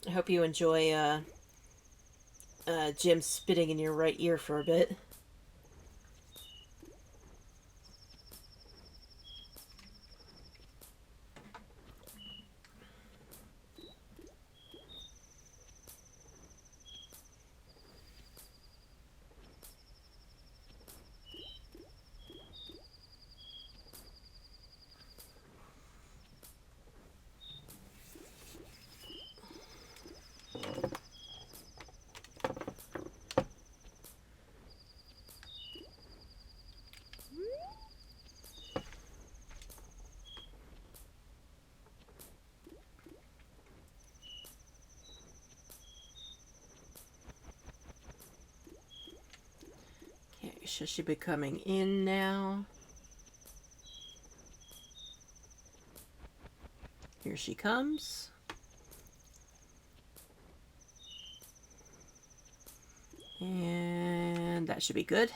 I hope you enjoy Jim spitting in your right ear for a bit. Should she be coming in now? Here she comes. And that should be good.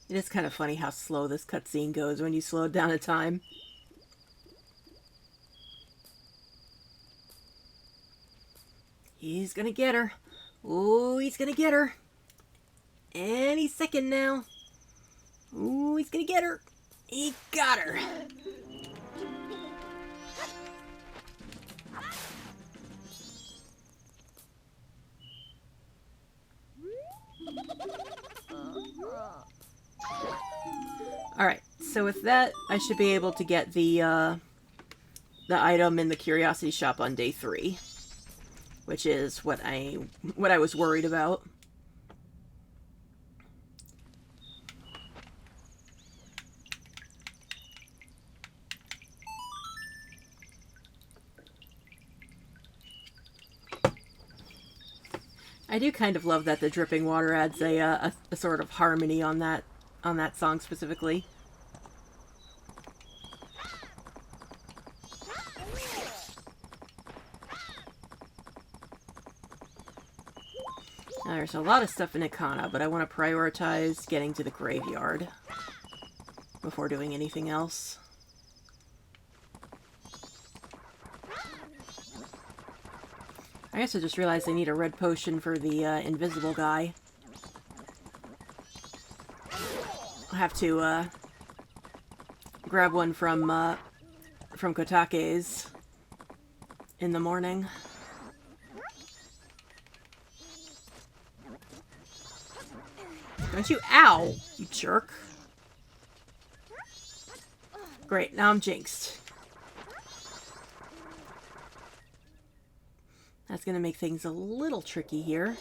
It is kind of funny how slow this cutscene goes when you slow it down a time. He's gonna get her. Ooh, he's gonna get her. And he's second now. Ooh, he's gonna get her. He got her. Alright, so with that, I should be able to get the item in the Curiosity Shop on day 3. Which is what I was worried about. I do kind of love that the dripping water adds a sort of harmony on that song specifically. There's a lot of stuff in Ikana, but I want to prioritize getting to the graveyard before doing anything else. I guess I just realized I need a red potion for the invisible guy. I'll have to grab one from Kotake's in the morning. Don't you? Ow! You jerk. Great, now I'm jinxed. That's gonna make things a little tricky here.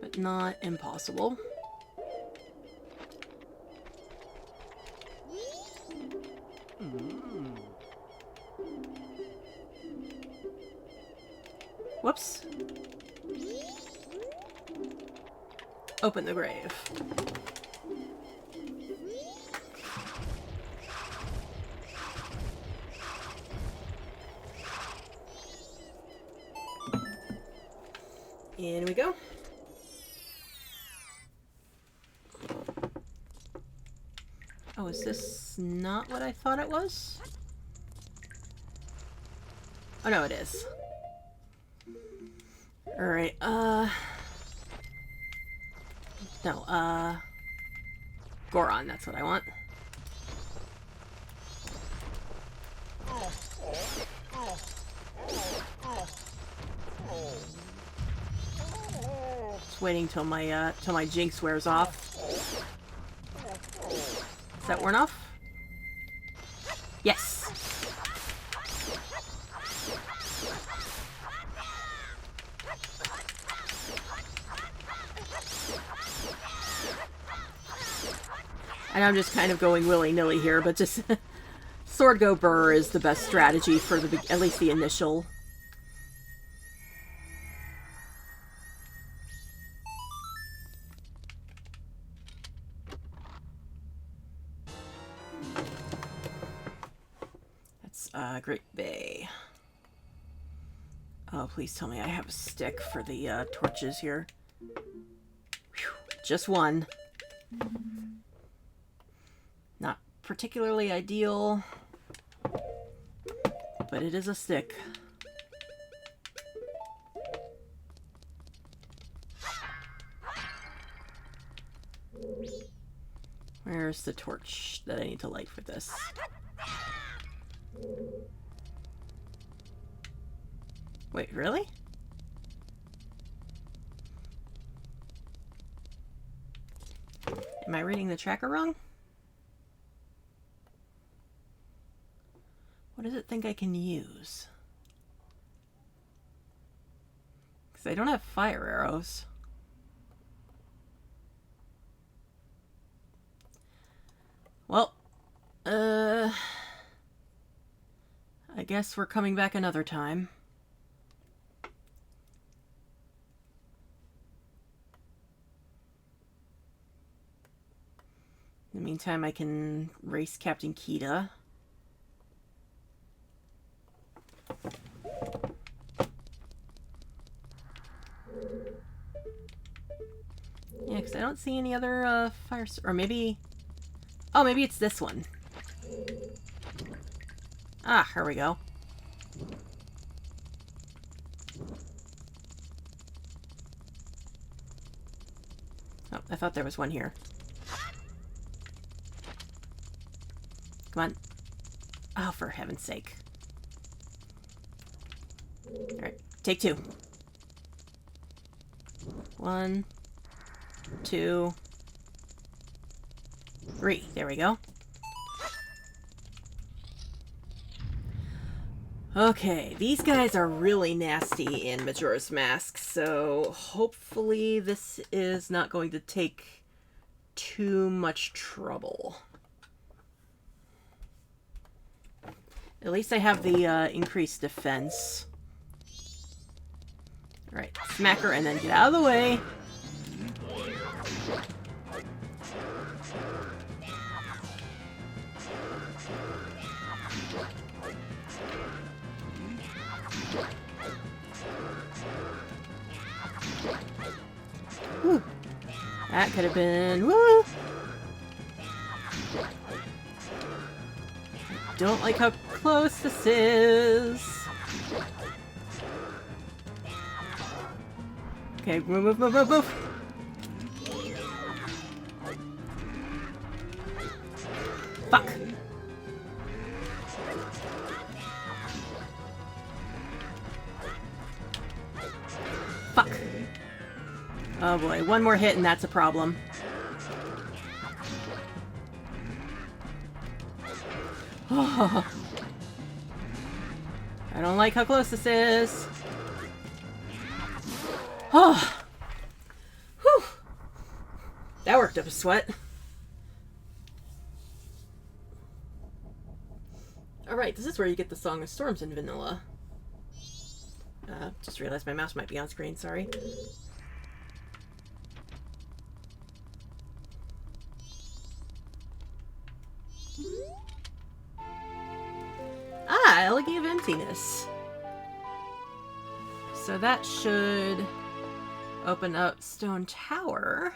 But not impossible. Whoops. Open the grave. In we go. Oh, is this not what I thought it was? Oh, no, it is. Alright, no, Goron, that's what I want. Just waiting till my jinx wears off. Is that worn off? Yes! And I'm just kind of going willy-nilly here, but just Sword Go Burr is the best strategy for at least the initial. That's Great Bay. Oh, please tell me I have a stick for the torches here. Whew, just one. Not particularly ideal, but it is a stick. Where's the torch that I need to light for this? Wait, really? Am I reading the tracker wrong? What does it think I can use? Because I don't have fire arrows. Well, I guess we're coming back another time. In the meantime, I can race Captain Kita. Yeah, because I don't see any other fire... Or maybe... Oh, maybe it's this one. Ah, here we go. Oh, I thought there was one here. Come on. Oh, for heaven's sake. Alright, take two. 1, 2, 3. There we go. Okay, these guys are really nasty in Majora's Mask, so hopefully this is not going to take too much trouble. At least I have the increased defense. Alright, smack her and then get out of the way. That could have been... Woo! Don't like how close this is. Okay, move, move, move, move, move! Fuck! Fuck. Oh boy, one more hit and that's a problem. Oh. I don't like how close this is. Oh. Whew. That worked up a sweat. Alright, this is where you get the Song of Storms in vanilla. Just realized my mouse might be on screen, sorry. Ah, Elegy of Emptiness. So that should open up Stone Tower.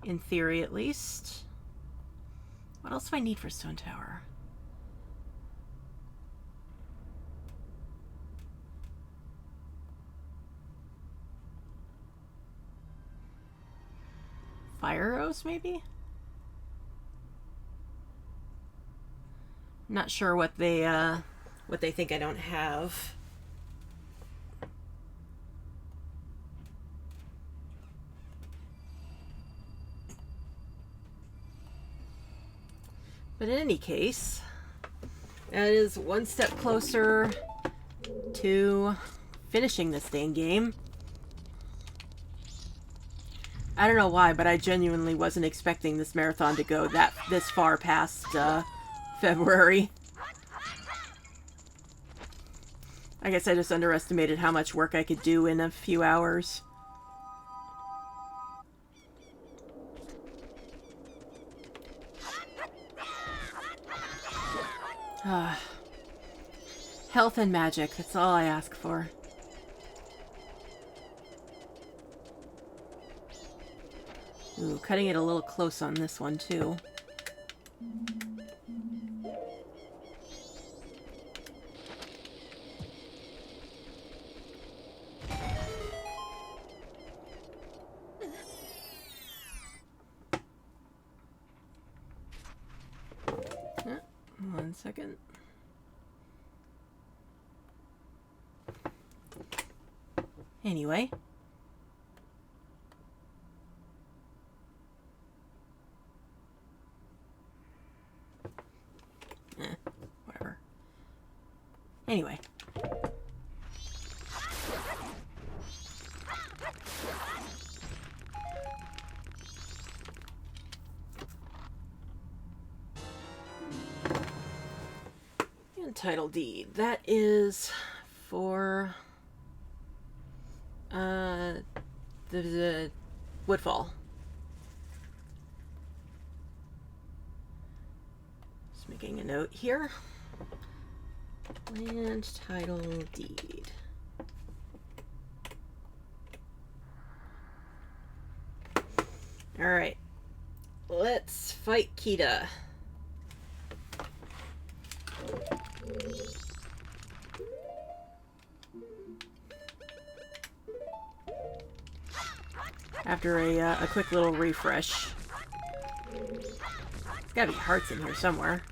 In theory, at least. What else do I need for Stone Tower? Fire arrows, maybe? Not sure what they think I don't have. But in any case, that is one step closer to finishing this dang game. I don't know why, but I genuinely wasn't expecting this marathon to go this far past February. I guess I just underestimated how much work I could do in a few hours. Health and magic, that's all I ask for. Ooh, cutting it a little close on this one, too. One second. Anyway. Whatever. Anyway. And title deed. That is for the Woodfall. Just making a note here. Land title deed. Alright. Let's fight Kita. After a quick little refresh. There's gotta be hearts in here somewhere.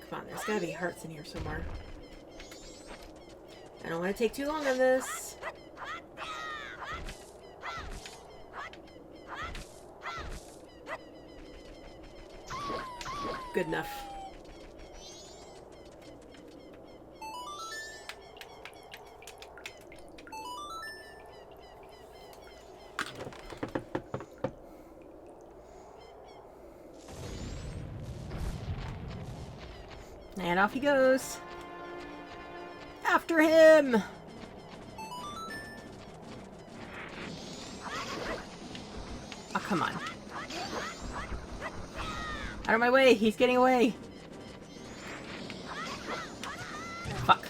Come on, there's gotta be hearts in here somewhere. I don't want to take too long on this. Good enough. And off he goes. After him! Oh, come on. Out of my way! He's getting away! Fuck.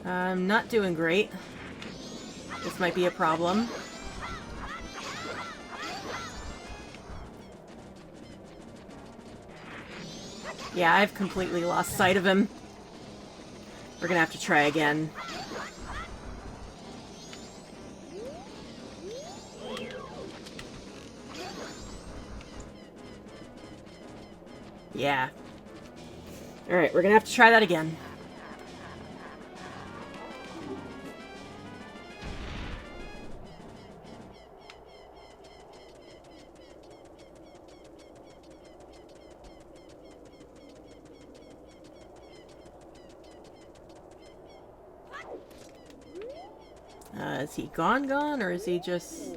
I'm not doing great. This might be a problem. Yeah, I've completely lost sight of him. We're gonna have to try again. Yeah. Alright, we're gonna have to try that again. Is he gone, or is he just...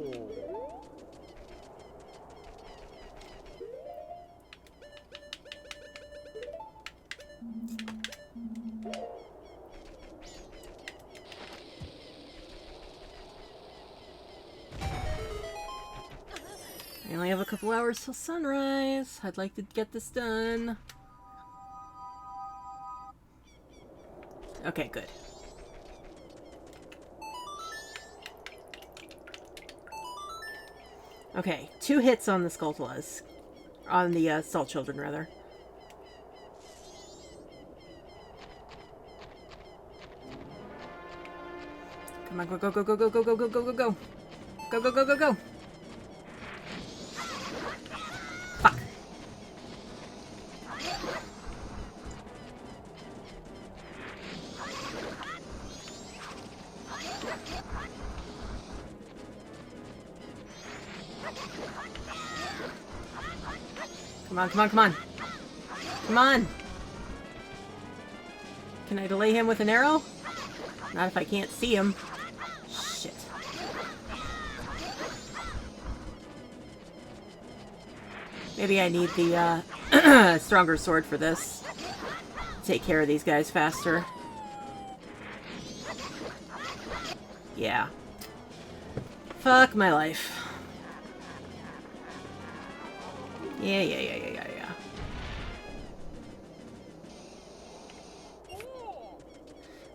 I only have a couple hours till sunrise. I'd like to get this done. Okay, good. Okay, 2 hits on the Skulltulas. On the Salt Children, rather. Come on, go, go, go, go, go, go, go, go, go, go, go. Go, go, go, go, go. Fuck. Come on, come on, come on. Come on. Can I delay him with an arrow? Not if I can't see him. Shit. Maybe I need the stronger sword for this. Take care of these guys faster. Yeah. Fuck my life. Yeah.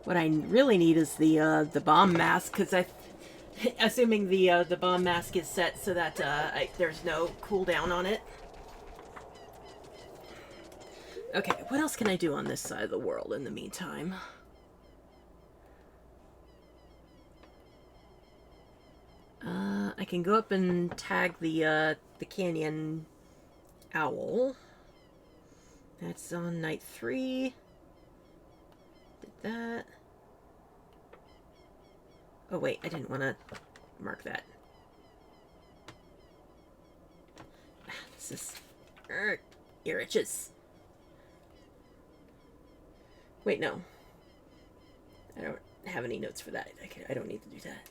What I really need is the bomb mask, because assuming the bomb mask is set so that there's no cooldown on it. Okay, what else can I do on this side of the world in the meantime? I can go up and tag the canyon owl. That's on night 3. Did that. Oh wait, I didn't want to mark that. This is... ear itches. Wait, no. I don't have any notes for that. I don't need to do that.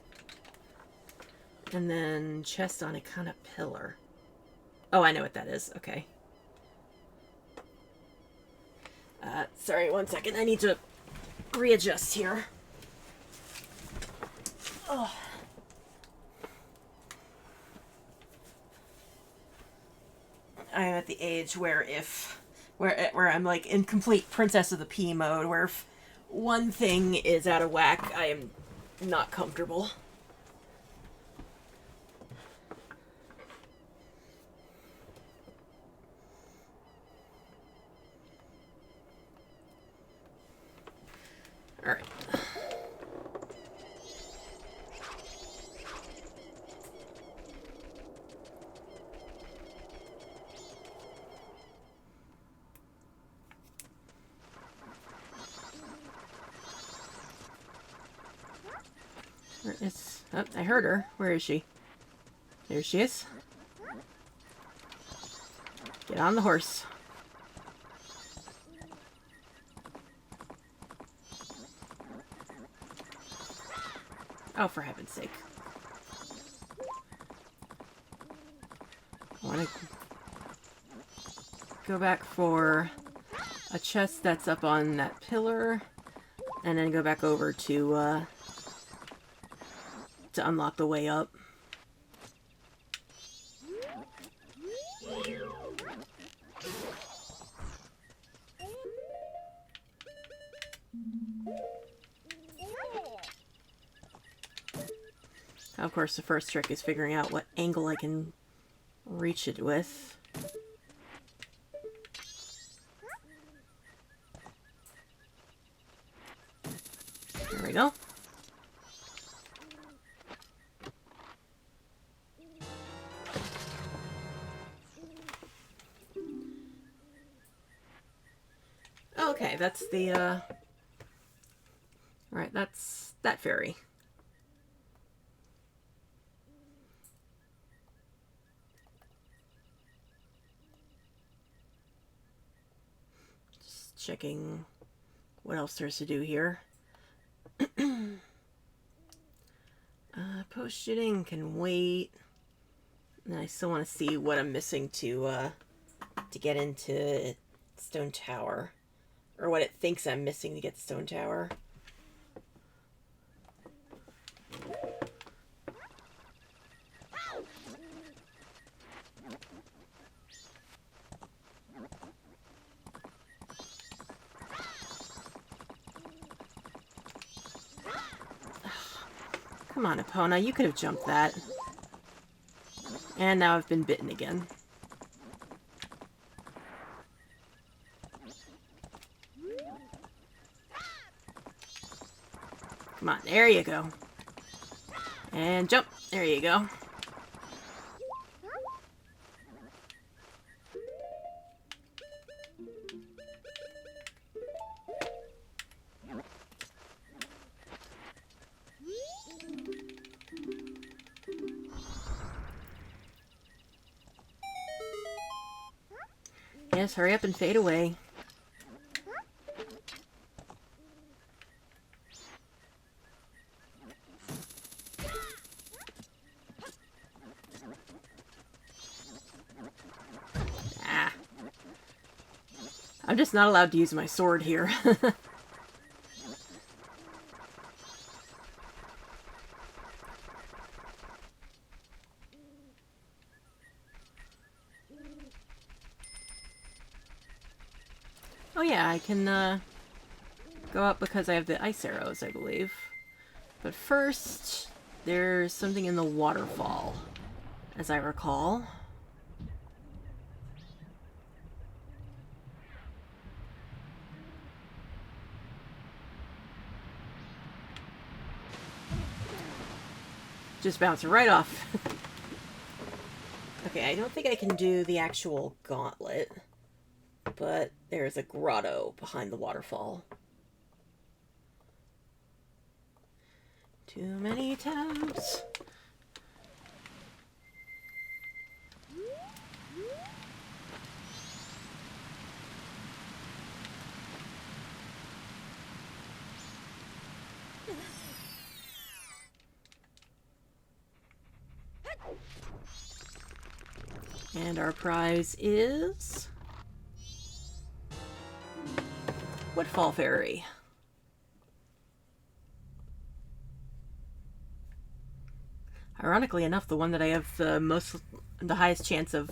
And then chest on a kind of pillar. Oh, I know what that is. Okay. Sorry, 1 second. I need to readjust here. Oh. I am at the age where where I'm like in complete Princess of the Pea mode, where if one thing is out of whack, I am not comfortable. All right. Where is... Oh, I heard her. Where is she? There she is. Get on the horse. Oh, for heaven's sake. I want to go back for a chest that's up on that pillar, and then go back over to to unlock the way up. Of course, the first trick is figuring out what angle I can reach it with. There we go. Okay, that's the, right, that's that fairy. Just checking what else there's to do here. Post shooting can wait. And I still want to see what I'm missing to get into Stone Tower. Or what it thinks I'm missing to get to Stone Tower. Come on, Epona, you could have jumped that. And now I've been bitten again. Come on, there you go. And jump. There you go. Yes, hurry up and fade away. Ah. I'm just not allowed to use my sword here. Oh yeah, I can go up because I have the ice arrows, I believe. But first, there's something in the waterfall, as I recall. Just bounce right off. Okay, I don't think I can do the actual gauntlet, but there's a grotto behind the waterfall. Too many tabs. And our prize is Woodfall Fairy. Ironically enough, the one that I have the highest chance of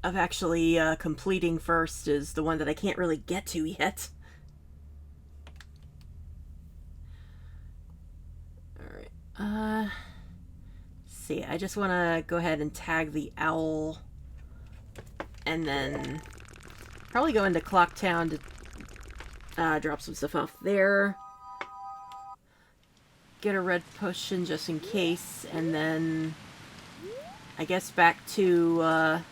actually completing first is the one that I can't really get to yet. Alright, see, I just want to go ahead and tag the owl and then probably go into Clock Town to drop some stuff off there. Get a red potion just in case, and then I guess back to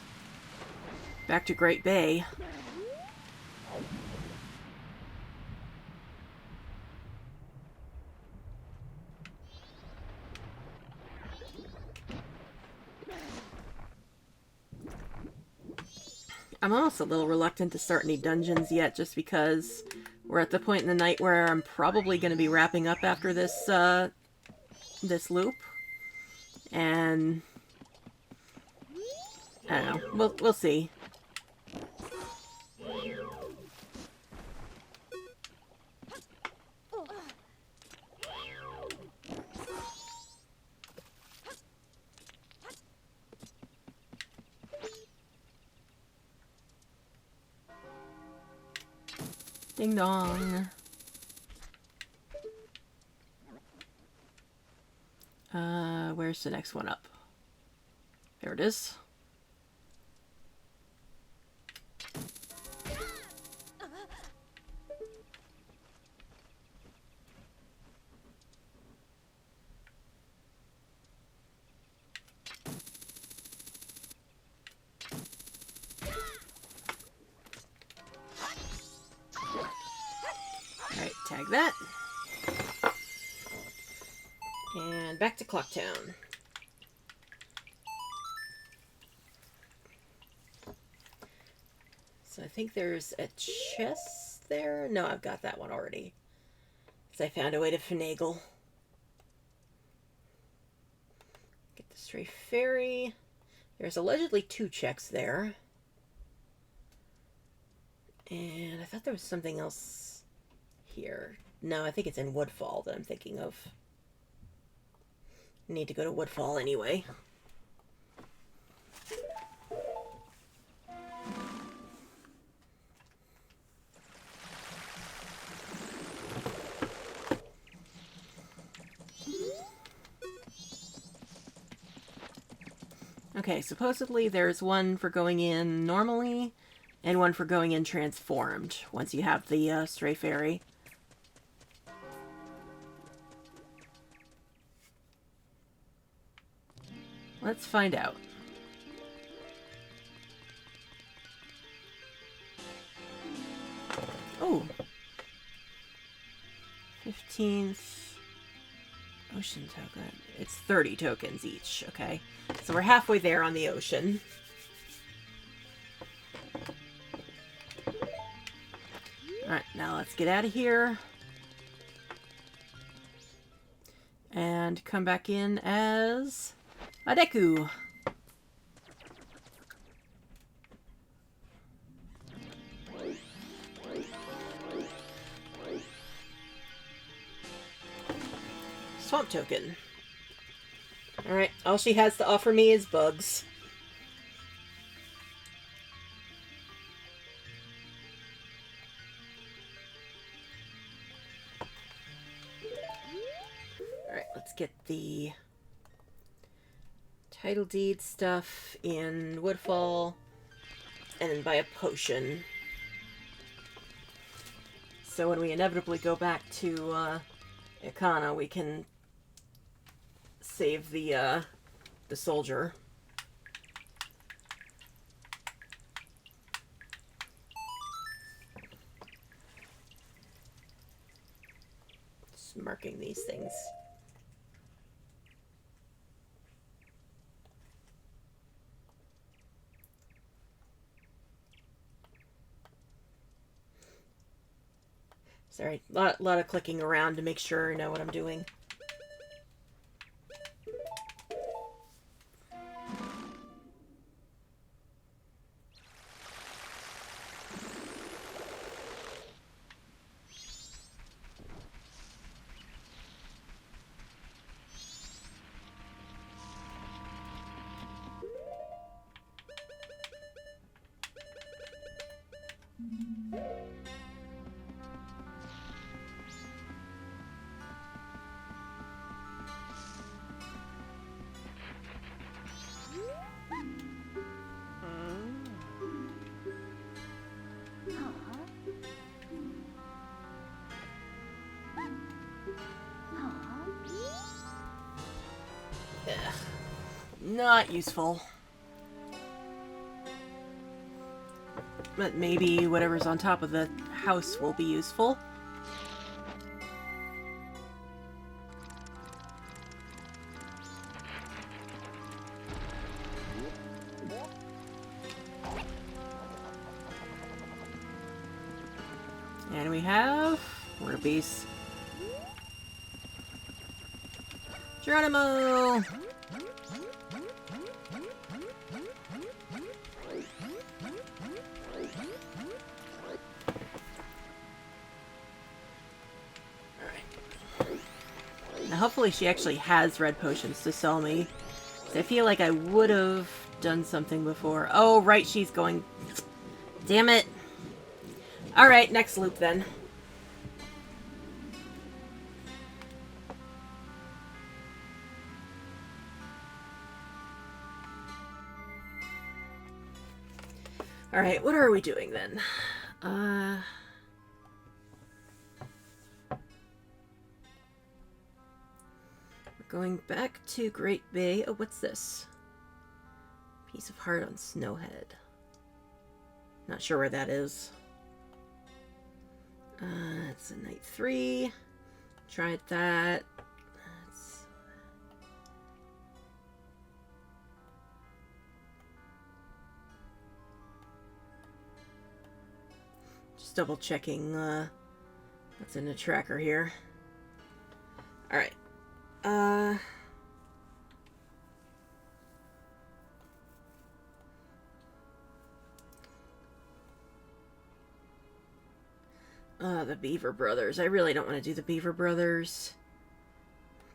Great Bay. I'm almost a little reluctant to start any dungeons yet, just because we're at the point in the night where I'm probably going to be wrapping up after this this loop, and I don't know. We'll see. Ding dong. Where's the next one up? There it is. Alright, tag that. And back to Clocktown. So I think there's a chest there. No, I've got that one already. Because I found a way to finagle. Get the stray fairy. There's allegedly 2 checks there. And I thought there was something else here. No, I think it's in Woodfall that I'm thinking of. I need to go to Woodfall anyway. Okay, supposedly there's one for going in normally and one for going in transformed once you have the stray fairy. Let's find out. Oh! 15th ocean token. It's 30 tokens each, okay. So we're halfway there on the ocean. Alright, now let's get out of here. And come back in as a Deku. Swamp token. Alright, all she has to offer me is bugs. Alright, let's get the title deed stuff in Woodfall and then buy a potion. So when we inevitably go back to Ikana, we can save the soldier. Just marking these things. Sorry, a lot of clicking around to make sure I know what I'm doing. Not useful. But maybe whatever's on top of the house will be useful. And we have Rubies. Geronimo! Hopefully she actually has red potions to sell me. I feel like I would have done something before. Oh, right, she's going... Damn it. Alright, next loop then. Alright, what are we doing then? We're going back to Great Bay. Oh, what's this? Piece of heart on Snowhead. Not sure where that is. It's a night 3. Tried that. Just double checking what's in the tracker here. Alright. The Beaver Brothers. I really don't want to do the Beaver Brothers.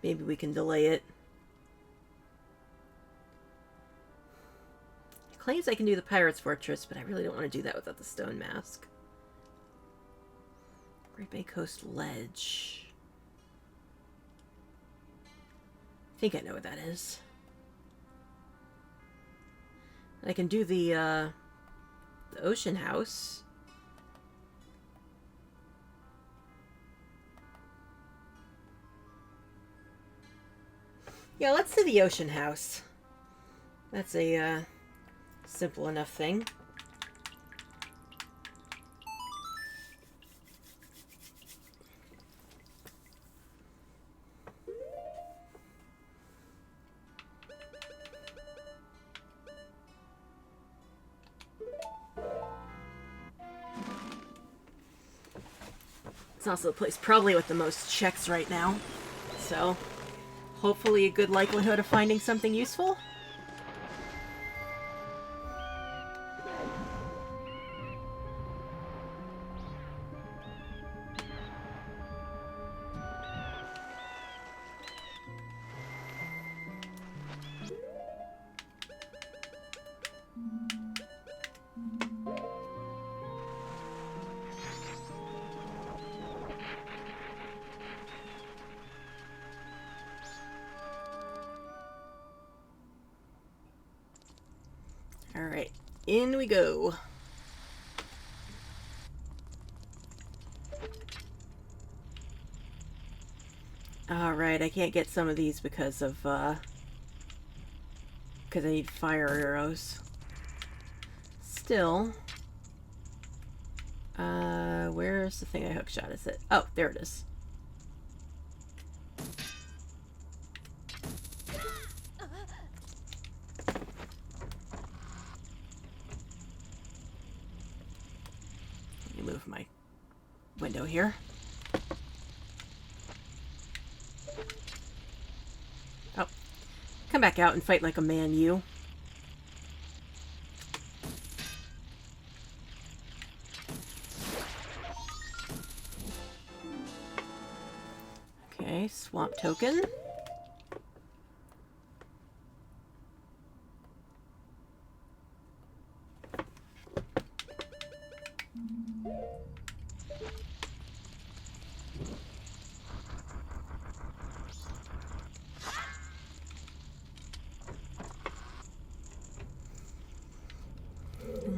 Maybe we can delay it. It claims I can do the Pirate's Fortress, but I really don't want to do that without the Stone Mask. Great Bay Coast Ledge. I think I know what that is. I can do the Ocean House. Yeah, let's do the Ocean House. That's a simple enough thing. It's also the place probably with the most checks right now, so hopefully a good likelihood of finding something useful. Alright, in we go. Alright, I can't get some of these because of, because I need fire arrows. Still, where's the thing I hookshot? Is it? Oh, there it is. Move my window here. Oh, come back out and fight like a man, you. Okay, swamp token.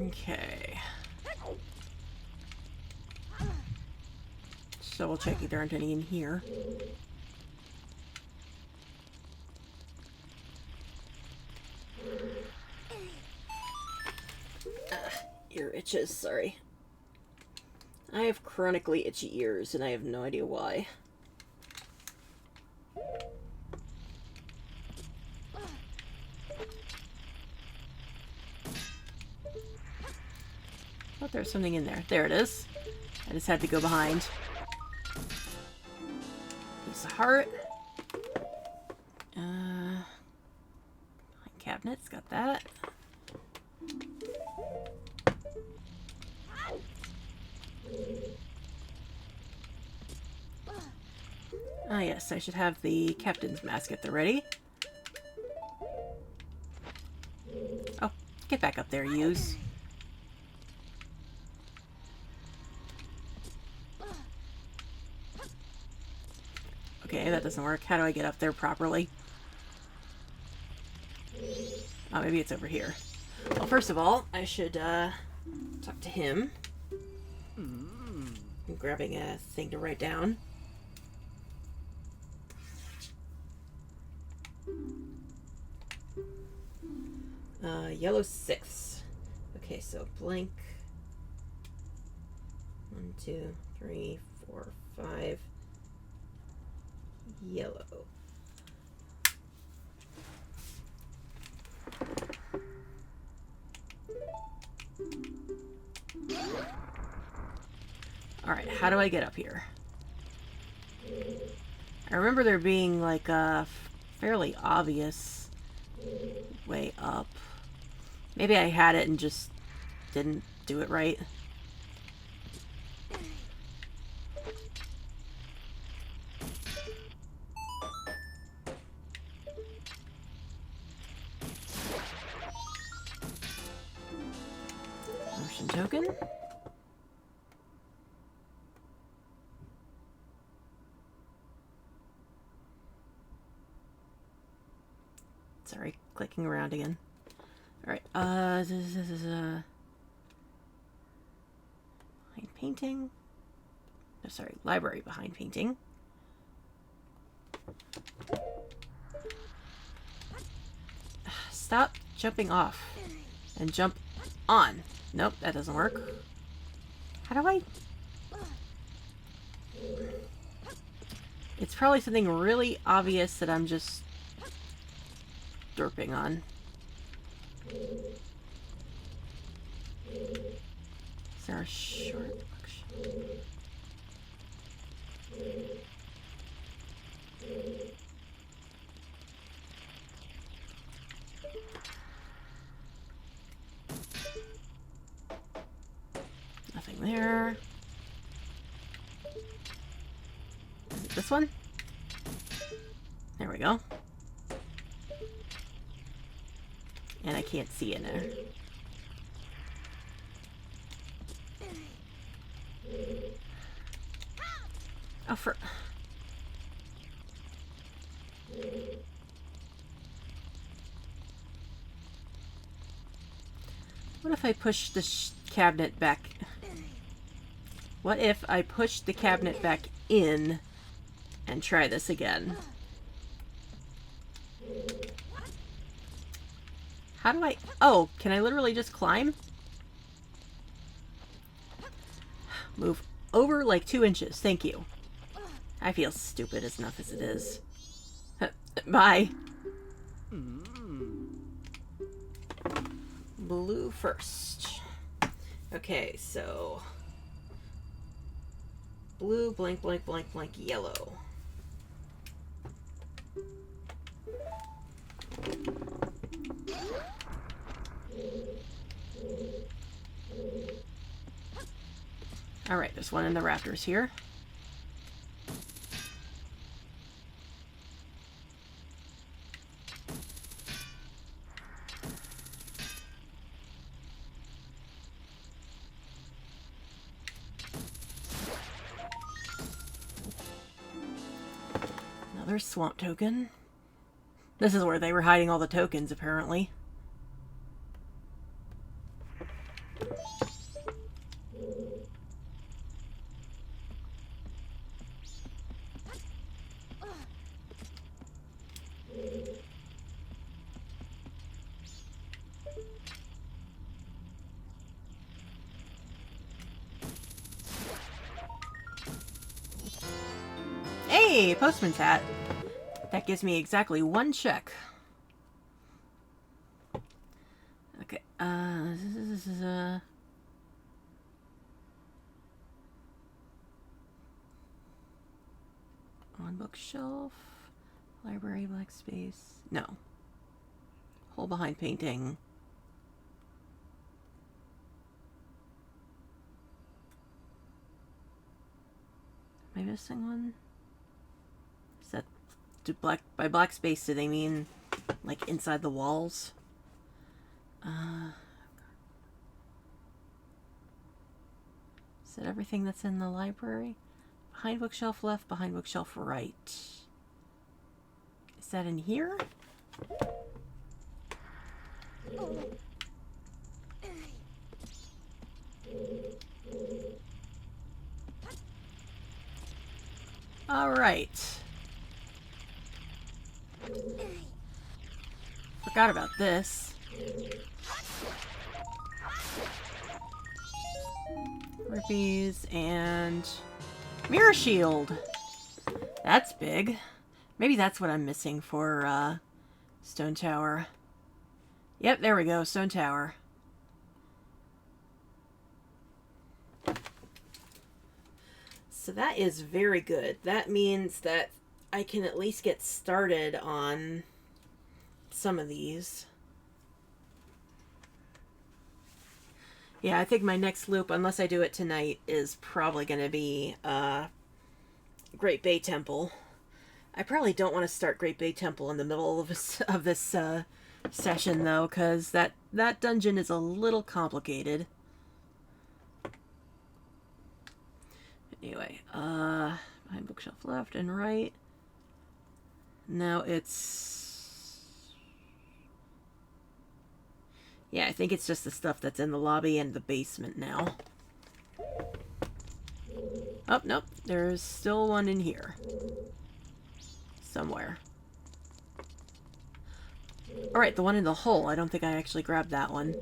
Okay. Just double checking there aren't any in here. Ear itches, sorry. I have chronically itchy ears and I have no idea why. Oh, there's something in there. There it is. I just had to go behind. Piece of heart. Cabinets, got that. Ah, yes, I should have the captain's mask at the ready. Oh, get back up there, yous. that doesn't work. How do I get up there properly? Oh, maybe it's over here. Well, first of all, I should talk to him. I'm grabbing a thing to write down. Yellow 6. Okay, so blank. 1, 2, 3, 4, 5. Yellow. Alright, how do I get up here? I remember there being like a fairly obvious way up. Maybe I had it and just didn't do it right. Motion token. Sorry, clicking around again. Alright, this is behind painting. No, sorry, library behind painting. Stop jumping off and jump on. Nope, that doesn't work. How do I... It's probably something really obvious that I'm just derping on. Is there a short function? Nothing there. Is it this one? There we go. And I can't see in there. Oh, for... What if I push the cabinet back? What if I push the cabinet back in and try this again? How do I... Oh, can I literally just climb? Move over like 2 inches. Thank you. I feel stupid enough as it is. Bye. Blue first. Okay, so... Blue, blank, blank, blank, blank, yellow. Alright, there's one in the rafters here. Another swamp token. This is where they were hiding all the tokens, apparently. Hey, postman's hat. That gives me exactly 1 check. Okay, this is a... On bookshelf, library, black space. No. Hole behind painting. Am I missing one? Is that by black space? Do they mean like inside the walls? Is that everything that's in the library? Behind bookshelf left, behind bookshelf right. Is that in here? All right. Forgot about this. Rupees and mirror shield. That's big. Maybe that's what I'm missing for Stone Tower. Yep, there we go, Stone Tower. So that is very good. That means that I can at least get started on some of these. Yeah, I think my next loop, unless I do it tonight, is probably going to be Great Bay Temple. I probably don't want to start Great Bay Temple in the middle of this session, though, because that dungeon is a little complicated. Anyway, behind bookshelf left and right. Now it's... Yeah, I think it's just the stuff that's in the lobby and the basement now. Oh, nope. There's still one in here. Somewhere. Alright, the one in the hole. I don't think I actually grabbed that one.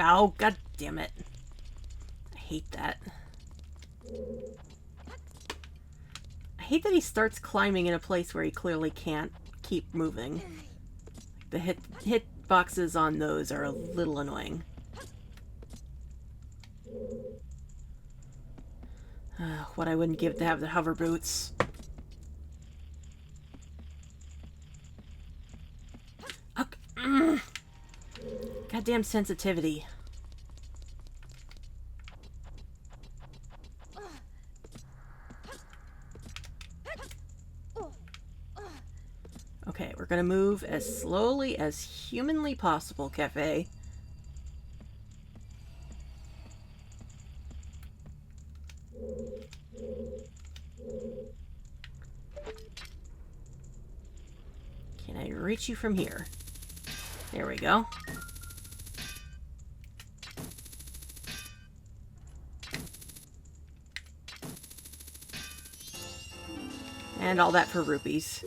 Oh, god damn it. I hate that. I hate that he starts climbing in a place where he clearly can't keep moving. The hit boxes on those are a little annoying. What I wouldn't give to have the hover boots. Goddamn sensitivity. Okay, we're gonna move as slowly as humanly possible, Cafe. Can I reach you from here? There we go. And all that for rupees.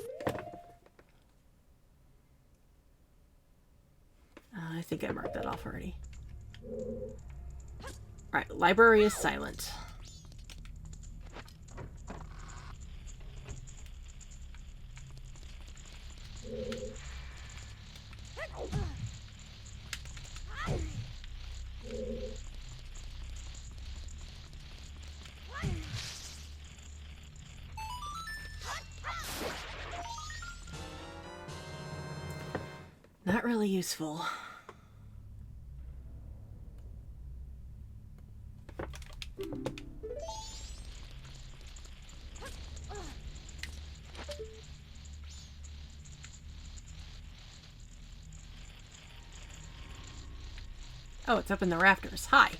I think I marked that off already. Alright, library is silent. Not really useful. Oh, it's up in the rafters. Hi.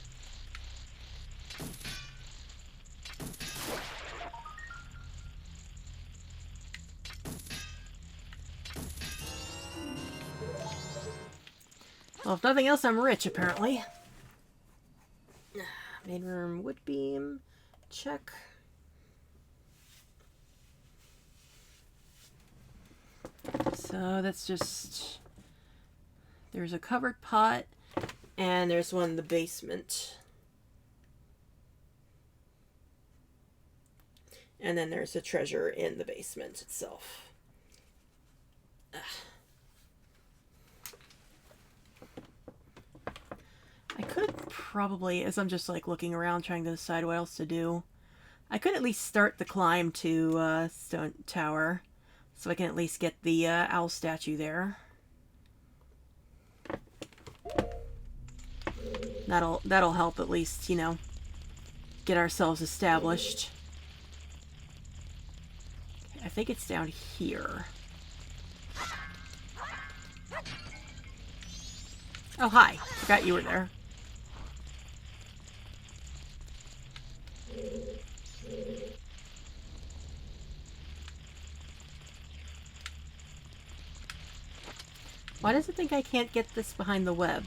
Well, if nothing else, I'm rich, apparently. Main room, wood beam. Check. So that's just... There's a covered pot, and there's one in the basement. And then there's a treasure in the basement itself. Ugh. I could probably, as I'm just like looking around trying to decide what else to do, I could at least start the climb to Stone Tower, so I can at least get the owl statue there. That'll help at least, you know, get ourselves established. think it's down here. Oh, hi. Forgot you were there. Why does it think I can't get this behind the web?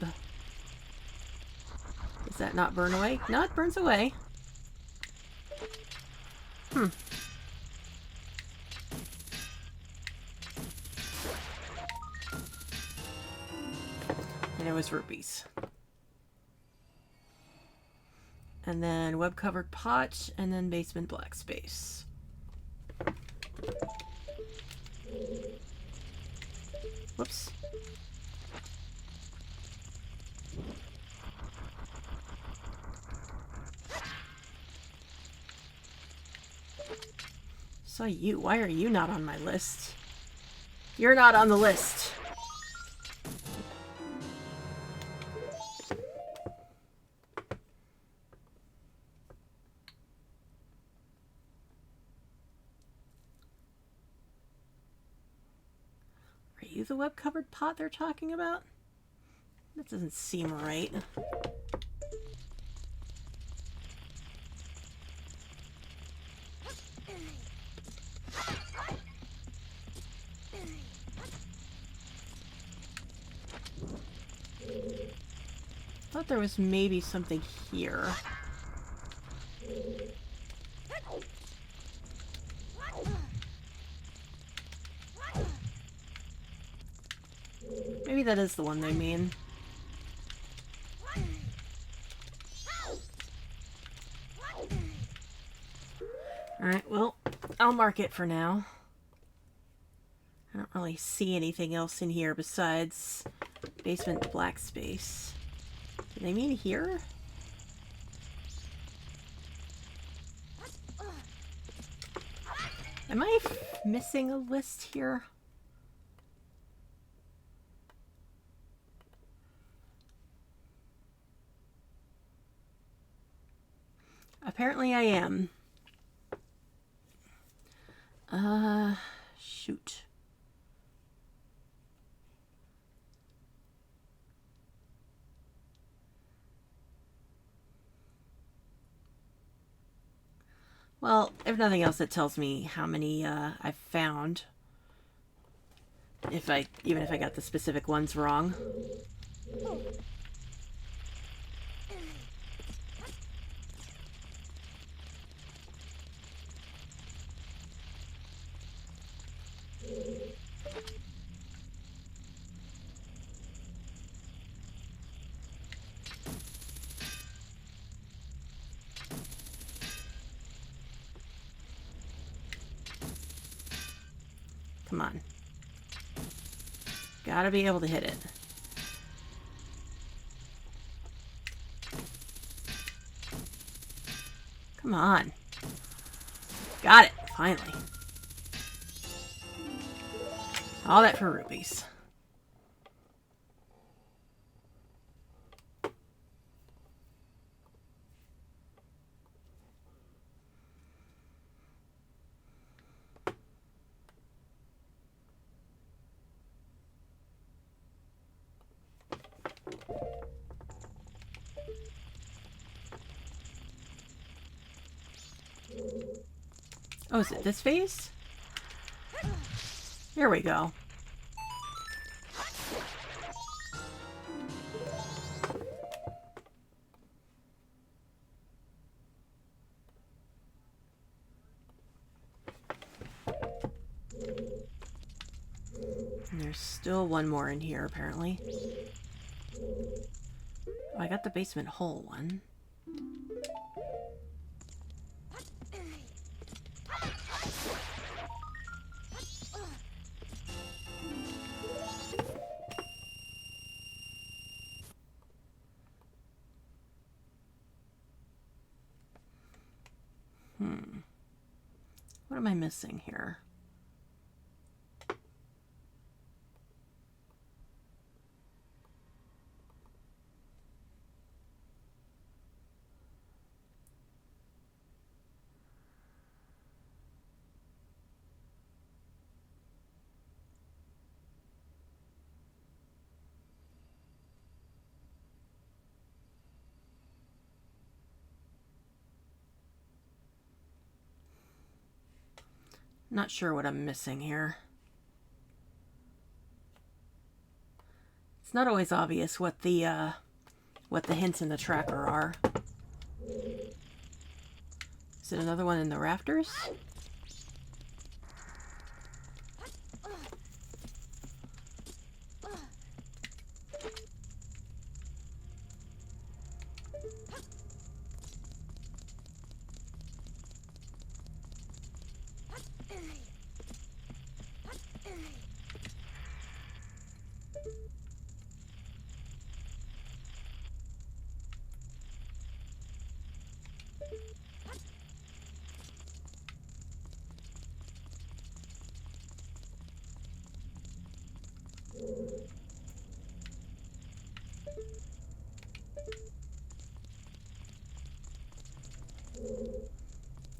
Does that not burn away? No, it burns away. Hmm. And it was rupees. And then web-covered pot, and then basement black space. Whoops. So you, why are you not on my list? You're not on the list. Are you the web-covered pot they're talking about? That doesn't seem right. Thought there was maybe something here. Maybe that is the one they mean. Alright, well, I'll mark it for now. I don't really see anything else in here besides basement black space. Do they mean here? Am I missing a list here? Apparently I am. Shoot. Well, if nothing else, it tells me how many I've found. Even if I got the specific ones wrong. Come on. Gotta be able to hit it. Come on. Got it, finally. All that for rupees. Oh, is it this phase? Here we go. And there's still one more in here, apparently. Oh, I got the basement hole one. What am I missing here? Not sure what I'm missing here. It's not always obvious what the hints in the tracker are. Is it another one in the rafters?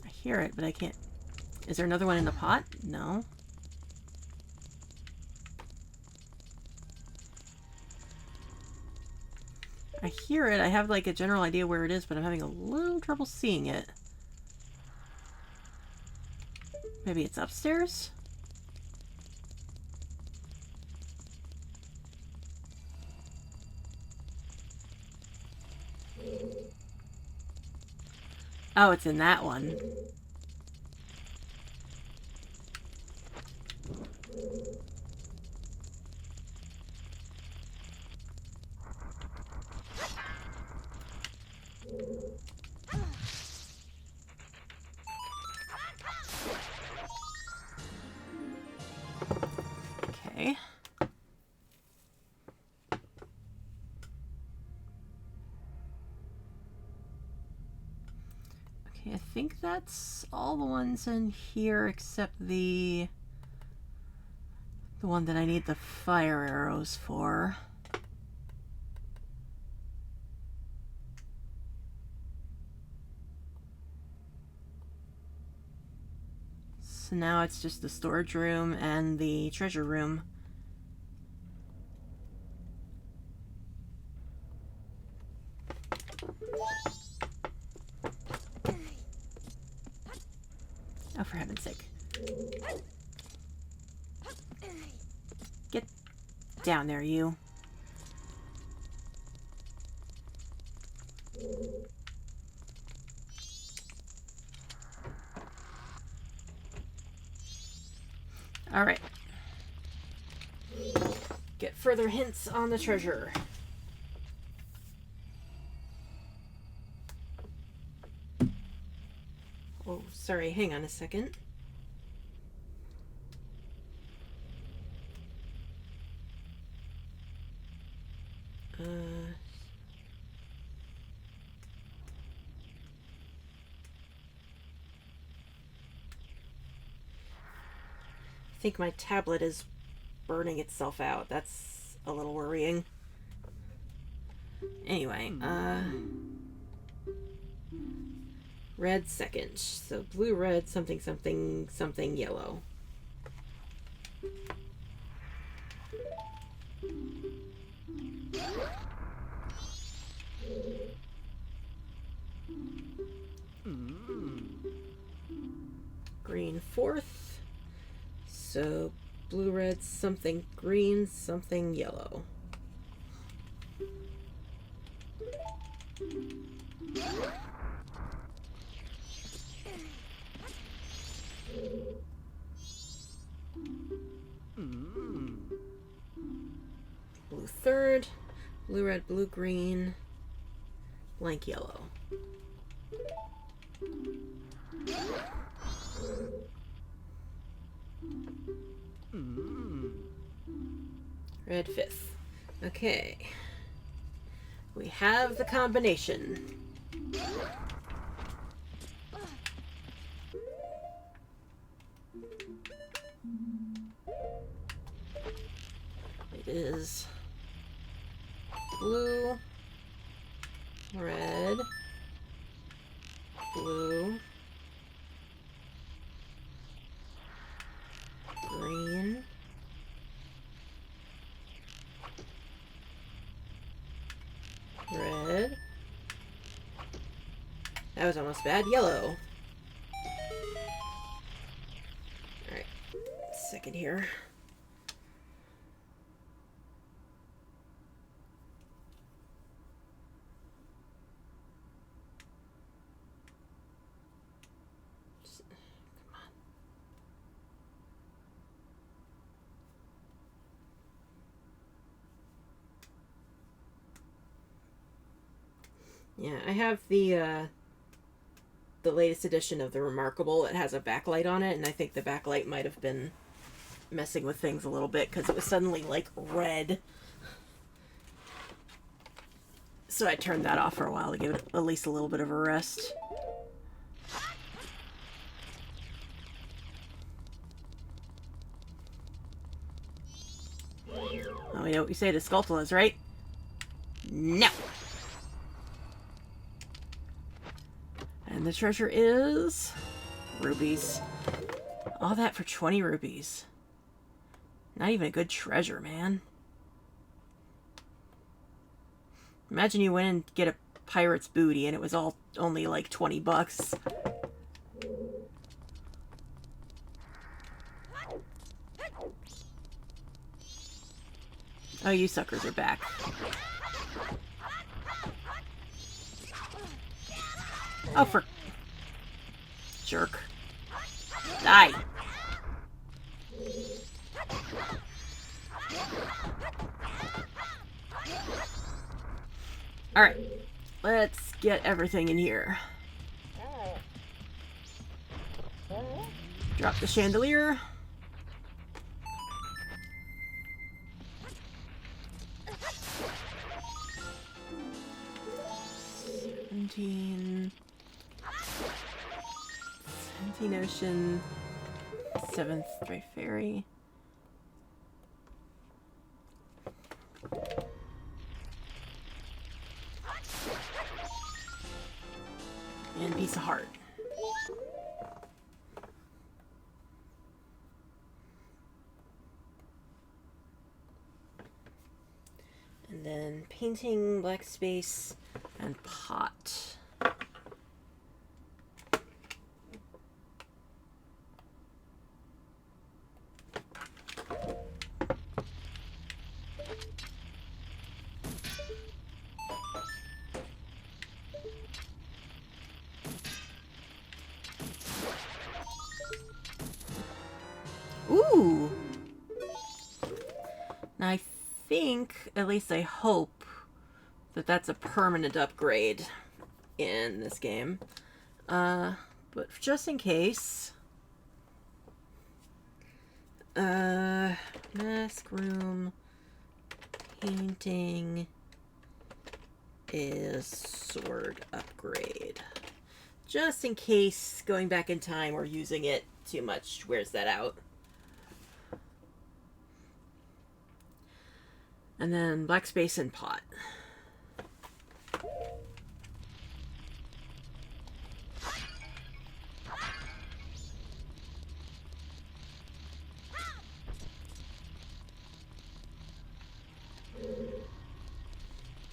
I hear it, but I can't. Is there another one in the pot? No. I hear it. I have like a general idea where it is, but I'm having a little trouble seeing it. Maybe it's upstairs? Oh, it's in that one. Okay. Okay, I think that's all the ones in here except the one that I need the fire arrows for. So now it's just the storage room and the treasure room. Oh, for heaven's sake. Get down there, you. All right. Get further hints on the treasure. Oh, sorry. Hang on a second. I think my tablet is burning itself out. That's a little worrying. Anyway, red second. So blue, red, something, something, something, yellow. Green fourth. So blue, red, something, green, something, yellow. Blue third, blue, red, blue, green, blank, yellow. Red fifth. Okay. We have the combination. It is blue, red, blue, green, red. That was almost bad. Yellow. second here. Yeah, I have the latest edition of the Remarkable. It has a backlight on it, and I think the backlight might have been messing with things a little bit because it was suddenly like red. So I turned that off for a while to give it at least a little bit of a rest. Oh, we know what you say to Skulltulas, right? No! And the treasure is... rubies. All that for 20 rubies. Not even a good treasure, man. Imagine you went and get a pirate's booty and it was all only like 20 bucks. Oh, you suckers are back. Oh, for... jerk. Die. Alright. Let's get everything in here. Drop the chandelier. Seventeen Ocean. 7th Stray Fairy. And Piece of Heart. And then painting, black space, and pot. Ooh! Now I think, at least I hope, that that's a permanent upgrade in this game. But just in case... mask room painting is sword upgrade. Just in case going back in time or using it too much wears that out. And then black space and pot.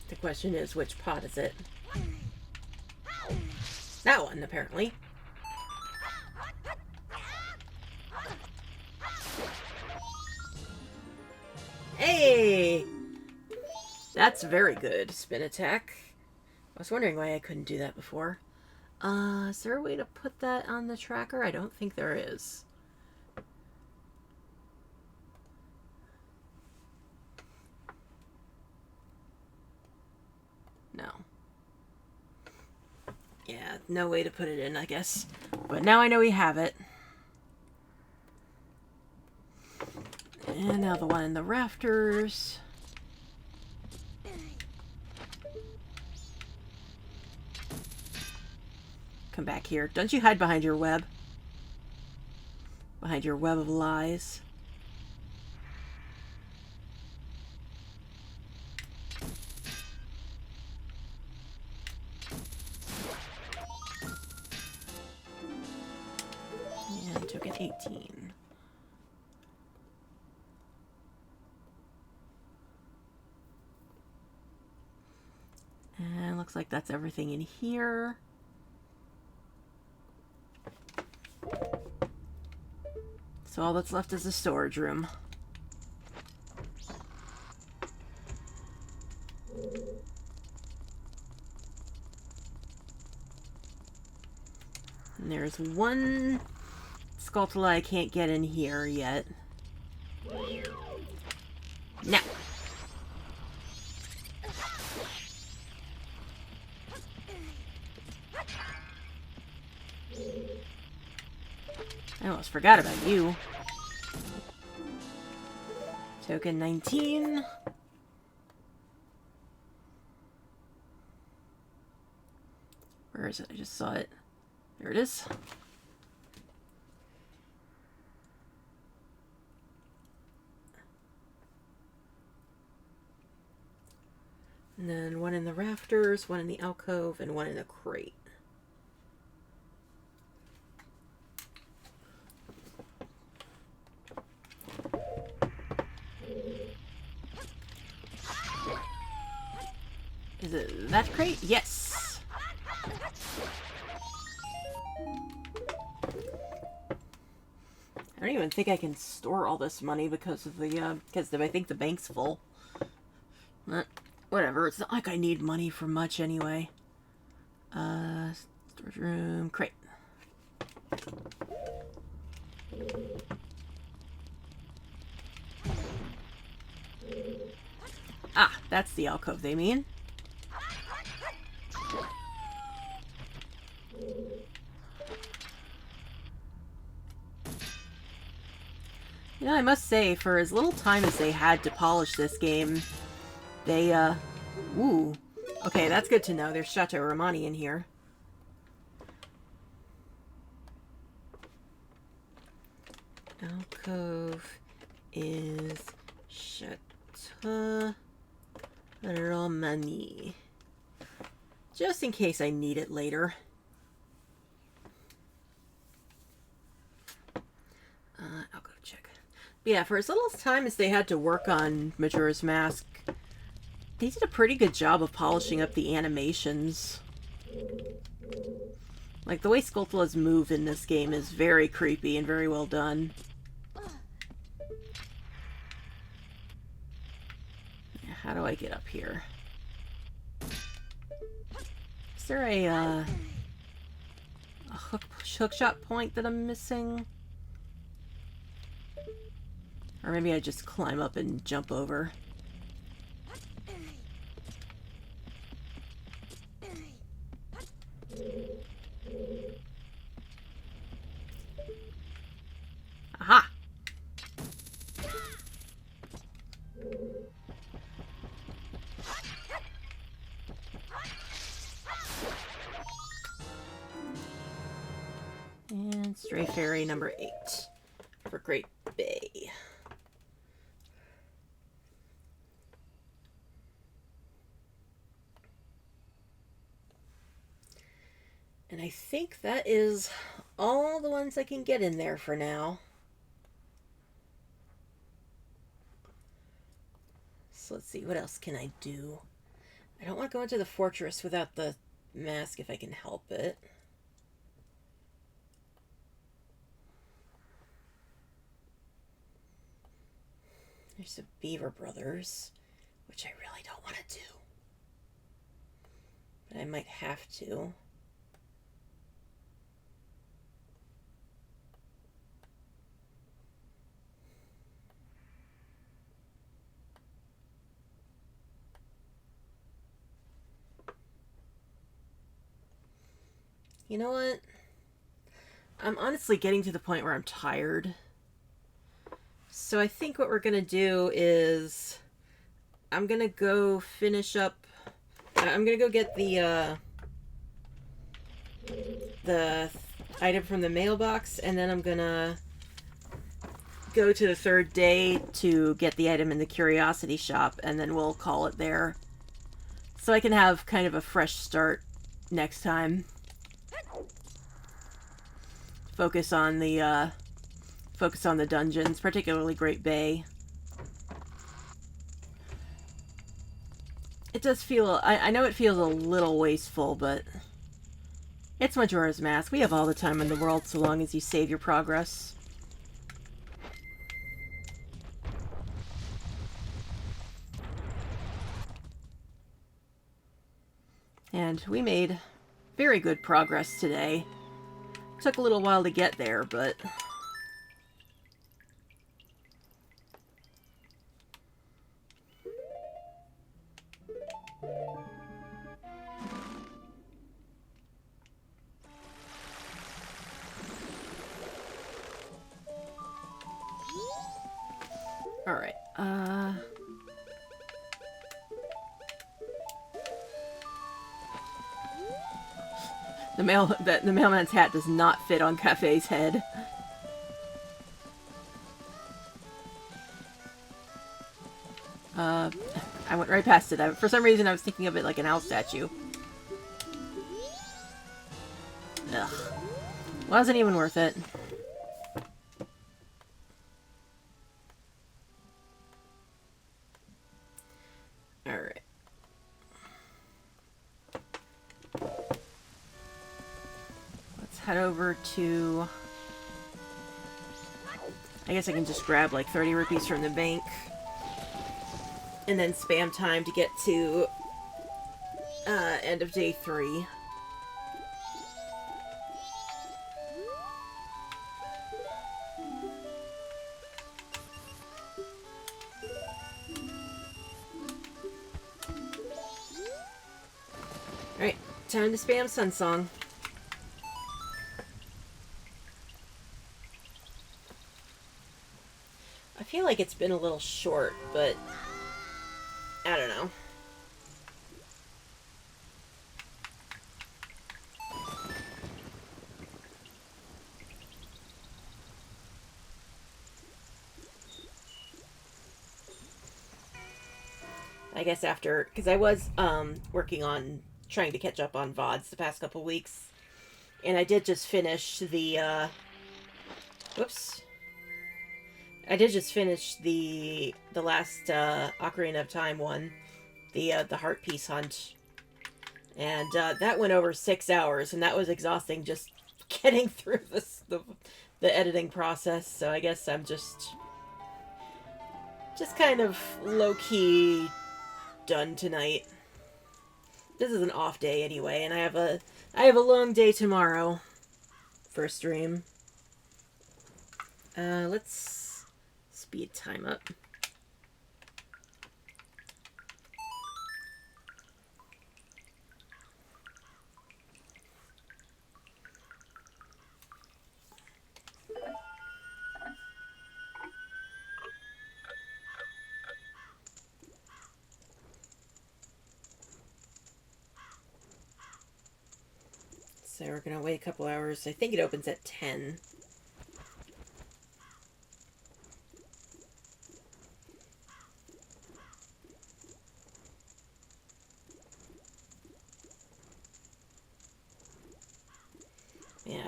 The question is, which pot is it? That one, apparently. Hey! That's very good, spin attack. I was wondering why I couldn't do that before. Is there a way to put that on the tracker? I don't think there is. No. Yeah, no way to put it in, I guess. But now I know we have it. And now the one in the rafters. Come back here. Don't you hide behind your web. Behind your web of lies. And took an 18. And looks like that's everything in here. So all that's left is a storage room. And there's one Skulltula I can't get in here yet. No. I almost forgot about you. Token 19. Where is it? I just saw it. There it is. And then one in the rafters, one in the alcove, and one in a crate. Is it that crate? Yes! I don't even think I can store all this money because of the, because I think the bank's full. Whatever, it's not like I need money for much anyway. Storage room, crate. Ah, that's the alcove they mean. You know, I must say, for as little time as they had to polish this game, they, ooh. Okay, that's good to know. There's Chateau Romani in here. Alcove is Chateau Romani. Just in case I need it later. I'll go check. But yeah, for as little time as they had to work on Majora's Mask, they did a pretty good job of polishing up the animations. Like, the way Skulltula's move in this game is very creepy and very well done. How do I get up here? Is there a hookshot point that I'm missing? Or maybe I just climb up and jump over. Aha! And Stray Fairy number 8 for Great Bay. And I think that is all the ones I can get in there for now. So let's see, what else can I do? I don't want to go into the fortress without the mask if I can help it. There's the Beaver Brothers, which I really don't want to do. But I might have to. You know what? I'm honestly getting to the point where I'm tired. So I think what we're going to do is I'm going to go finish up. I'm going to go get the item from the mailbox, and then I'm going to go to the third day to get the item in the curiosity shop, and then we'll call it there. So I can have kind of a fresh start next time. Focus on the dungeons, particularly Great Bay. It does feel, I know it feels a little wasteful, but it's Majora's Mask. We have all the time in the world so long as you save your progress. And we made very good progress today. Took a little while to get there, but... Alright, the mailman's hat does not fit on Cafe's head. I went right past it. For some reason I was thinking of it like an owl statue. Ugh. Wasn't even worth it. Alright. Let's head over to... I guess I can just grab like 30 rupees from the bank. And then spam time to get to end of day 3. Alright, time to spam Sun Song. I feel like it's been a little short, but I don't know. I guess after, because I was working on trying to catch up on VODs the past couple weeks, and I did just finish the whoops. I did just finish the last Ocarina of Time one, the Heart Piece Hunt, and that went over 6 hours, and that was exhausting just getting through the editing process. So I guess I'm just kind of low key done tonight. This is an off day anyway, and I have a long day tomorrow for stream. Let's speed time up. So we're gonna wait a couple hours. I think it opens at 10. Yeah,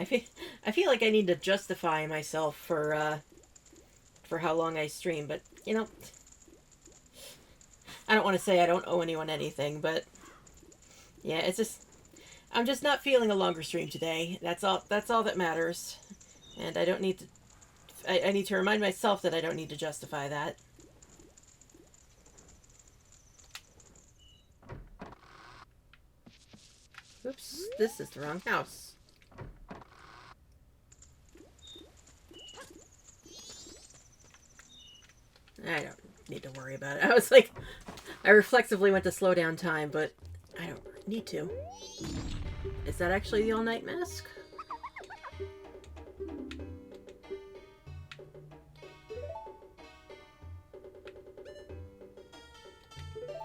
I feel like I need to justify myself for how long I stream, but you know, I don't want to say I don't owe anyone anything, but yeah, it's just I'm just not feeling a longer stream today. That's all that matters. And I don't need to I need to remind myself that I don't need to justify that. Oops, this is the wrong house. I don't need to worry about it. I was like, I reflexively went to slow down time, but I don't need to. Is that actually the all-night mask?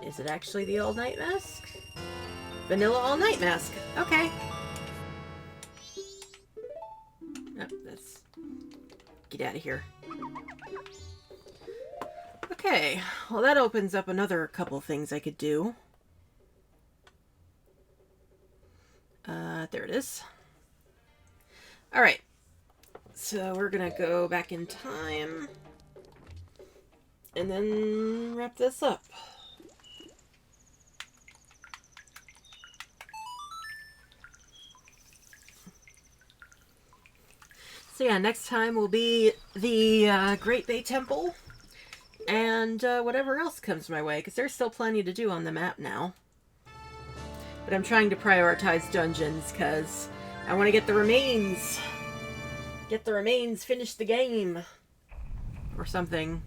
Is it actually the all-night mask? Vanilla all-night mask. Okay. Oh, let's get out of here. Okay, well that opens up another couple things I could do. There it is. Alright, so we're gonna go back in time and then wrap this up. So yeah, next time will be the Great Bay Temple and whatever else comes my way, because there's still plenty to do on the map now. But I'm trying to prioritize dungeons because I want to get the remains. Get the remains, finish the game. Or something.